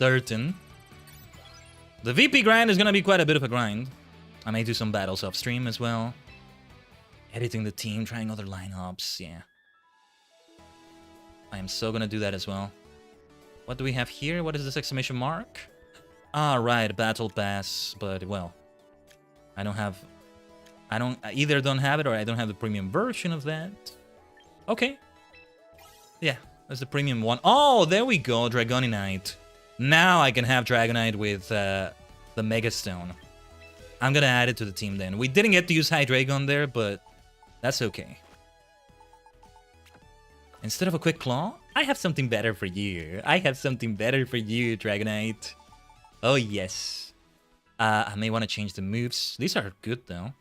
Certain. The VP grind is gonna be quite a bit of a grind. I may do some battles off stream as well. Editing the team, trying other lineups, yeah. I am so gonna do that as well. What do we have here? What is this exclamation mark? Ah, right, Battle Pass, but well, I either don't have it or I don't have the premium version of that. Okay. Yeah, that's the premium one. Oh, there we go, Dragonite. Now I can have Dragonite with the Mega Stone. I'm gonna add it to the team then. We didn't get to use Hydreigon there, but that's okay. Instead of a Quick Claw, I have something better for you. I have something better for you, Dragonite. Oh, yes. I may want to change the moves. These are good, though.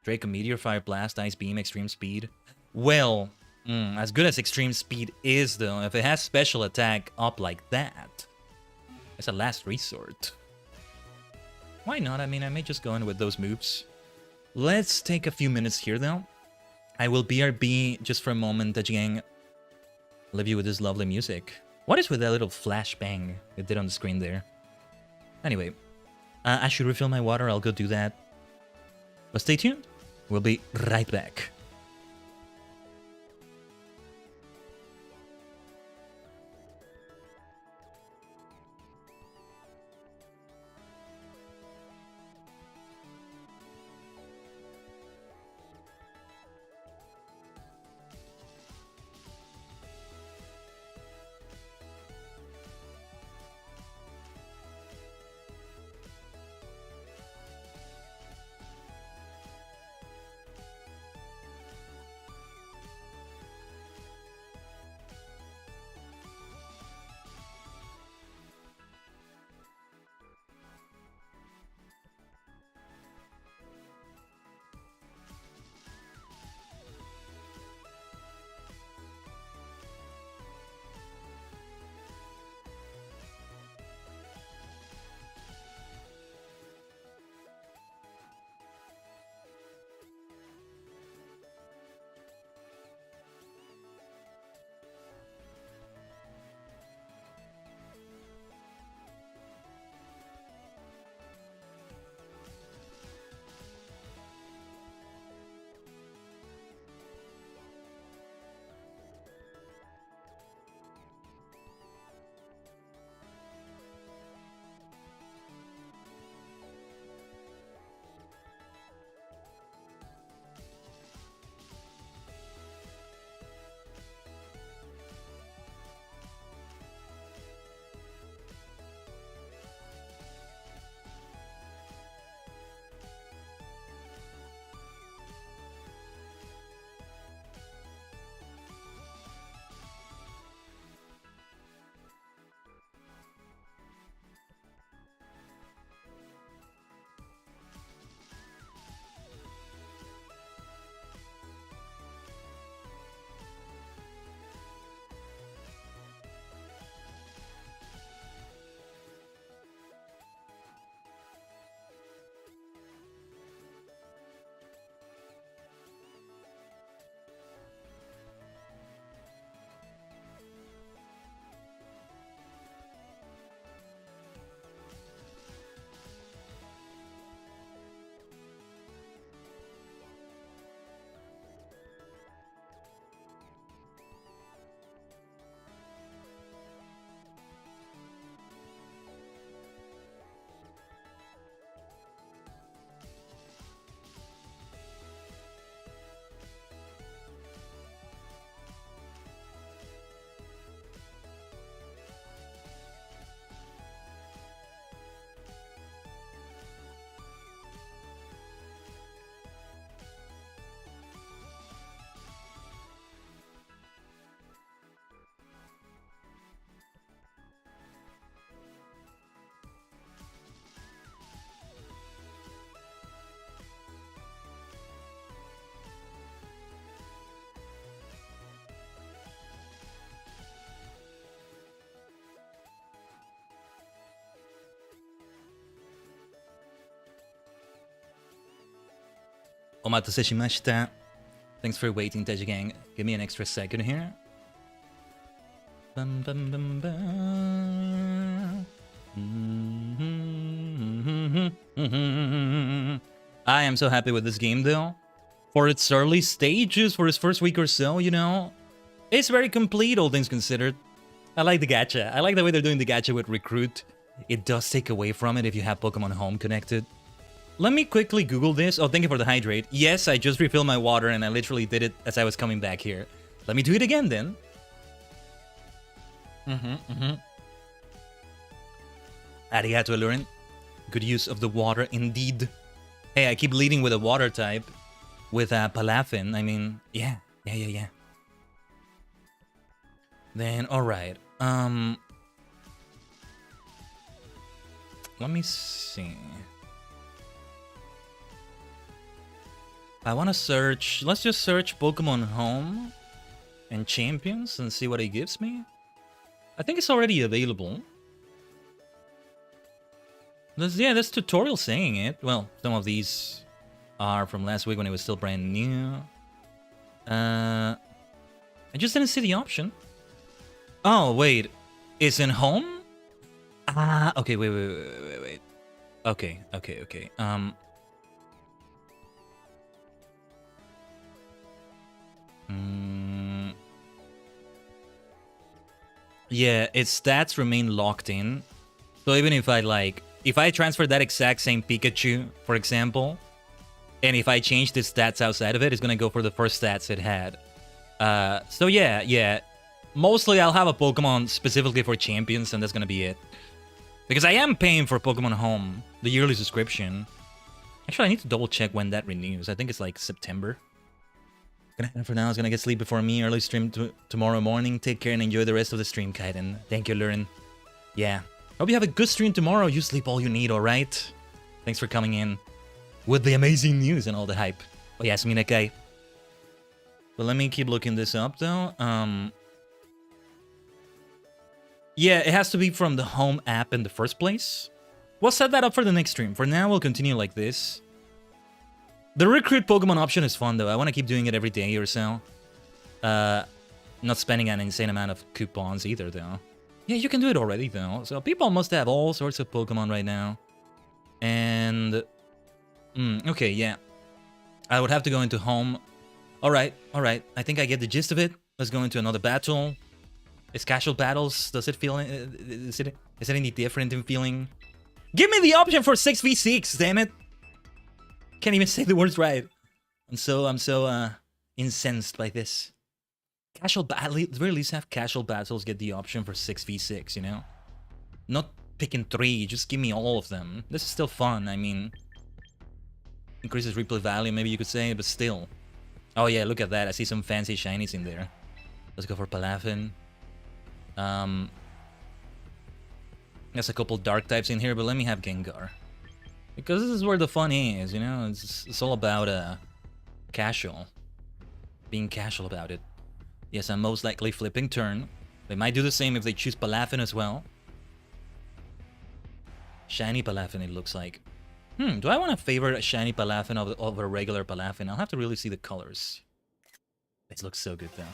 Draco Meteor, Fire Blast, Ice Beam, Extreme Speed. Well, as good as Extreme Speed is, though, if it has Special Attack up like that, it's a last resort. Why not? I mean, I may just go in with those moves. Let's take a few minutes here, though. I will BRB just for a moment, Tajigen. Leave you with this lovely music. What is with that little flashbang it did on the screen there? Anyway, I should refill my water. I'll go do that. But stay tuned. We'll be right back. Omatase shimashita. Thanks for waiting, Tajigen. Give me an extra second here. Bum, bum, bum, bum. I am so happy with this game, though. For its early stages, for its first week or so, you know, it's very complete, all things considered. I like the gacha. I like the way they're doing the gacha with Recruit. It does take away from it if you have Pokemon Home connected. Let me quickly Google this. Oh, thank you for the hydrate. Yes, I just refilled my water and I literally did it as I was coming back here. Let me do it again then. Arigato, Lurin. Good use of the water indeed. Hey, I keep leading with a water type. With Palafin, I mean, yeah. Then, alright. Let me see. I want to search... Let's just search Pokemon Home and Champions and see what it gives me. I think it's already available. There's tutorial saying it. Well, some of these are from last week when it was still brand new. I just didn't see the option. Oh, wait. It's in Home? Ah, okay, wait. Okay. Yeah, its stats remain locked in. So even if I transfer that exact same Pikachu, for example, and if I change the stats outside of it, it's gonna go for the first stats it had. So yeah. Mostly I'll have a Pokemon specifically for Champions, and that's gonna be it. Because I am paying for Pokemon Home, the yearly subscription. Actually, I need to double check when that renews. I think it's like September. For now, I was gonna get sleep before me. Early stream tomorrow morning. Take care and enjoy the rest of the stream, Khaiden. Thank you, Lurin. Yeah. Hope you have a good stream tomorrow. You sleep all you need, alright? Thanks for coming in with the amazing news and all the hype. Oh, yes, Minakai. But let me keep looking this up, though. Yeah, it has to be from the Home app in the first place. We'll set that up for the next stream. For now, we'll continue like this. The Recruit Pokemon option is fun, though. I want to keep doing it every day or so. Not spending an insane amount of coupons either, though. Yeah, you can do it already, though. So people must have all sorts of Pokemon right now. And... okay, yeah. I would have to go into Home. Alright. I think I get the gist of it. Let's go into another battle. Is casual battles... Does it feel... Is it any different in feeling? Give me the option for 6v6, damn it! Can't even say the words right. I'm so incensed by this. Casual battle, at the very least have casual battles get the option for 6v6, you know? Not picking 3, just give me all of them. This is still fun, I mean... Increases replay value, maybe you could say, but still. Oh yeah, look at that, I see some fancy shinies in there. Let's go for Palafin. There's a couple dark types in here, but let me have Gengar. Because this is where the fun is, you know? It's all about casual. Being casual about it. Yes, I'm most likely flipping turn. They might do the same if they choose Palafin as well. Shiny Palafin, it looks like. Do I want to favor a shiny Palafin over a regular Palafin? I'll have to really see the colors. This looks so good, though.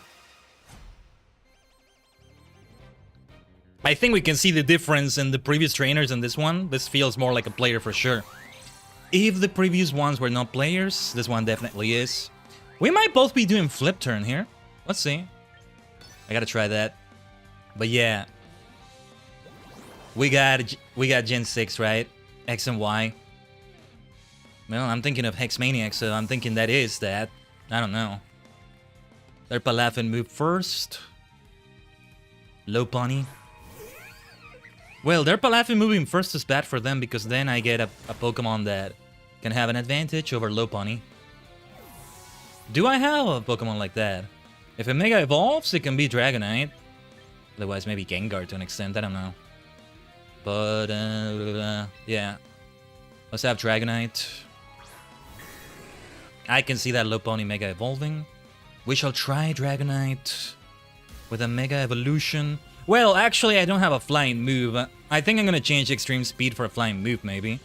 I think we can see the difference in the previous trainers and this one. This feels more like a player for sure. If the previous ones were not players, this one definitely is. We might both be doing flip turn here. Let's see. I gotta try that. But yeah. We got Gen 6, right? X and Y. Well, I'm thinking of Hexmaniac, so I'm thinking that is that. I don't know. Their Palafin move first. Low Pony. Well, their Palafin moving first is bad for them because then I get a Pokemon that can have an advantage over Lopunny. Do I have a Pokemon like that? If it Mega Evolves, it can be Dragonite. Otherwise, maybe Gengar to an extent, I don't know. But, yeah. Let's have Dragonite. I can see that Lopunny Mega Evolving. We shall try Dragonite with a Mega Evolution. Well, actually, I don't have a flying move. I think I'm gonna change Extreme Speed for a flying move, maybe.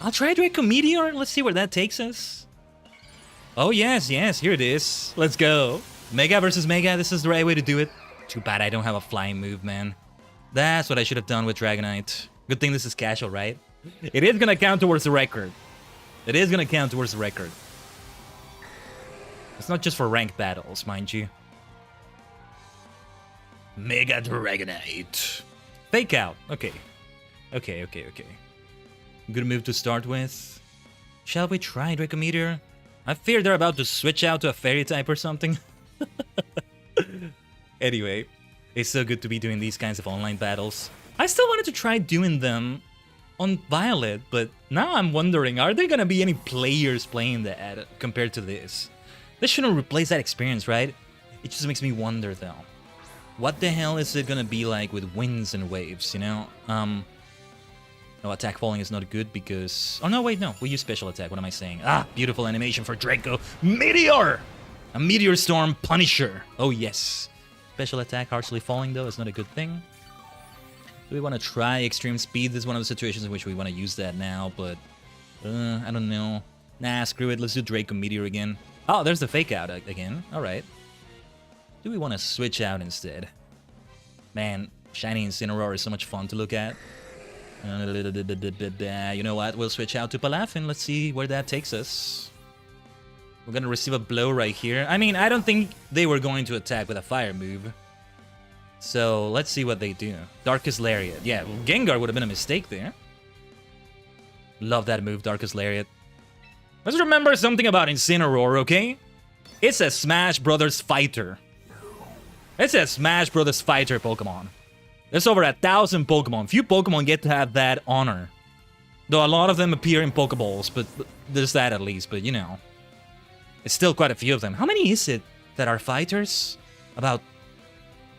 I'll try Draco Meteor. Let's see where that takes us. Oh, yes, yes, here it is. Let's go. Mega versus Mega, this is the right way to do it. Too bad I don't have a flying move, man. That's what I should have done with Dragonite. Good thing this is casual, right? It is gonna count towards the record. It is gonna count towards the record. It's not just for ranked battles, mind you. Mega Dragonite. Fake out. Okay. Okay. Good move to start with. Shall we try Draco Meteor? I fear they're about to switch out to a fairy type or something. Anyway, it's so good to be doing these kinds of online battles. I still wanted to try doing them on Violet, but now I'm wondering, are there gonna be any players playing that compared to this? This shouldn't replace that experience, right? It just makes me wonder, though. What the hell is it gonna be like with winds and waves, you know? No, attack falling is not good because... Oh, no, wait, no. We use special attack. What am I saying? Ah, beautiful animation for Draco. Meteor! A Meteor Storm Punisher. Oh, yes. Special attack harshly falling, though, is not a good thing. Do we want to try Extreme Speed? This is one of the situations in which we want to use that now, but... I don't know. Nah, screw it. Let's do Draco Meteor again. Oh, there's the fake out again. All right. Do we want to switch out instead? Man, Shiny Incineroar is so much fun to look at. You know what? We'll switch out to Palafin. Let's see where that takes us. We're gonna receive a blow right here. I mean, I don't think they were going to attack with a fire move. So, let's see what they do. Darkest Lariat. Yeah, Gengar would have been a mistake there. Love that move, Darkest Lariat. Let's remember something about Incineroar, okay? It's a Smash Brothers fighter. It's a Smash Brothers fighter Pokemon. There's over 1,000 Pokemon. Few Pokemon get to have that honor. Though a lot of them appear in Pokeballs, but there's that at least, but you know. It's still quite a few of them. How many is it that are fighters? About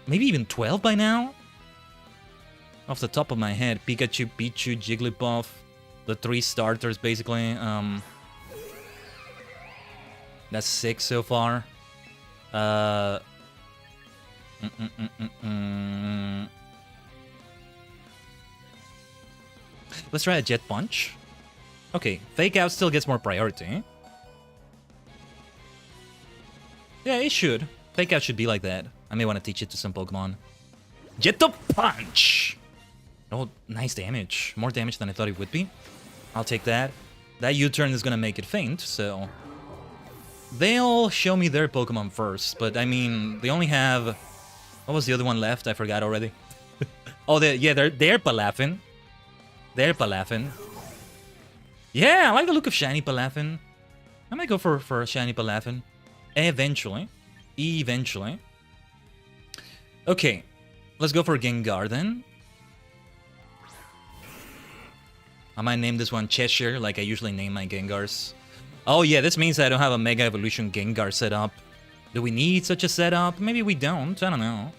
maybe even 12 by now? Off the top of my head, Pikachu, Pichu, Jigglypuff, the 3 starters basically. That's 6 so far. Let's try a Jet Punch. Okay, Fake Out still gets more priority. Yeah, it should. Fake Out should be like that. I may want to teach it to some Pokemon. Jet Punch! Oh, nice damage. More damage than I thought it would be. I'll take that. That U-turn is gonna make it faint, so... They'll show me their Pokemon first, but I mean, they only have... What was the other one left? I forgot already. Oh, they're Palafin. They're Palafin. Yeah, I like the look of Shiny Palafin. I might go for a Shiny Palafin. Eventually. Okay, let's go for Gengar then. I might name this one Cheshire, like I usually name my Gengars. Oh yeah, this means I don't have a Mega Evolution Gengar set up. Do we need such a setup? Maybe we don't, I don't know.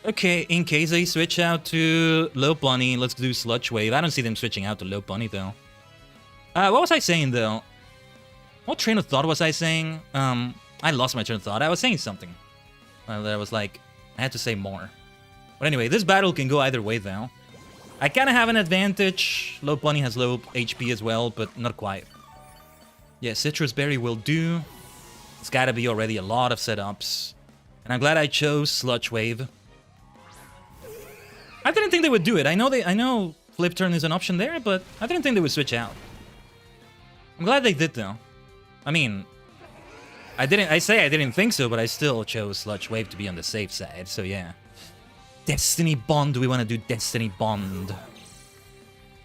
Okay, in case they switch out to Lopunny, let's do Sludge Wave. I don't see them switching out to Lopunny though. What was I saying though? What train of thought was I saying? I lost my train of thought. I was saying something. I was like, I had to say more. But anyway, this battle can go either way though. I kind of have an advantage. Lopunny has low HP as well, but not quite. Yeah, Citrus Berry will do. It's gotta be already a lot of setups. And I'm glad I chose Sludge Wave. I didn't think they would do it. I know Flip Turn is an option there, but I didn't think they would switch out. I'm glad they did though. I mean, I didn't think so, but I still chose Sludge Wave to be on the safe side, so yeah. Destiny Bond, we want to do Destiny Bond.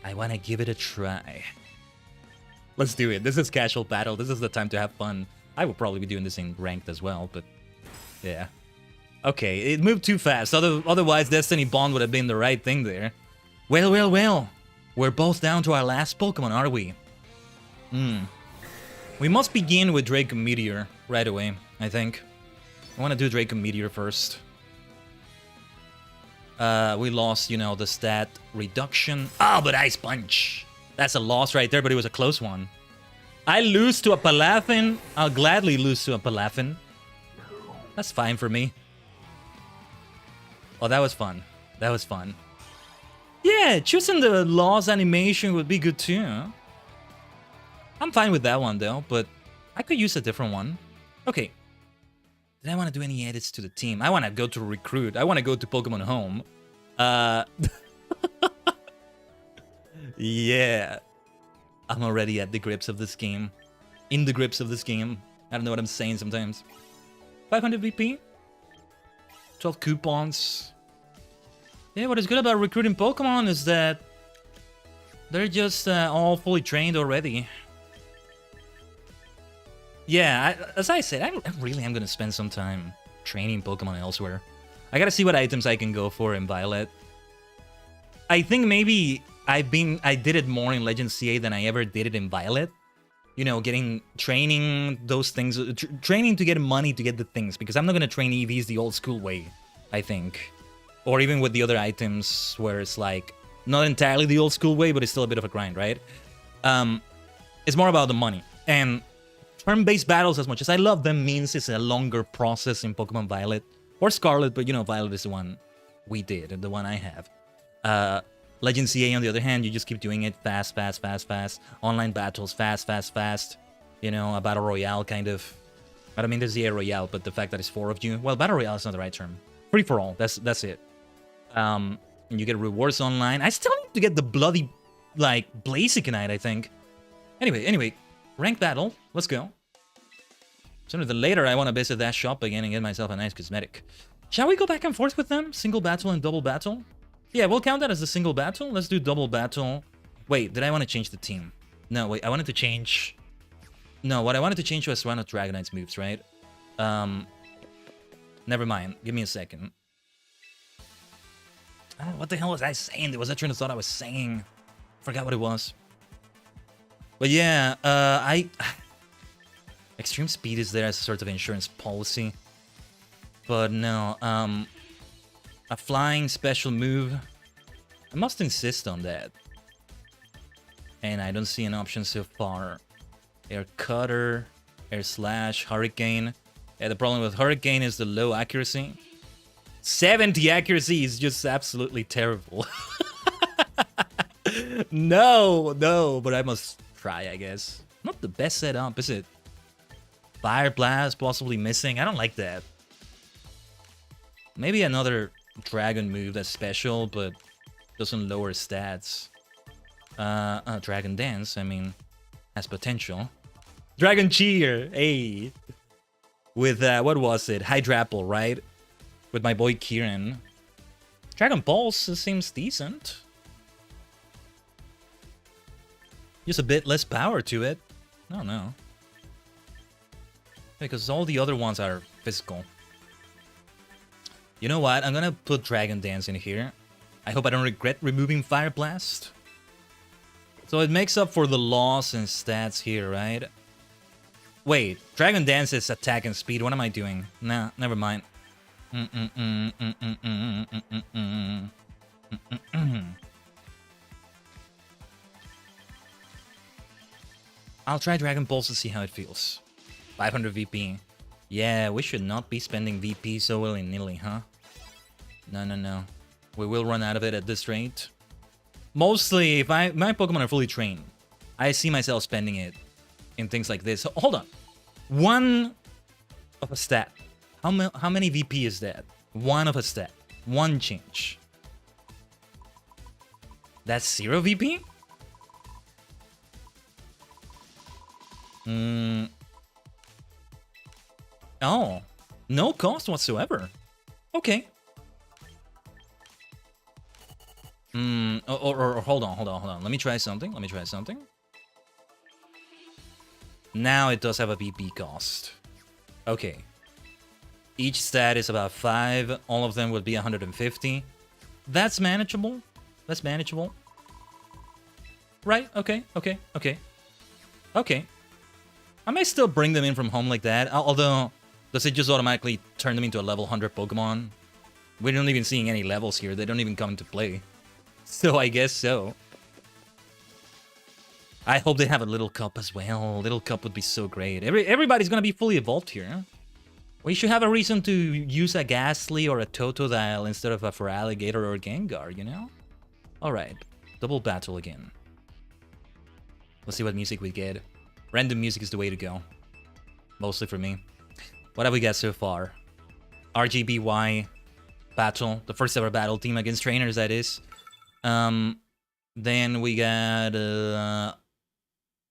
I want to give it a try. Let's do it. This is casual battle. This is the time to have fun. I will probably be doing this in ranked as well, but yeah. Okay, it moved too fast. Otherwise, Destiny Bond would have been the right thing there. Well. We're both down to our last Pokemon, are we? We must begin with Draco Meteor right away, I think. I want to do Draco Meteor first. We lost, you know, the stat reduction. Oh, but Ice Punch! That's a loss right there, but it was a close one. I lose to a Palafin. I'll gladly lose to a Palafin. That's fine for me. Oh, that was fun. That was fun. Yeah, choosing the loss animation would be good too. I'm fine with that one though, but I could use a different one. Okay. Did I want to do any edits to the team? I want to go to recruit. I want to go to Pokemon Home. Yeah. I'm already at the grips of this game. In the grips of this game. I don't know what I'm saying sometimes. 500 VP. 12 coupons. Yeah, what is good about recruiting Pokemon is that they're just all fully trained already. Yeah, as I said, I really am going to spend some time training Pokemon elsewhere. I gotta see what items I can go for in Violet. I think maybe I did it more in Legend CA than I ever did it in Violet. You know, training those things, training to get money to get the things, because I'm not gonna train EVs the old school way, I think. Or even with the other items where it's like, not entirely the old school way, but it's still a bit of a grind, right? It's more about the money. And turn-based battles, as much as I love them, means it's a longer process in Pokemon Violet. Or Scarlet, but you know, Violet is the one we did, and the one I have. Legend CA, on the other hand, you just keep doing it fast, fast, fast, fast. Online battles, fast, fast, fast. You know, a Battle Royale kind of. I don't mean the ZA Royale, but the fact that it's 4 of you. Well, Battle Royale is not the right term. Free for all, that's it. And you get rewards online. I still need to get the bloody, like, Blazikenite, I think. Anyway, rank battle. Let's go. Sooner than later, I want to visit that shop again and get myself a nice cosmetic. Shall we go back and forth with them? Single battle and double battle? Yeah, we'll count that as a single battle. Let's do double battle. Wait, did I want to change the team? No, wait, I wanted to change... No, what I wanted to change was one of Dragonite's moves, right? Never mind. Give me a second. What the hell was I saying? There was a train of thought I was saying. Forgot what it was. But yeah, Extreme speed is there as a sort of insurance policy. But no, a flying special move. I must insist on that. And I don't see an option so far. Air Cutter, Air Slash, Hurricane. Yeah, the problem with Hurricane is the low accuracy. 70 accuracy is just absolutely terrible. No, but I must try, I guess. Not the best setup, is it? Fire Blast possibly missing. I don't like that. Maybe another dragon move that's special, but doesn't lower stats. Dragon Dance, I mean, has potential. Dragon Cheer, hey. With, what was it? Hydrapple, right? With my boy Kieran. Dragon Pulse seems decent. Just a bit less power to it. I don't know. Because all the other ones are physical. You know what? I'm gonna put Dragon Dance in here. I hope I don't regret removing Fire Blast. So it makes up for the loss in stats here, right? Wait, Dragon Dance is attack and speed. What am I doing? Nah, never mind. I'll try Dragon Pulse to see how it feels. 500 VP. Yeah, we should not be spending VP so willy-nilly, huh? No. We will run out of it at this rate. Mostly, if my Pokemon are fully trained, I see myself spending it in things like this. Hold on. One of a stat. How many VP is that? One of a stat. One change. That's 0 VP? Oh. No cost whatsoever. Okay. Or hold on. Let me try something. Now it does have a VP cost. Okay. Each stat is about 5. All of them would be 150. That's manageable. Right, okay. I may still bring them in from home like that, although, does it just automatically turn them into a level 100 Pokemon? We're not even seeing any levels here, they don't even come into play. So I guess so. I hope they have a Little Cup as well. Little Cup would be so great. Everybody's gonna be fully evolved here. We should have a reason to use a Ghastly or a Totodile instead of a Feraligatr or a Gengar, you know? Alright, double battle again. Let's see what music we get. Random music is the way to go. Mostly for me. What have we got so far? RGBY battle. The first ever battle team against trainers, that is. Then we got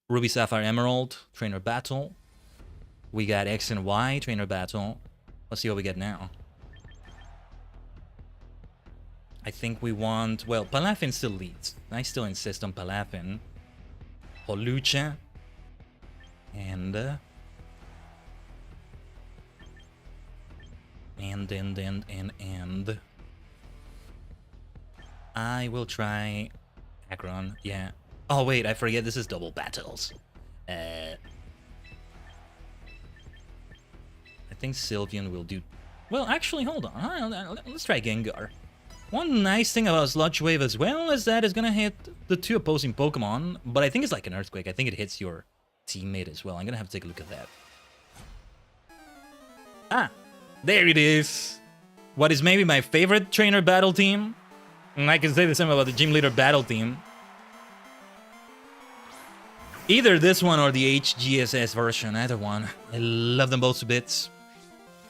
Ruby Sapphire Emerald, trainer battle. We got X and Y, trainer battle. Let's see what we get now. I think we want... Well, Palafin still leads. I still insist on Palafin. Holucha. And... I will try... Agron, yeah. Oh, wait, I forget this is double battles. I think Sylveon will do... Well, actually, hold on. Let's try Gengar. One nice thing about Sludge Wave as well is that it's gonna hit the 2 opposing Pokemon, but I think it's like an Earthquake. I think it hits your teammate as well. I'm gonna have to take a look at that. Ah, there it is. What is maybe my favorite trainer battle team? And I can say the same about the Gym Leader battle team. Either this one or the HGSS version, either one. I love them both to bits.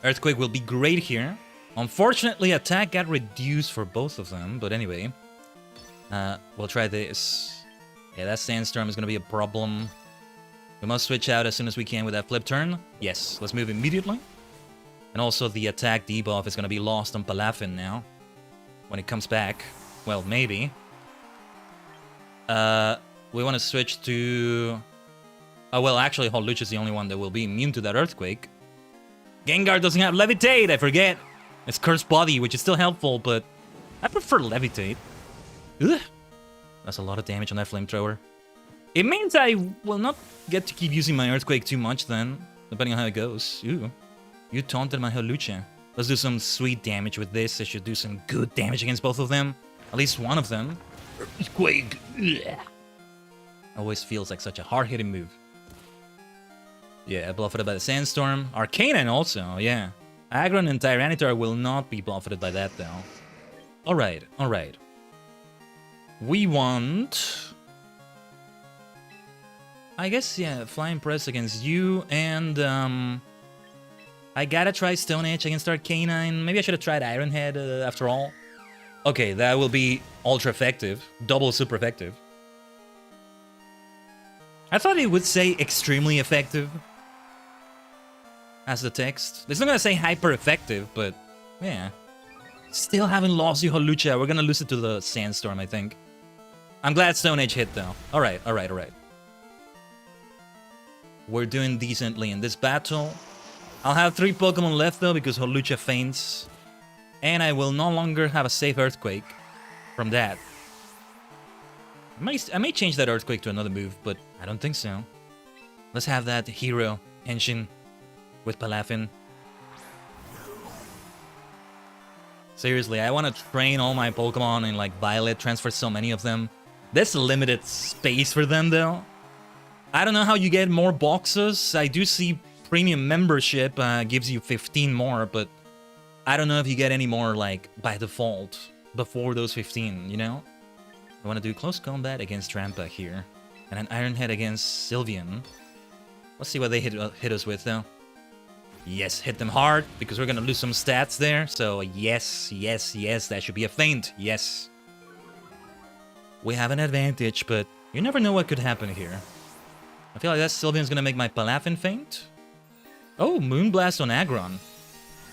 Earthquake will be great here. Unfortunately, attack got reduced for both of them, but anyway. We'll try this. Yeah, that Sandstorm is gonna be a problem. We must switch out as soon as we can with that flip turn. Yes, let's move immediately. And also the attack debuff is gonna be lost on Palafin now. When it comes back. Well, maybe. We want to switch to... Oh, well, actually, Holucha is the only one that will be immune to that Earthquake. Gengar doesn't have Levitate, I forget. It's Cursed Body, which is still helpful, but I prefer Levitate. Ugh. That's a lot of damage on that Flamethrower. It means I will not get to keep using my Earthquake too much then, depending on how it goes. Ooh. You taunted my Holucha. Let's do some sweet damage with this. I should do some good damage against both of them. At least one of them. Earthquake. Ugh. Always feels like such a hard-hitting move. Yeah, buffeted by the Sandstorm. Arcanine also, yeah. Aggron and Tyranitar will not be buffeted by that, though. Alright, alright. We want... I guess, yeah, Flying Press against you, and, I gotta try Stone Edge against Arcanine. Maybe I should have tried Iron Head, after all. Okay, that will be ultra effective. Double super effective. I thought it would say extremely effective as the text. It's not gonna say hyper effective, but yeah. Still haven't lost you, Holucha. We're gonna lose it to the Sandstorm, I think. I'm glad Stone Edge hit, though. Alright, alright, alright. We're doing decently in this battle. I'll have 3 Pokemon left, though, because Holucha faints. And I will no longer have a safe Earthquake from that. I may change that Earthquake to another move, but I don't think so. Let's have that Hero Henshin with Palafin. Seriously, I want to train all my Pokemon in like Violet, transfer so many of them. There's limited space for them though. I don't know how you get more boxes. I do see premium membership gives you 15 more, but I don't know if you get any more like by default before those 15, you know? I want to do close combat against Trampa here. And an Iron Head against Sylveon. Let's see what they hit us with, though. Yes, hit them hard, because we're going to lose some stats there. So, yes, yes, yes, that should be a feint. Yes. We have an advantage, but you never know what could happen here. I feel like that Sylveon's going to make my Palafin faint. Oh, Moonblast on Aggron.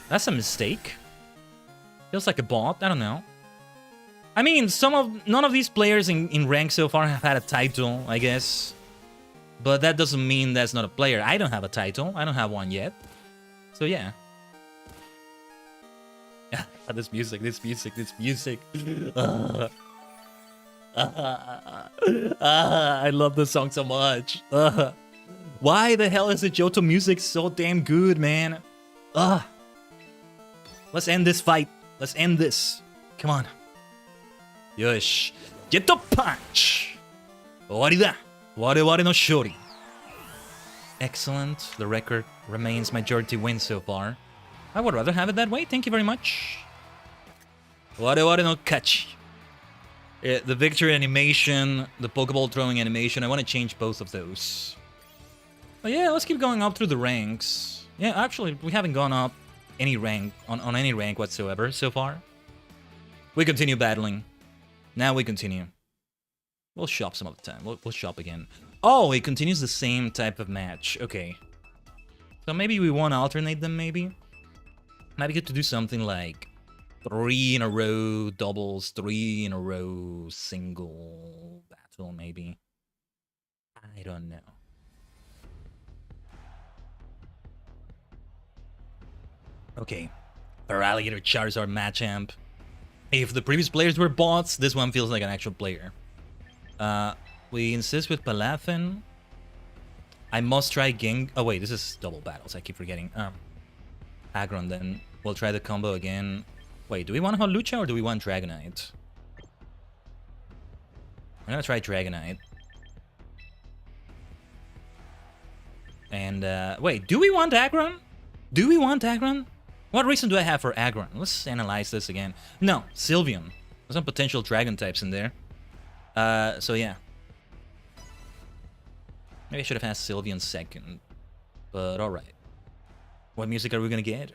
That's a mistake. Feels like a bot, I don't know. I mean, none of these players in rank so far have had a title, I guess. But that doesn't mean that's not a player. I don't have a title. I don't have one yet. So yeah. This music. I love this song so much. Why the hell is the Johto music so damn good, man? Let's end this fight. Let's end this. Come on. Yosh. Jeto Punch! Owari da! Ware ware no shori. Excellent. The record remains majority win so far. I would rather have it that way. Thank you very much. Ware ware no kachi. The victory animation, the Pokeball throwing animation, I want to change both of those. But yeah, let's keep going up through the ranks. Yeah, actually, we haven't gone up any rank on any rank whatsoever so far. We continue battling. Now we continue. We'll shop some other time. We'll shop again. Oh, it continues the same type of match. Okay. So maybe we want to alternate them, maybe? Might be good to do something like 3 in a row doubles, 3 in a row single battle, maybe. I don't know. Okay. Alligator Charizard Machamp. If the previous players were bots, this one feels like an actual player. We insist with Palafin. I must try Ging. Oh wait, this is double battles. I keep forgetting. Aggron then. We'll try the combo again. Wait, do we want Holucha or do we want Dragonite? I'm gonna try Dragonite. And wait, do we want Aggron? Do we want Aggron? What reason do I have for Aggron? Let's analyze this again. No, Sylveon. There's some potential dragon types in there. So yeah. Maybe I should have asked Sylveon second. But alright. What music are we gonna get?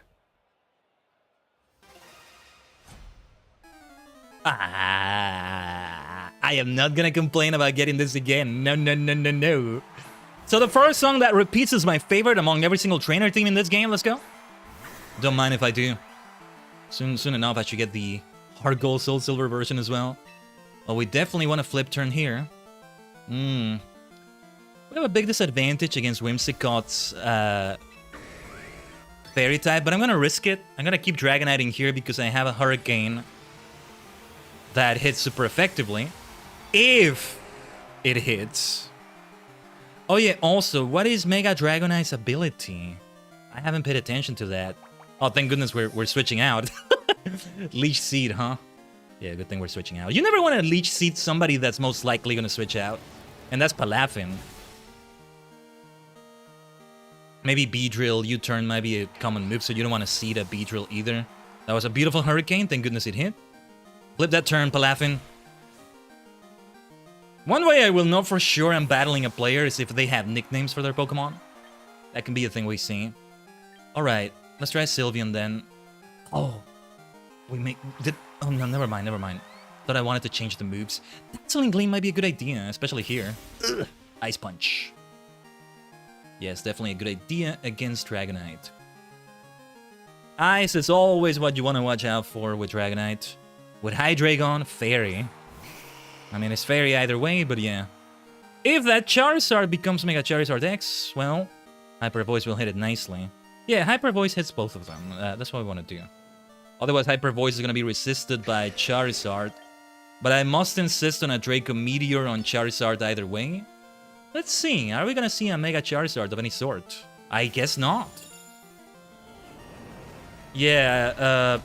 I am not gonna complain about getting this again. No, no, no, no, no. So the first song that repeats is my favorite among every single trainer team in this game. Let's go. Don't mind if I do. Soon enough, I should get the Heart Gold Soul Silver version as well. Well, we definitely want to flip turn here. We have a big disadvantage against Whimsicott's Fairy type, but I'm going to risk it. I'm going to keep Dragoniting here because I have a Hurricane that hits super effectively. If it hits. Oh yeah, also, what is Mega Dragonite's ability? I haven't paid attention to that. Oh, thank goodness we're switching out. Leech Seed, huh? Yeah, good thing we're switching out. You never want to Leech Seed somebody that's most likely going to switch out. And that's Palafin. Maybe Beedrill, U-turn might be a common move, so you don't want to seed a Beedrill either. That was a beautiful Hurricane, thank goodness it hit. Flip that turn, Palafin. One way I will know for sure I'm battling a player is if they have nicknames for their Pokemon. That can be a thing we see. Alright, let's try Sylveon then. Oh, oh no, never mind. Thought I wanted to change the moves. Dazzling Gleam might be a good idea, especially here. Ugh. Ice Punch. Yes, definitely a good idea against Dragonite. Ice is always what you want to watch out for with Dragonite. With Hydreigon, Fairy. I mean, it's Fairy either way, but yeah. If that Charizard becomes Mega Charizard X, well, Hyper Voice will hit it nicely. Yeah, Hyper Voice hits both of them. That's what we want to do. Otherwise, Hyper Voice is going to be resisted by Charizard. But I must insist on a Draco Meteor on Charizard either way. Let's see, are we going to see a Mega Charizard of any sort? I guess not. Yeah,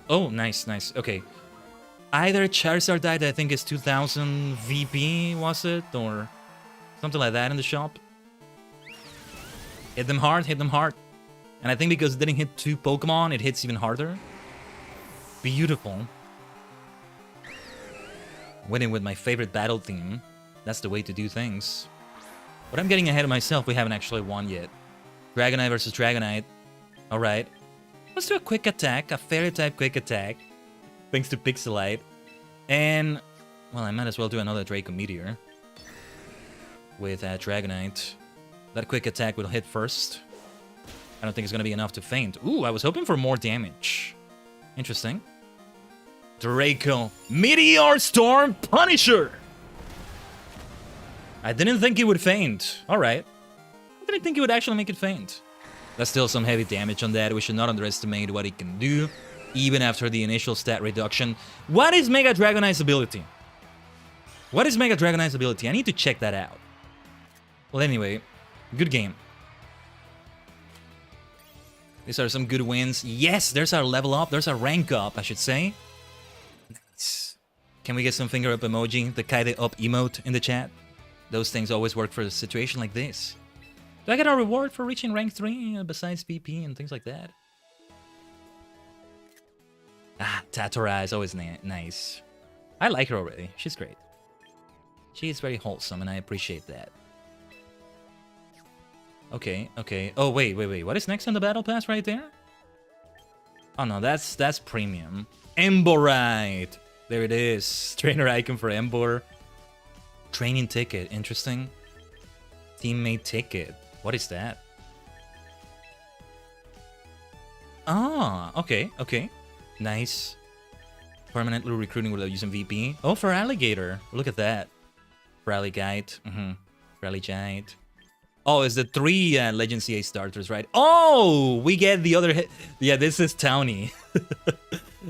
oh, nice. Okay. Either Charizard died, I think it's 2000 VP, was it? Or something like that in the shop. Hit them hard. And I think because it didn't hit 2 Pokemon, it hits even harder. Beautiful. Winning with my favorite battle theme. That's the way to do things. But I'm getting ahead of myself. We haven't actually won yet. Dragonite versus Dragonite. Alright. Let's do a quick attack. A Fairy type quick attack. Thanks to Pixelite. And, well, I might as well do another Draco Meteor. With Dragonite. That quick attack will hit first. I don't think it's going to be enough to feint. Ooh, I was hoping for more damage. Interesting. Draco Meteor Storm Punisher! I didn't think he would feint. Alright. I didn't think he would actually make it feint. That's still some heavy damage on that. We should not underestimate what he can do, even after the initial stat reduction. What is Mega Dragonite's ability? What is Mega Dragonite's ability? I need to check that out. Well, anyway, good game. These are some good wins. Yes, there's our level up. There's our rank up, I should say. Nice. Can we get some finger up emoji, the Khaiden up emote in the chat? Those things always work for a situation like this. Do I get a reward for reaching rank 3 besides PP and things like that? Ah, Tatora is always nice. I like her already. She's great. She is very wholesome and I appreciate that. Okay, okay. Oh, wait. What is next on the battle pass right there? Oh, no, that's premium. Emborite! There it is. Trainer icon for Embor. Training ticket. Interesting. Teammate ticket. What is that? Ah, okay, okay. Nice. Permanently recruiting without using VP. Oh, for Alligator. Look at that. For Alligate. For Alligate. Oh, it's the 3 Legend CA starters, right? Oh, we get the other... Yeah, this is Townie.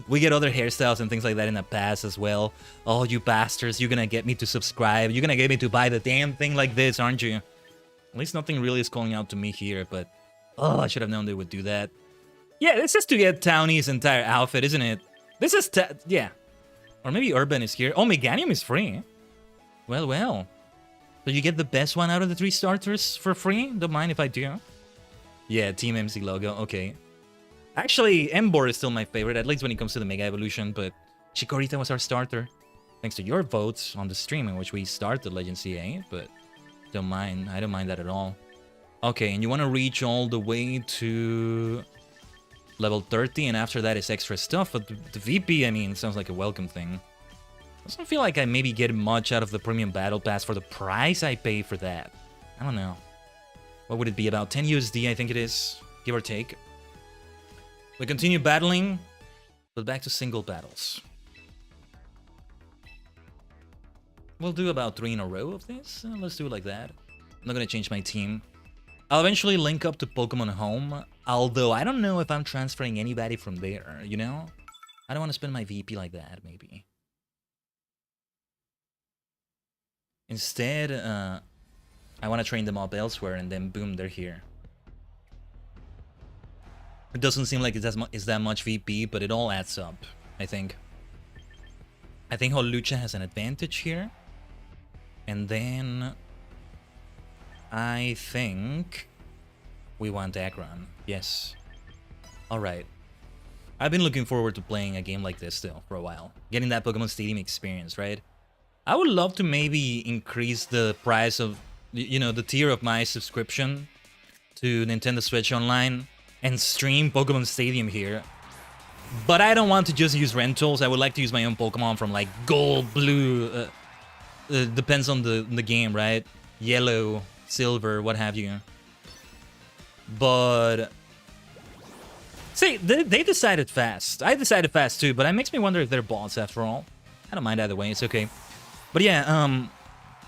We get other hairstyles and things like that in the pass as well. Oh, you bastards, you're gonna get me to subscribe. You're gonna get me to buy the damn thing like this, aren't you? At least nothing really is calling out to me here, but... Oh, I should have known they would do that. Yeah, this is to get Townie's entire outfit, isn't it? This is... Yeah. Or maybe Urban is here. Oh, Meganium is free. Well, well. So you get the best one out of the 3 starters for free? Don't mind if I do. Yeah, Team MC logo. Okay. Actually, Embor is still my favorite, at least when it comes to the Mega Evolution, but Chikorita was our starter. Thanks to your votes on the stream in which we started Legend CA, but don't mind. I don't mind that at all. Okay, and you want to reach all the way to level 30, and after that is extra stuff, but the VP, I mean, sounds like a welcome thing. Doesn't feel like I maybe get much out of the premium battle pass for the price I pay for that. I don't know. What would it be, about 10 USD, I think it is, give or take. We continue battling, but back to single battles. We'll do about 3 in a row of this. Let's do it like that. I'm not gonna change my team. I'll eventually link up to Pokemon Home, although I don't know if I'm transferring anybody from there, you know? I don't want to spend my VP like that, maybe. Instead, I want to train them up elsewhere, and then boom, they're here. It doesn't seem like it's that much VP, but it all adds up, I think. I think Holucha has an advantage here. And then... I think... we want Aggron. Yes. Alright. I've been looking forward to playing a game like this still for a while. Getting that Pokemon Stadium experience, right? I would love to maybe increase the price of, you know, the tier of my subscription to Nintendo Switch Online and stream Pokemon Stadium here. But I don't want to just use rentals. I would like to use my own Pokemon from like gold, blue, depends on the game, right? Yellow, silver, what have you. But see, they decided fast. I decided fast too, but it makes me wonder if they're bots after all. I don't mind either way, it's okay. But yeah,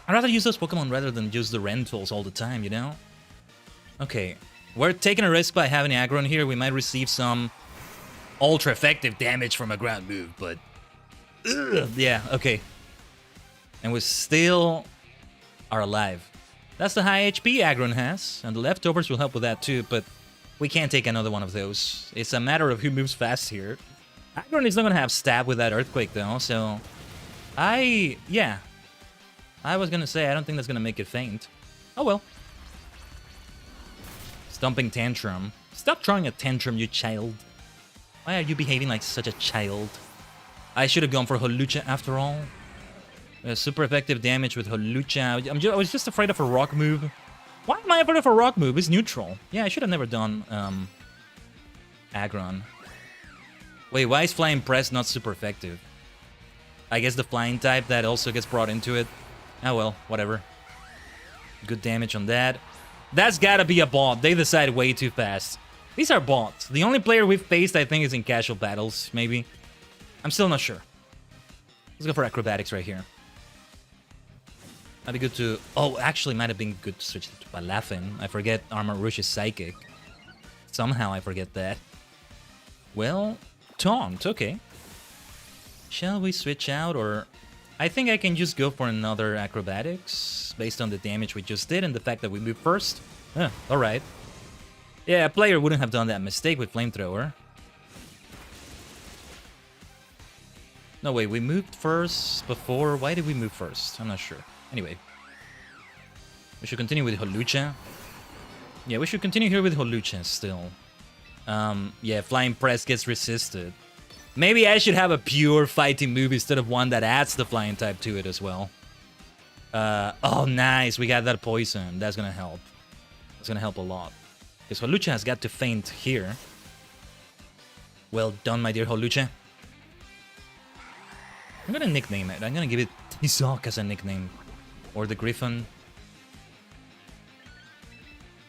I'd rather use those Pokemon rather than just the rentals all the time, you know? Okay, we're taking a risk by having Aggron here. We might receive some ultra effective damage from a ground move, but yeah, okay. And we still are alive. That's the high HP Aggron has, and the leftovers will help with that too, but we can't take another one of those. It's a matter of who moves fast here. Aggron is not gonna have stab with that Earthquake though, so... yeah. I was gonna say, I don't think that's gonna make it faint. Oh well. Stomping Tantrum. Stop throwing a tantrum, you child. Why are you behaving like such a child? I should have gone for Holucha after all. Super effective damage with Holucha. I was just afraid of a rock move. Why am I afraid of a rock move? It's neutral. Yeah, I should have never done Aggron. Wait, why is Flying Press not super effective? I guess the flying type that also gets brought into it. Oh well, whatever. Good damage on that. That's gotta be a bot. They decided way too fast. These are bots. The only player we've faced, I think, is in casual battles, maybe. I'm still not sure. Let's go for acrobatics right here. Might be good to... Oh, actually, might have been good to switch to Balafin. I forget Armor Rouge is psychic. Somehow I forget that. Well, Taunt, okay. Shall we switch out, or... I think I can just go for another acrobatics, based on the damage we just did and the fact that we moved first. Alright. Yeah, a player wouldn't have done that mistake with Flamethrower. No, wait, we moved first before... Why did we move first? I'm not sure. Anyway. We should continue with Holucha. Yeah, we should continue here with Holucha still. Yeah, Flying Press gets resisted. Maybe I should have a pure fighting move instead of one that adds the flying type to it as well. Oh, nice. We got that poison. That's gonna help. It's gonna help a lot. Because Holucha has got to faint here. Well done, my dear Holucha. I'm gonna nickname it. I'm gonna give it Tizok as a nickname. Or the Griffin.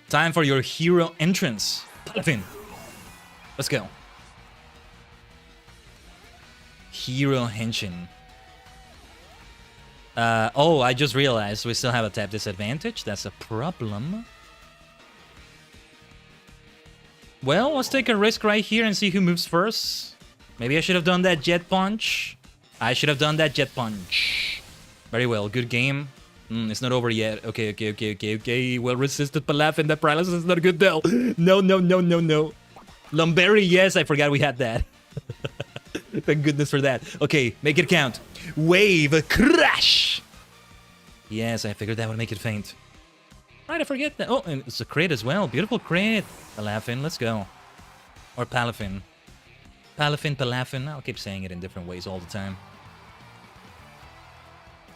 Time for your hero entrance. Palafin. Let's go. Hero Henshin. Oh, I just realized we still have a tap disadvantage. That's a problem. Well, let's take a risk right here and see who moves first. Maybe I should have done that jet punch. I should have done that jet punch. Very well, good game. It's not over yet. Okay. Well resisted Palafin. That paralysis is not good though. No. Lumberry, yes, I forgot we had that. Thank goodness for that. Okay, make it count. Wave crash. Yes, I figured that would make it faint. Right, I forget that. Oh, and it's a crit as well. Beautiful crit. Palafin, let's go. Or Palafin. Palafin. I'll keep saying it in different ways all the time.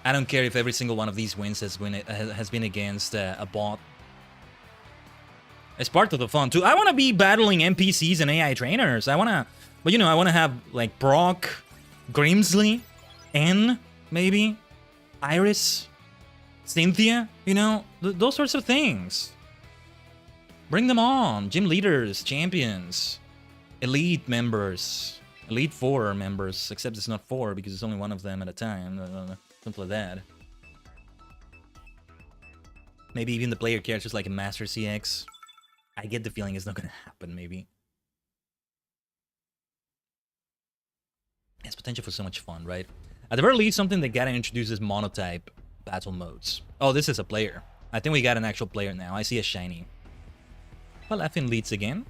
I don't care if every single one of these wins has been against a bot. It's part of the fun too. I want to be battling NPCs and AI trainers. I want to have like Brock, Grimsley, N, maybe, Iris, Cynthia, those sorts of things. Bring them on. Gym leaders, champions, elite members, elite 4 members, except it's not 4 because it's only one of them at a time. Something like that. Maybe even the player characters like a Master CX. I get the feeling it's not gonna happen, maybe. It's potential for so much fun, right? At the very least, something that gotta introduce is monotype battle modes. Oh, this is a player. I think we got an actual player now. I see a shiny. Well, Effin leads again.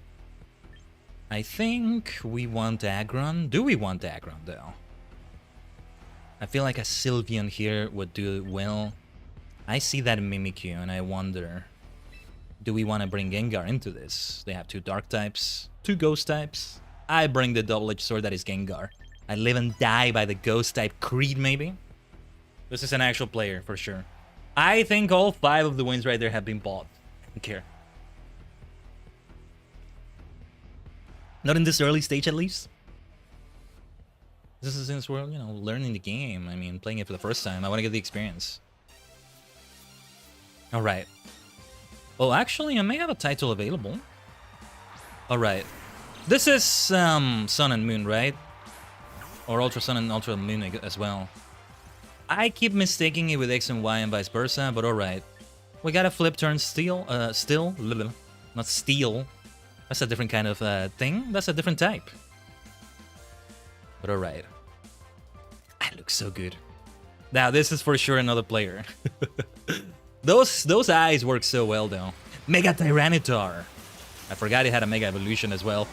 I think we want Aggron. Do we want Aggron, though? I feel like a Sylveon here would do well. I see that Mimikyu, and I wonder... Do we want to bring Gengar into this? They have 2 dark types, 2 ghost types. I bring the double-edged sword that is Gengar. I live and die by the ghost type Creed, maybe? This is an actual player, for sure. I think all 5 of the wins right there have been bought. I don't care. Not in this early stage, at least. This is since we're, learning the game. I mean, playing it for the first time. I want to get the experience. Alright. Oh, actually, I may have a title available. Alright. This is Sun and Moon, right? Or Ultra Sun and Ultra Moon as well. I keep mistaking it with X and Y and vice versa, but alright. We got a flip turn still. Not steel. That's a different kind of thing. That's a different type. But alright. I look so good. Now, this is for sure another player. Those eyes work so well, though. Mega Tyranitar. I forgot it had a Mega Evolution as well.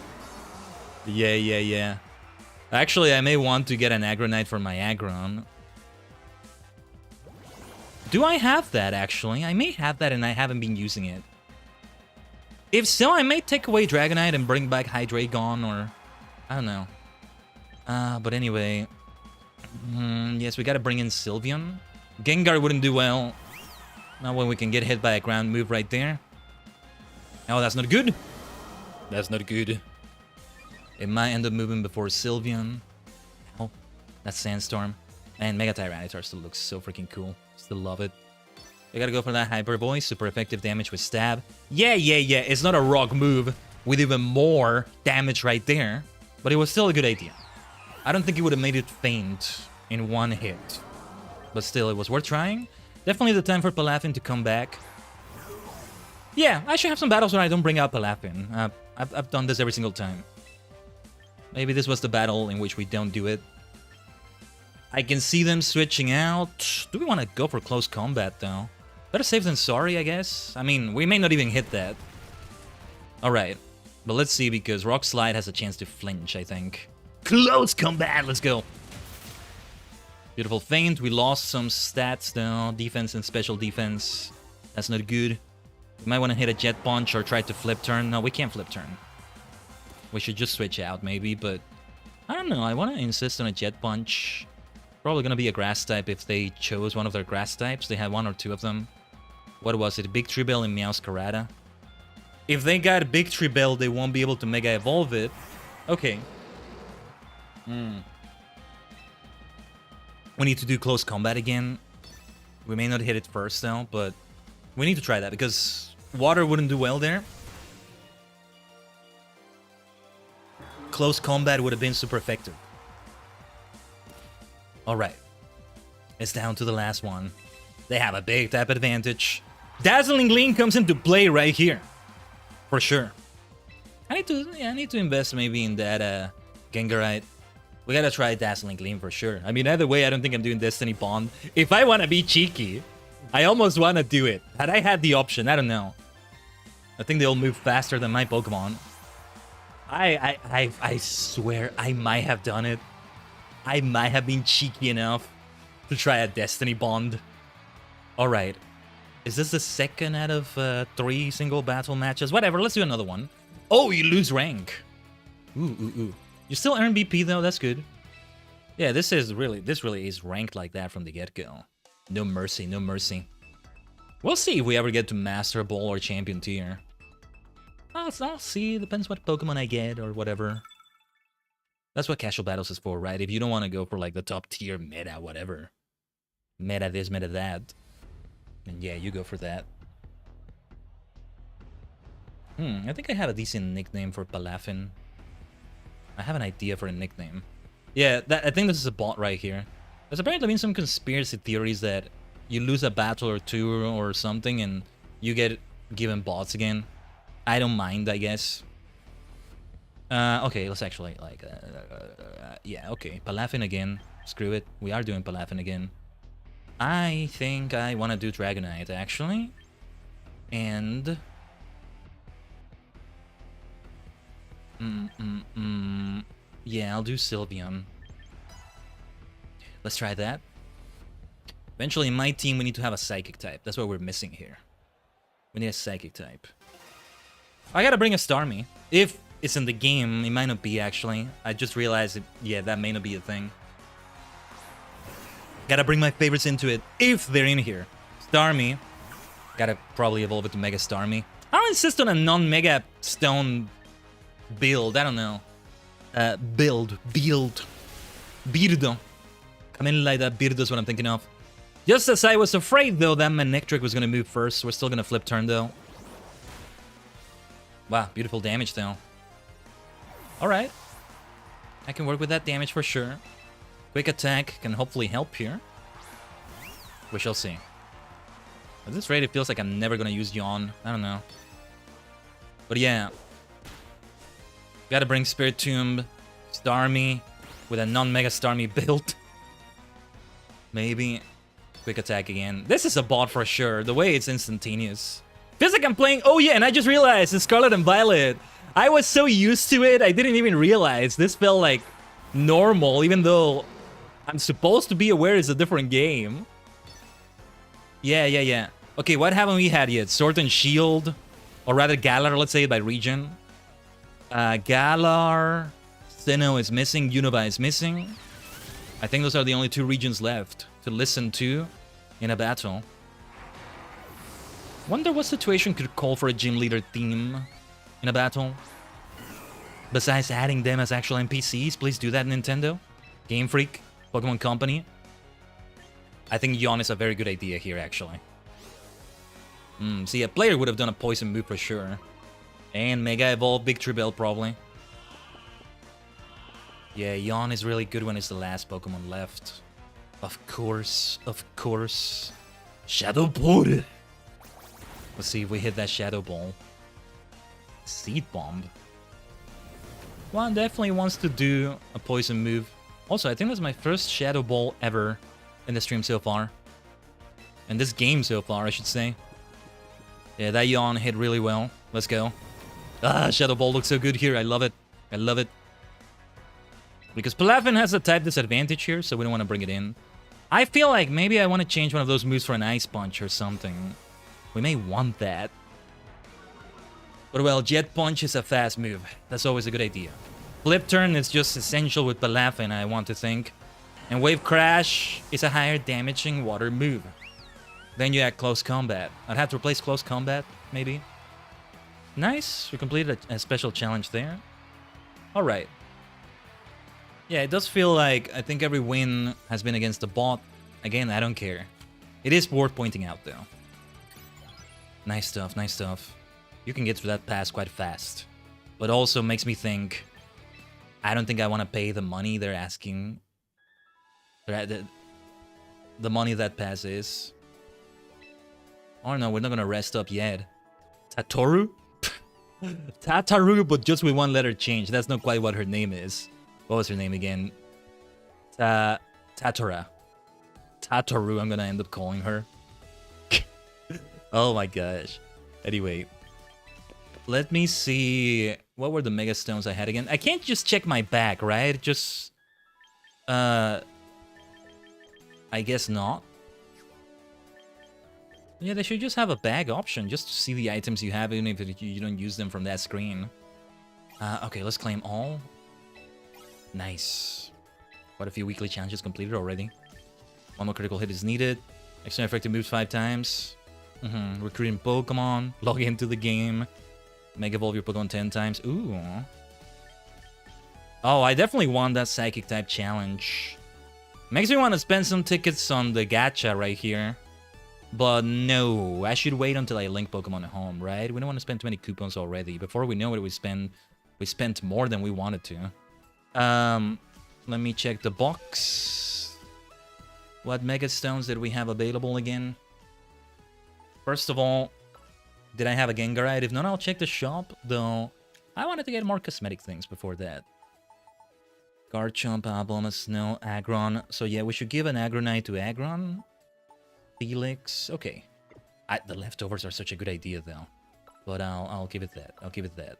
Yeah. Actually, I may want to get an Aggronite for my Aggron. Do I have that, actually? I may have that and I haven't been using it. If so, I may take away Dragonite and bring back Hydreigon or... I don't know. But anyway... yes, we gotta bring in Sylveon. Gengar wouldn't do well. Not when we can get hit by a ground move right there. Oh, that's not good. That's not good. It might end up moving before Sylveon. Oh, that's Sandstorm. And Mega Tyranitar still looks so freaking cool. Still love it. We gotta go for that Hyper Voice. Super effective damage with Stab. Yeah. It's not a rock move with even more damage right there. But it was still a good idea. I don't think it would have made it faint in one hit. But still, it was worth trying. Definitely the time for Palafin to come back. Yeah, I should have some battles where I don't bring out Palafin. I've done this every single time. Maybe this was the battle in which we don't do it. I can see them switching out. Do we want to go for close combat, though? Better safe than sorry, I guess. I mean, we may not even hit that. Alright. But let's see, because Rock Slide has a chance to flinch, I think. Close combat! Let's go! Beautiful feint. We lost some stats, though. Defense and special defense. That's not good. We might want to hit a Jet Punch or try to flip turn. No, we can't flip turn. We should just switch out, maybe, but... I don't know. I want to insist on a Jet Punch. Probably going to be a Grass type if they chose one of their Grass types. They had 1 or 2 of them. What was it? Big Tribble and Meowscarada. If they got a big tree bell, they won't be able to mega evolve it. Okay. We need to do close combat again. We may not hit it first though, but we need to try that because water wouldn't do well there. Close combat would have been super effective. Alright. It's down to the last one. They have a big tap advantage. Dazzling Gleam comes into play right here. For sure. I need to invest maybe in that Gengarite. We gotta try Dazzling Gleam for sure. I mean, either way, I don't think I'm doing Destiny Bond. If I want to be cheeky, I almost want to do it. Had I had the option, I don't know. I think they'll move faster than my Pokemon. I swear I might have done it. I might have been cheeky enough to try a Destiny Bond. Alright. Is this the second out of 3 single battle matches? Whatever, let's do another one. Oh, you lose rank. Ooh. You still earn BP though, that's good. Yeah, this really is ranked like that from the get-go. No mercy, no mercy. We'll see if we ever get to Master Ball or Champion tier. I'll see, depends what Pokemon I get or whatever. That's what Casual Battles is for, right? If you don't want to go for like the top tier meta, whatever. Meta this, meta that. And yeah, you go for that. I think I have a decent nickname for Palafin. I have an idea for a nickname. Yeah, I think this is a bot right here. There's apparently been some conspiracy theories that you lose a battle or two or something and you get given bots again. I don't mind, I guess. Okay, let's actually, like, yeah, okay. Palafin again. Screw it. We are doing Palafin again. I think I want to do Dragonite, actually. And... yeah, I'll do Sylveon. Let's try that. Eventually, in my team, we need to have a Psychic type. That's what we're missing here. We need a Psychic type. I gotta bring a Starmie. If it's in the game, it might not be, actually. I just realized, yeah, that may not be a thing. Gotta bring my favorites into it, if they're in here. Starmie. Gotta probably evolve it to Mega Starmie. I'll insist on a non-Mega Stone build, I don't know. Build. Birdo. Camellia Birdo is what I'm thinking of. Just as I was afraid, though, that Manectric was gonna move first. We're still gonna flip turn, though. Wow, beautiful damage, though. Alright. I can work with that damage for sure. Quick attack can hopefully help here. We shall see. At this rate, it feels like I'm never gonna use Yawn. I don't know. But yeah. Gotta bring Spirit Tomb, Starmie, with a non-Mega Starmie build. Maybe. Quick attack again. This is a bot for sure. The way it's instantaneous. Feels like I'm playing... Oh yeah, and I just realized it's Scarlet and Violet. I was so used to it, I didn't even realize. This felt like normal, even though I'm supposed to be aware it's a different game. Yeah. Okay, what haven't we had yet? Sword and Shield. Or rather Galar, let's say, by region. Galar, Sinnoh is missing, Unova is missing. I think those are the only 2 regions left to listen to in a battle. Wonder what situation could call for a gym leader theme in a battle. Besides adding them as actual NPCs, please do that, Nintendo. Game Freak, Pokemon Company. I think Yawn is a very good idea here, actually. See, a player would have done a poison move for sure. And Mega Evolve, Big Tribel probably. Yeah, Yawn is really good when it's the last Pokemon left. Of course. Shadow Ball. Let's see if we hit that Shadow Ball. Seed Bomb. One definitely wants to do a poison move. Also, I think that's my first Shadow Ball ever in the stream so far. In this game so far, I should say. Yeah, that Yawn hit really well. Let's go. Ah, Shadow Ball looks so good here. I love it. Because Palafin has a type disadvantage here, so we don't want to bring it in. I feel like maybe I want to change one of those moves for an Ice Punch or something. We may want that. But well, Jet Punch is a fast move. That's always a good idea. Flip Turn is just essential with Palafin, I want to think. And Wave Crash is a higher damaging water move. Then you add Close Combat. I'd have to replace Close Combat, maybe. Nice. We completed a special challenge there. All right. Yeah, it does feel like I think every win has been against the bot. Again, I don't care. It is worth pointing out, though. Nice stuff, nice stuff. You can get through that pass quite fast. But also makes me think, I don't think I want to pay the money they're asking. The money that pass is. Oh no, we're not going to rest up yet. Tatoru? Tataru, but just with one letter change. That's not quite what her name is. What was her name again? Tatora. Tataru, I'm gonna end up calling her. Oh my gosh. Anyway. Let me see. What were the mega stones I had again? I can't just check my bag, right? Just... I guess not. Yeah, they should just have a bag option, just to see the items you have, even if you don't use them from that screen. Okay, let's claim all. Nice. Quite a few weekly challenges completed already. One more critical hit is needed. Extra effective moves 5 times. Recruiting Pokemon. Log into the game. Mega Evolve your Pokemon 10 times. Ooh. Oh, I definitely want that Psychic type challenge. Makes me want to spend some tickets on the gacha right here. But no, I should wait until I link Pokemon at home, right? We don't want to spend too many coupons already. Before we know what we spent more than we wanted to. Let me check the box. What Mega Stones did we have available again? First of all, did I have a Gengarite? If not, I'll check the shop, though. I wanted to get more cosmetic things before that. Garchomp, Abomasnow, Snow, Aggron. So yeah, we should give an Aggronite to Aggron. Felix. Okay. The leftovers are such a good idea, though. But I'll give it that. I'll give it that.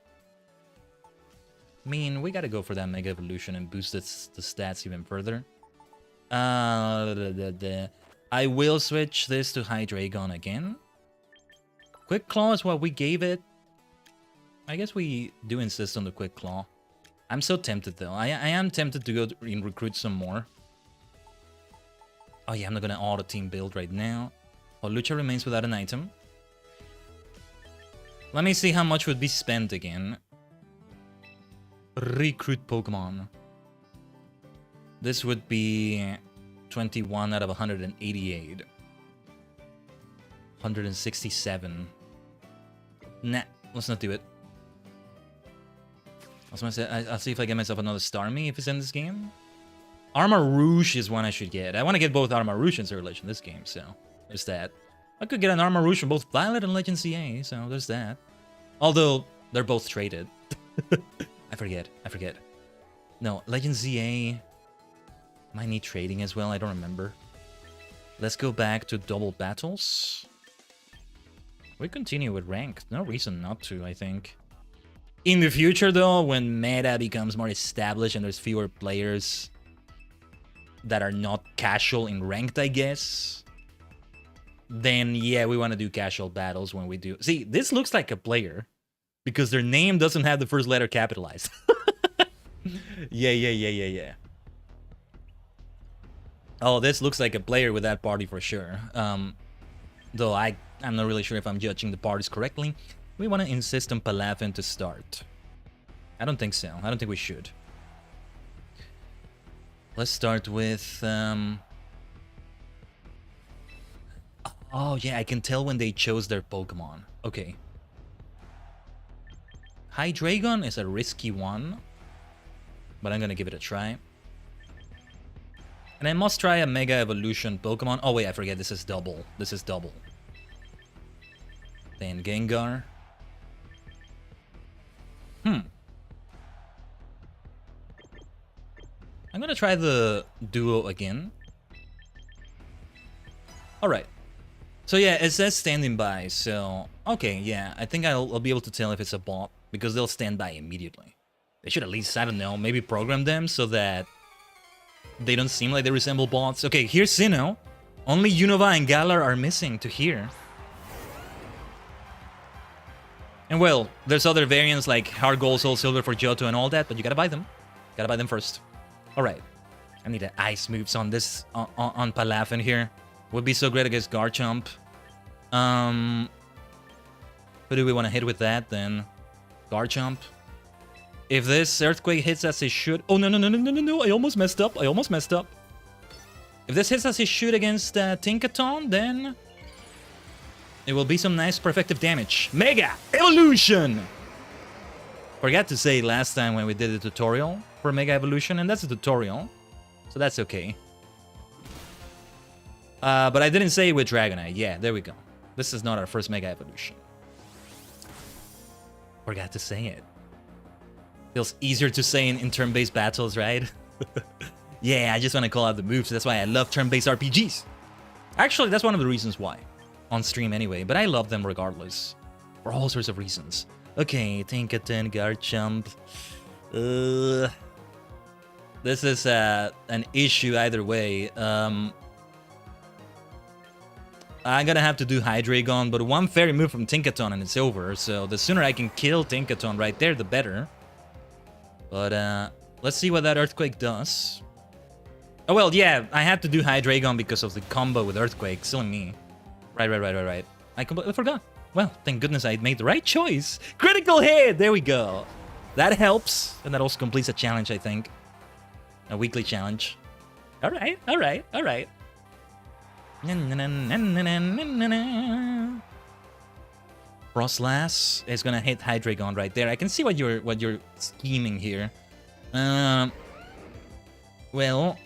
I mean, we gotta go for that Mega Evolution and boost the stats even further. I will switch this to Hydreigon again. Quick Claw is what we gave it. I guess we do insist on the Quick Claw. I'm so tempted, though. I am tempted to go and recruit some more. Oh yeah, I'm not gonna auto-team build right now. Oh, Lucha remains without an item. Let me see how much would be spent again. Recruit Pokemon. This would be 21 out of 188. 167. Nah, let's not do it. I'll see if I get myself another Starmie if it's in this game. Armarouge is one I should get. I want to get both Armarouge and Surge in this game, so there's that. I could get an Armarouge from both Violet and Legend CA, so there's that. Although, they're both traded. I forget. No, Legend ZA might need trading as well, I don't remember. Let's go back to double battles. We continue with ranked. No reason not to, I think. In the future, though, when meta becomes more established and there's fewer players that are not casual in ranked, I guess, then yeah, we want to do casual battles when we do. See, this looks like a player because their name doesn't have the first letter capitalized. Yeah. Oh, this looks like a player with that party for sure. Though I'm not really sure if I'm judging the parties correctly. We want to insist on Palafin to start. I don't think so. I don't think we should. Let's start with... Oh, yeah, I can tell when they chose their Pokemon. Okay. Hydreigon is a risky one, but I'm gonna give it a try. And I must try a Mega Evolution Pokemon. Oh, wait, I forget. This is double. This is double. Then Gengar. I'm gonna try the duo again. Alright. So yeah, it says standing by, so... Okay, yeah, I think I'll be able to tell if it's a bot, because they'll stand by immediately. They should at least, I don't know, maybe program them so that they don't seem like they resemble bots. Okay, here's Sinnoh. Only Unova and Galar are missing to here. And well, there's other variants like Hard Gold, Soul Silver for Johto and all that, but you gotta buy them. Gotta buy them first. Alright. I need ice moves on this, on Palafin here. Would be so great against Garchomp. Who do we want to hit with that then? Garchomp. If this Earthquake hits as it should... Oh, no, no, no, no, no, no, no. I almost messed up. I almost messed up. If this hits as it should against Tinkaton, then... it will be some nice, effective damage. Mega Evolution! Forgot to say last time when we did the tutorial for Mega Evolution, and that's a tutorial. So that's okay. But I didn't say it with Dragonite. Yeah, there we go. This is not our first Mega Evolution. Forgot to say it. Feels easier to say in turn-based battles, right? Yeah, I just want to call out the moves. That's why I love turn-based RPGs. Actually, that's one of the reasons why. On stream anyway, but I love them regardless. For all sorts of reasons. Okay, Tinkaton, Garchomp. This is an issue either way. I'm gonna have to do Hydreigon, but one fairy move from Tinkaton and it's over. So the sooner I can kill Tinkaton right there, the better. But let's see what that Earthquake does. Oh well, yeah, I had to do Hydreigon because of the combo with Earthquake. Silly me. Right. I completely forgot. Well, thank goodness I made the right choice. Critical hit! There we go. That helps. And that also completes a challenge, I think. A weekly challenge. Alright. Frostlass is gonna hit Hydreigon right there. I can see what you're scheming here. Well,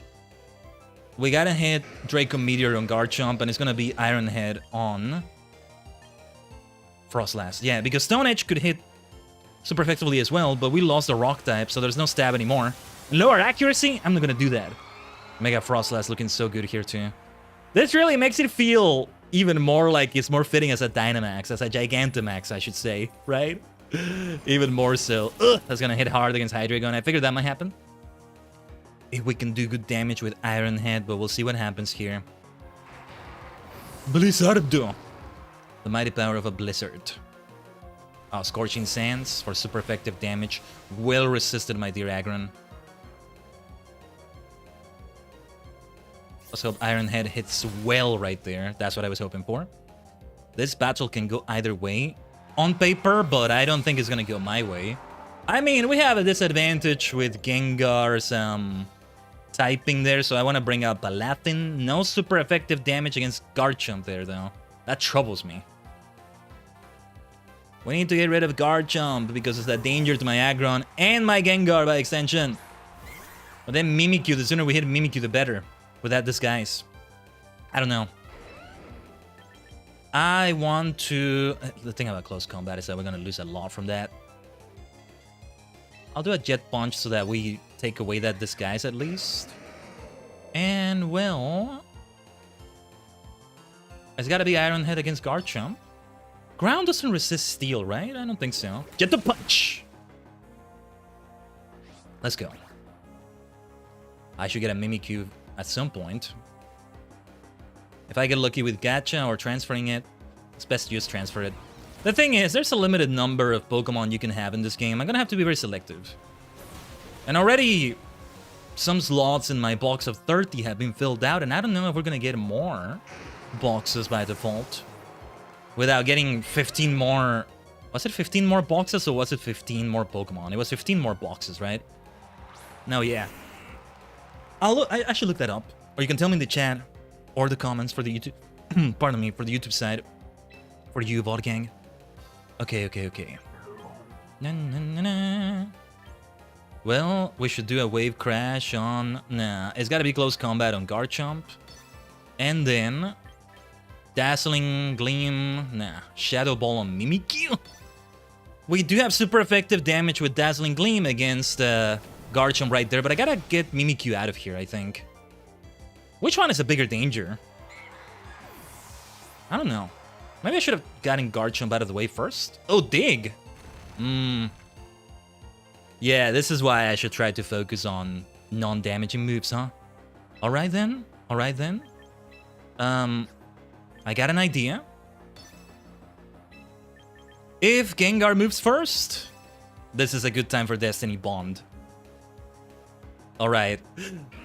we gotta hit Draco Meteor on Garchomp, and it's gonna be Iron Head on Frostlass. Yeah, because Stone Edge could hit super effectively as well, but we lost the Rock type, so there's no stab anymore. Lower accuracy? I'm not gonna do that. Mega Frostlass looking so good here too. This really makes it feel even more like it's more fitting as a Dynamax, as a Gigantamax, I should say, right? Even more so. Ugh, that's gonna hit hard against Hydreigon. I figured that might happen. If we can do good damage with Iron Head, but we'll see what happens here. Blizzardo! The mighty power of a Blizzard. Oh, Scorching Sands for super effective damage. Well resisted, my dear Aggron. Let's hope Iron Head hits well right there. That's what I was hoping for. This battle can go either way on paper, but I don't think it's gonna go my way. I mean, we have a disadvantage with Gengar's typing there, so I want to bring up Palathin. No super effective damage against Garchomp there, though. That troubles me. We need to get rid of Garchomp because it's a danger to my Aggron and my Gengar by extension. But then Mimikyu, the sooner we hit Mimikyu, the better. With that disguise. I don't know. I want to... The thing about close combat is that we're going to lose a lot from that. I'll do a Jet Punch so that we take away that disguise at least. And, well... It's got to be Iron Head against Garchomp. Ground doesn't resist Steel, right? I don't think so. Jet the Punch! Let's go. I should get a Mimikyu at some point. If I get lucky with Gacha or transferring it, it's best to just transfer it. The thing is, there's a limited number of Pokemon you can have in this game. I'm gonna have to be very selective. And already, some slots in my box of 30 have been filled out, and I don't know if we're gonna get more boxes by default. Without getting 15 more... Was it 15 more boxes, or was it 15 more Pokemon? It was 15 more boxes, right? No, yeah. I should look that up. Or you can tell me in the chat or the comments for the YouTube... Pardon me, for the YouTube side. For you, VOD gang. Okay. Na. Well, we should do a Wave Crash on... Nah, it's gotta be Close Combat on Garchomp. And then... Dazzling Gleam... Nah, Shadow Ball on Mimikyu. We do have super effective damage with Dazzling Gleam against... Garchomp right there, but I gotta get Mimikyu out of here, I think. Which one is a bigger danger? I don't know. Maybe I should have gotten Garchomp out of the way first. Oh, Dig! Yeah, this is why I should try to focus on non-damaging moves, huh? Alright then. I got an idea. If Gengar moves first, this is a good time for Destiny Bond. Alright.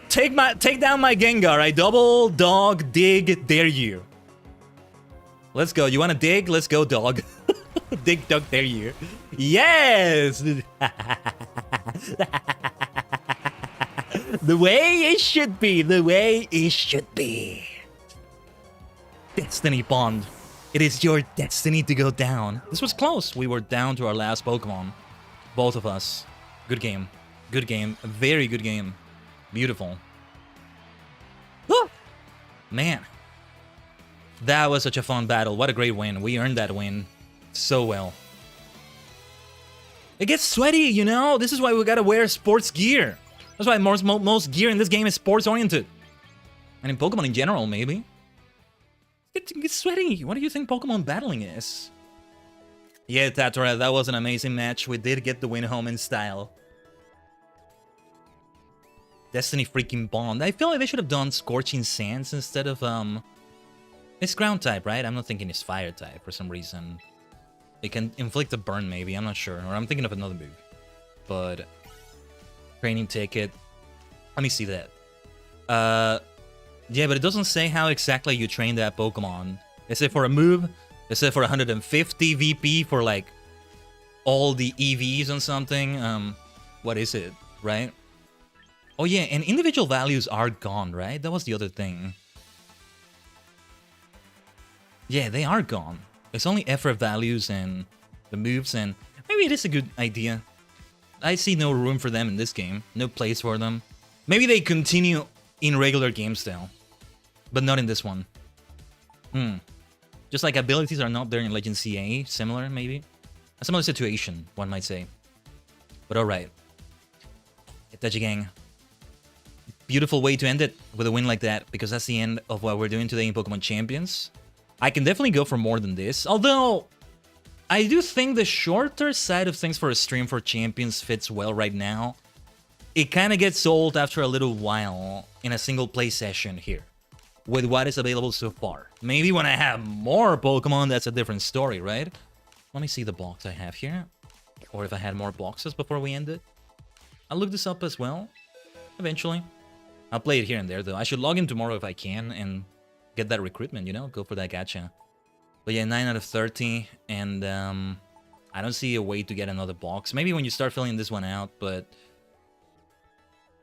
Take down my Gengar. I double dog dig dare you. Let's go. You wanna dig? Let's go, dog. Dick Dog Terrier. Yes! The way it should be. The way it should be. Destiny Bond. It is your destiny to go down. This was close. We were down to our last Pokemon. Both of us. Good game. Good game. A very good game. Beautiful. Woo! Man. That was such a fun battle. What a great win. We earned that win so well. It gets sweaty, you know? This is why we gotta wear sports gear. That's why most gear in this game is sports-oriented. And in Pokemon in general, maybe. It gets sweaty. What do you think Pokemon battling is? Yeah, Tatora, that was an amazing match. We did get the win home in style. Destiny freaking Bond. I feel like they should have done Scorching Sands instead of, It's ground type, right? I'm not thinking it's fire type for some reason. It can inflict a burn, maybe. I'm not sure. Or I'm thinking of another move. But... Training ticket. Let me see that. Yeah, but it doesn't say how exactly you train that Pokemon. Is it for a move? Is it for 150 VP for, like, all the EVs and something? What is it, right? Oh, yeah, and individual values are gone, right? That was the other thing. Yeah, they are gone. It's only effort values and the moves, and maybe it is a good idea. I see no room for them in this game. No place for them. Maybe they continue in regular game style, but not in this one. Just like abilities are not there in Legend CA. Similar, maybe? A similar situation, one might say. But alright. Tajigen. Beautiful way to end it with a win like that, because that's the end of what we're doing today in Pokemon Champions. I can definitely go for more than this, although I do think the shorter side of things for a stream for Champions fits well right now. It kind of gets old after a little while in a single play session here, with what is available so far. Maybe when I have more Pokemon, that's a different story, right? Let me see the box I have here, or if I had more boxes before we end it. I'll look this up as well, eventually. I'll play it here and there, though. I should log in tomorrow if I can and get that recruitment, you know? Go for that gacha. But yeah, 9 out of 30, and I don't see a way to get another box. Maybe when you start filling this one out, but...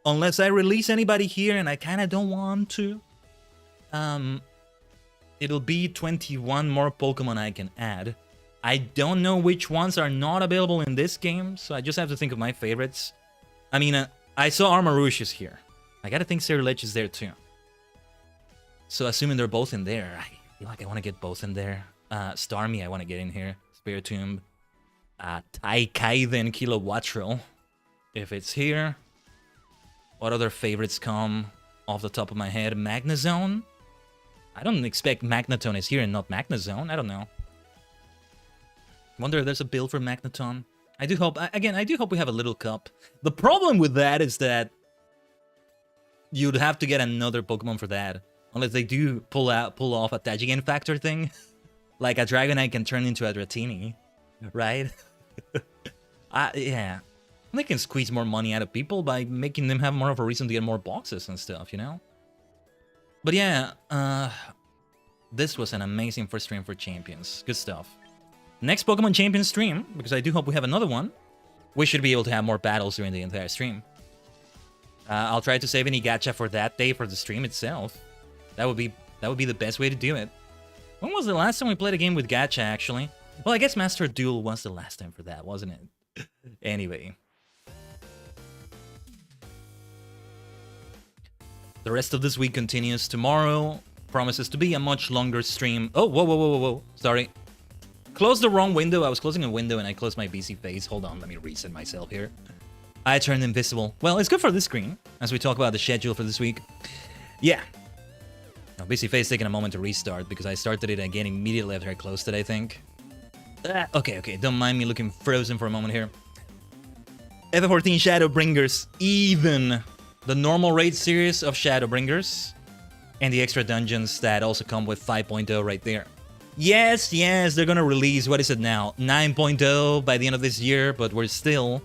Unless I release anybody here, and I kind of don't want to, it'll be 21 more Pokemon I can add. I don't know which ones are not available in this game, so I just have to think of my favorites. I mean, I saw Armarouche here. I gotta think Cerulege is there too. So assuming they're both in there, I feel like I want to get both in there. Starmie, I want to get in here. Spiritomb. Khaiden, Kilowattrel. If it's here. What other favorites come off the top of my head? Magnezone? I don't expect Magneton is here and not Magnezone. I don't know. Wonder if there's a build for Magneton. I do hope, again, I do hope we have a little cup. The problem with that is that you'd have to get another Pokemon for that. Unless they do pull off a Tajigen factor thing. Like a Dragonite can turn into a Dratini. Right? Yeah. They can squeeze more money out of people by making them have more of a reason to get more boxes and stuff, you know? But yeah, this was an amazing first stream for Champions. Good stuff. Next Pokemon Champions stream, because I do hope we have another one, we should be able to have more battles during the entire stream. I'll try to save any gacha for that day for the stream itself. That would be the best way to do it. When was the last time we played a game with gacha, actually? Well, I guess Master Duel was the last time for that, wasn't it? Anyway. The rest of this week continues. Tomorrow promises to be a much longer stream. Oh, whoa. Sorry. Closed the wrong window. I was closing a window and I closed my BC face. Hold on, let me reset myself here. I turned invisible. Well, it's good for this screen, as we talk about the schedule for this week. Yeah. Now, BC face taking a moment to restart, because I started it again immediately after I closed it, I think. Okay. Don't mind me looking frozen for a moment here. FF14 Shadowbringers, even the normal raid series of Shadowbringers, and the extra dungeons that also come with 5.0 right there. Yes, they're gonna release, what is it now, 9.0 by the end of this year, but we're still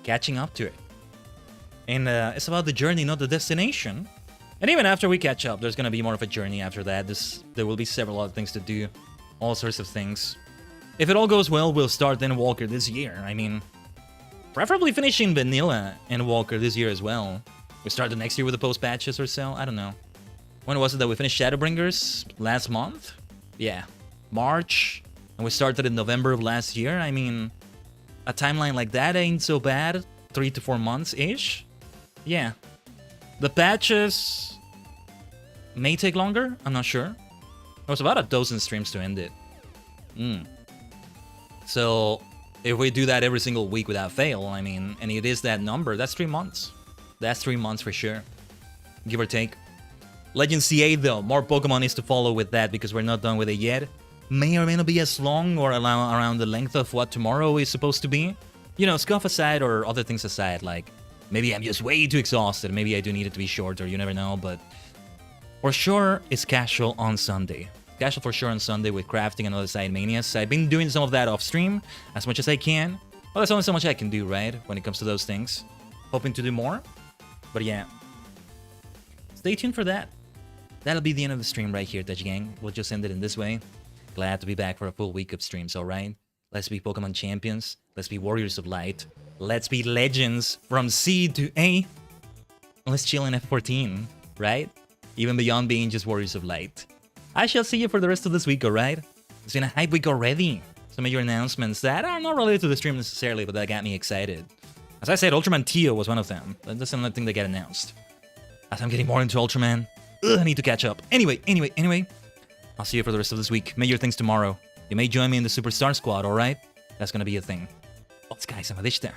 catching up to it. And it's about the journey, not the destination. And even after we catch up, there's gonna be more of a journey after that. There will be several other things to do, all sorts of things. if it all goes well, we'll start Endwalker this year. I mean, preferably finishing vanilla Endwalker this year as well. We start the next year with the post patches or so. I don't know. When was it that we finished Shadowbringers? Last month? Yeah, March. And we started in November of last year. I mean, a timeline like that ain't so bad. 3 to 4 months-ish. Yeah. The patches may take longer. I'm not sure. It was about a dozen streams to end it. So, if we do that every single week without fail, I mean, and it is that number, that's 3 months. That's 3 months for sure. Give or take. Legend CA though, more Pokemon is to follow with that because we're not done with it yet. May or may not be as long or around the length of what tomorrow is supposed to be. You know, scuff aside or other things aside, like maybe I'm just way too exhausted, maybe I do need it to be shorter, you never know, but for sure it's casual on Sunday. Casual for sure on Sunday with crafting and other side manias. I've been doing some of that off stream as much as I can. Well, there's only so much I can do, right, when it comes to those things. Hoping to do more, but yeah. Stay tuned for that. That'll be the end of the stream right here, Tajigen. We'll just end it in this way. Glad to be back for a full week of streams, alright? Let's be Pokemon champions. Let's be warriors of light. Let's be legends from C to A. Let's chill in F14, right? Even beyond being just warriors of light. I shall see you for the rest of this week, alright? It's been a hype week already. Some major announcements that are not related to the stream necessarily, but that got me excited. As I said, Ultraman Tio was one of them. That's another thing that got announced. As I'm getting more into Ultraman, I need to catch up. Anyway. I'll see you for the rest of this week. Major things tomorrow. You may join me in the Superstar Squad, alright? That's gonna be a thing. Otsukaresama deshita.